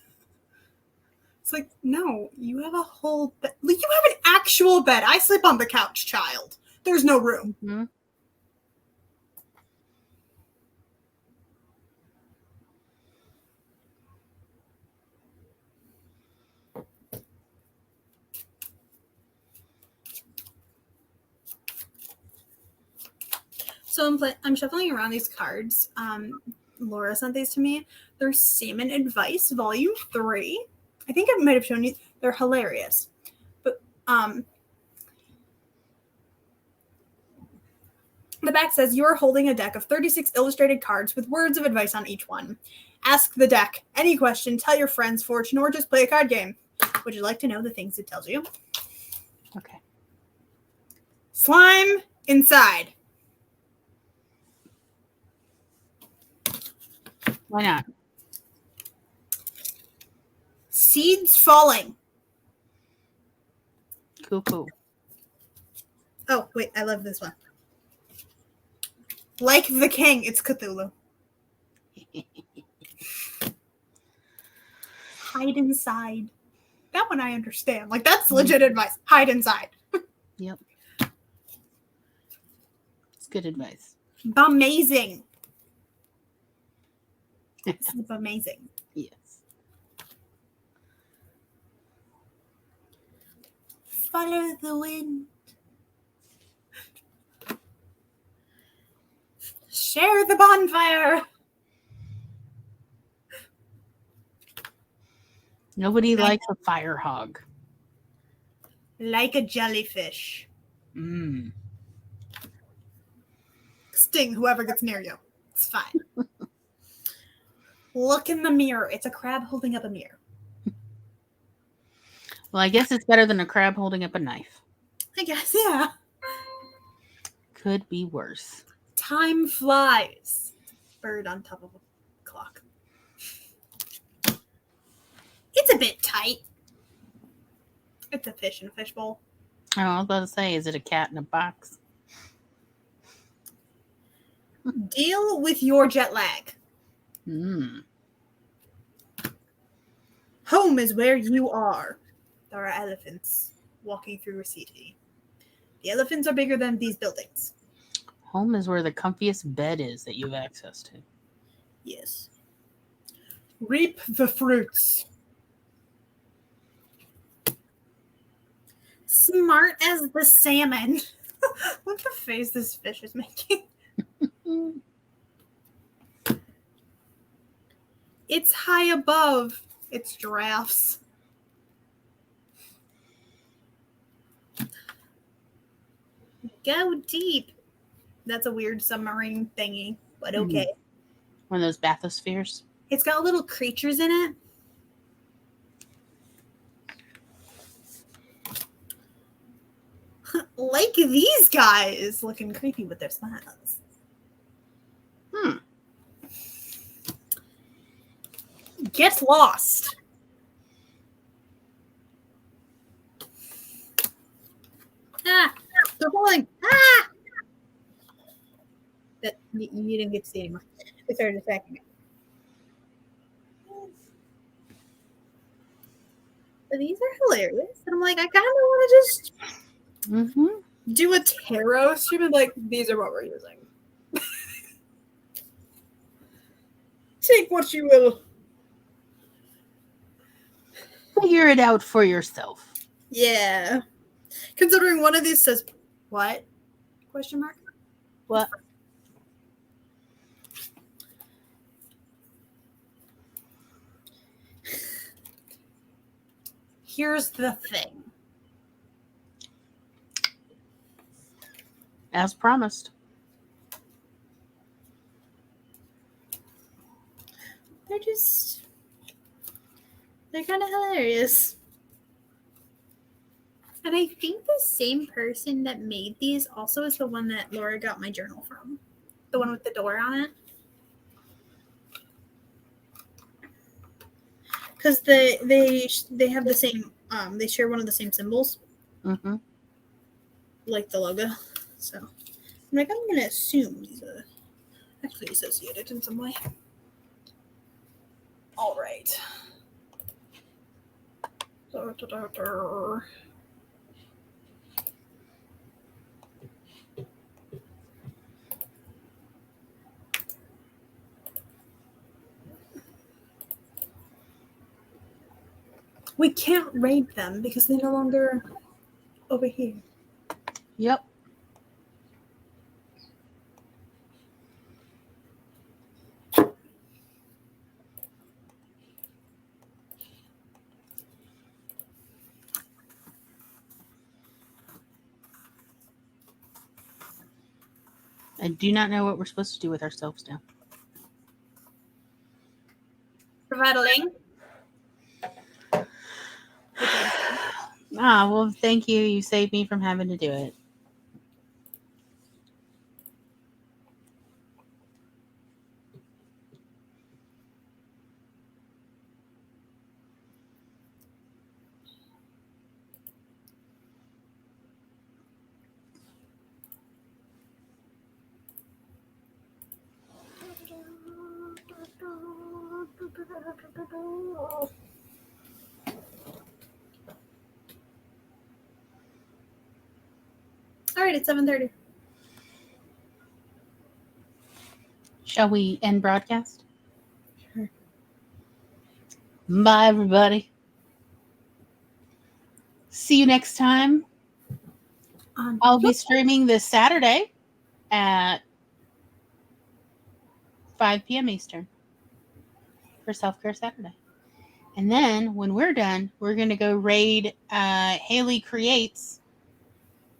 It's like, no, you have a whole bed. Like, you have an actual bed. I sleep on the couch, child. There's no room. Mm-hmm. So I'm shuffling around these cards. Laura sent these to me. They're Semen Advice, Volume 3. I think I might have shown you. They're hilarious. But the back says, you are holding a deck of 36 illustrated cards with words of advice on each one. Ask the deck any question, tell your friends, fortune, or just play a card game. Would you like to know the things it tells you? Okay. Slime inside. Why not? Seeds falling. Cool. Oh, wait, I love this one. Like the king, it's Cthulhu. Hide inside. That one I understand. Like, that's legit advice. Hide inside. Yep. It's good advice. Amazing. It's amazing. Yes. Follow the wind. Share the bonfire. Nobody likes a fire hog. Like a jellyfish. Mm. Sting whoever gets near you. It's fine. Look in the mirror. It's a crab holding up a mirror. Well, I guess it's better than a crab holding up a knife. I guess, yeah. Could be worse. Time flies. Bird on top of a clock. It's a bit tight. It's a fish in a fishbowl. Oh, I was about to say, is it a cat in a box? Deal with your jet lag. Mm. Home is where you are. There are elephants walking through a city. The elephants are bigger than these buildings. Home is where the comfiest bed is that you have access to. Yes. Reap the fruits. Smart as the salmon. Look at the face this fish is making. It's high above. It's giraffes. Go deep. That's a weird submarine thingy, but okay. One of those bathyspheres. It's got little creatures in it. Like these guys, looking creepy with their smiles. Get lost. Ah, they're falling. Ah! That you didn't get to see anymore. They started attacking me. But these are hilarious. And I'm like, I kind of want to just do a tarot stream and like, these are what we're using. Take what you will. Figure it out for yourself. Yeah. Considering one of these says, what? Question mark? What? Here's the thing. As promised. They're kind of hilarious. And I think the same person that made these also is the one that Laura got my journal from. The one with the door on it. Because they have the same, they share one of the same symbols. Mm-hmm. Like the logo. So, I'm like, I'm going to assume these are actually associated in some way. All right. We can't raid them because they're no longer over here. Yep. I do not know what we're supposed to do with ourselves now. Provide a link. Ah, well, thank you. You saved me from having to do it. All right, it's 7:30. Shall we end broadcast? Sure. Bye, everybody. See you next time. I'll be streaming this Saturday at 5 p.m. Eastern for Self-Care Saturday. And then when we're done, we're going to go raid Haley Creates.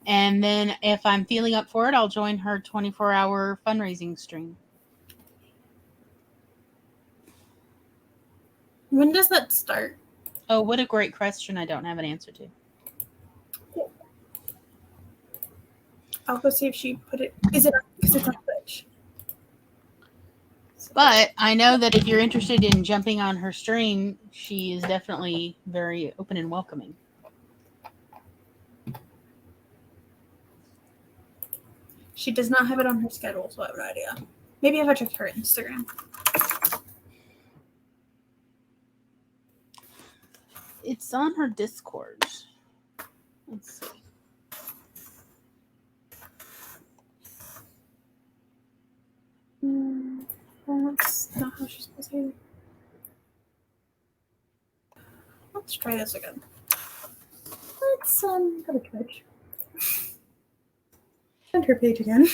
And then if I'm feeling up for it, I'll join her 24-hour fundraising stream. When does that start? Oh, what a great question. I don't have an answer to. I'll go see if she put it. Is it because it's on Twitch? But I know that if you're interested in jumping on her stream, she is definitely very open and welcoming. She does not have it on her schedule, so I have no idea. Maybe if I check her Instagram. It's on her Discord. Let's see. Well, that's not how she's supposed to. Let's try this again. Let's go to Twitch. Send her page again.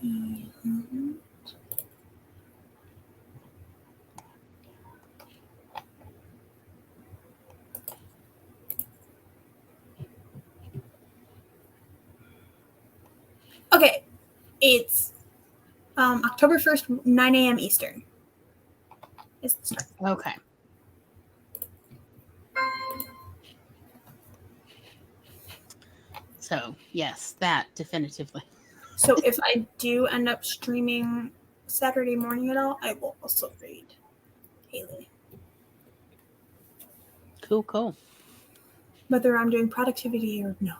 Mhm. Okay, it's October 1st, 9 a.m. Eastern. Is the start. Okay. So, yes, that definitively. So if I do end up streaming Saturday morning at all, I will also read Haley. Cool, cool. Whether I'm doing productivity or not.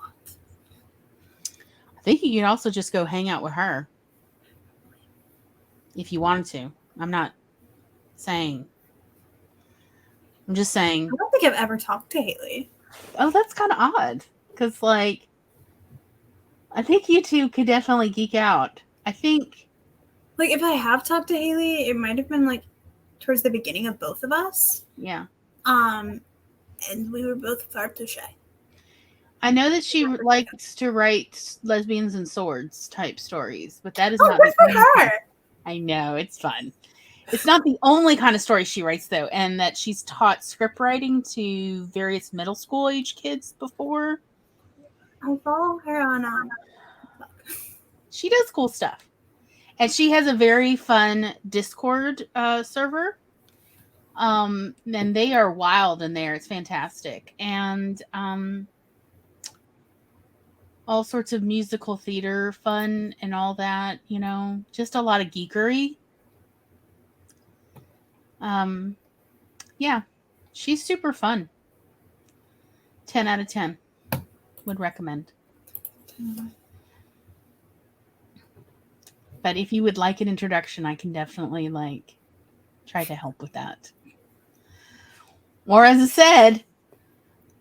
I think you could also just go hang out with her. If you wanted to. I'm not saying. I'm just saying. I don't think I've ever talked to Haley. Oh, that's kind of odd. Because, like, I think you two could definitely geek out. I think. Like, if I have talked to Haley, it might have been, like, towards the beginning of both of us. Yeah. And we were both far too shy. I know that she likes to write lesbians and swords type stories, but that is Oh, not good for her! I know, it's fun. It's not the only kind of story she writes, though, and that she's taught script writing to various middle school age kids before. I follow her on She does cool stuff. And she has a very fun Discord server. And they are wild in there. It's fantastic. And all sorts of musical theater fun and all that, you know, just a lot of geekery. Yeah, she's super fun. 10 out of 10 would recommend. But if you would like an introduction, I can definitely like try to help with that. Or as I said,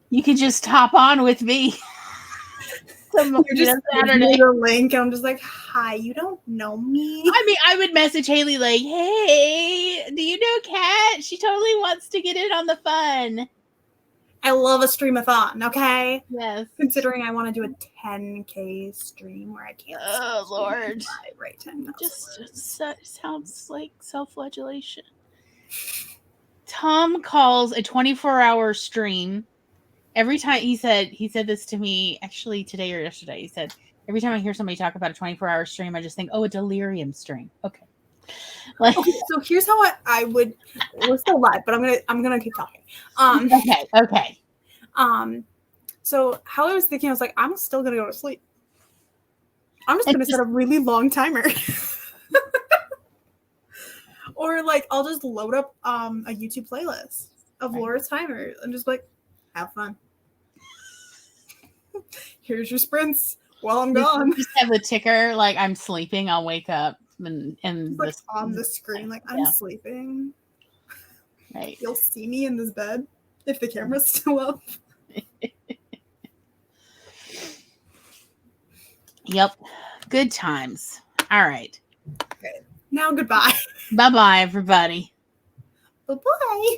you could just hop on with me. You're just Saturday. The link. I'm just like, hi, you don't know me. I mean, I would message Haley like, hey, do you know Kat? She totally wants to get in on the fun. I love a stream-a-thon, okay? Yes. Considering I want to do a 10K stream where I can't. Oh, Lord. Right, 10. Just sounds like self-flagellation. Tom calls a 24-hour stream. Every time he said this to me, actually today or yesterday, he said, every time I hear somebody talk about a 24-hour stream, I just think, oh, a delirium stream. Okay. Like, okay, so here's how I would. We're still live, but I'm gonna keep talking. Okay. So how I was thinking, I was like, I'm still gonna go to sleep. I'm just gonna set a really long timer. Or like I'll just load up a YouTube playlist of Laura's timer and just like have fun. Here's your sprints while I'm gone. Just have the ticker like I'm sleeping. I'll wake up and like on the screen, like I'm sleeping. Right. You'll see me in this bed if the camera's still up. Yep. Good times. All right. Okay. Now goodbye. Bye-bye, everybody. Bye-bye.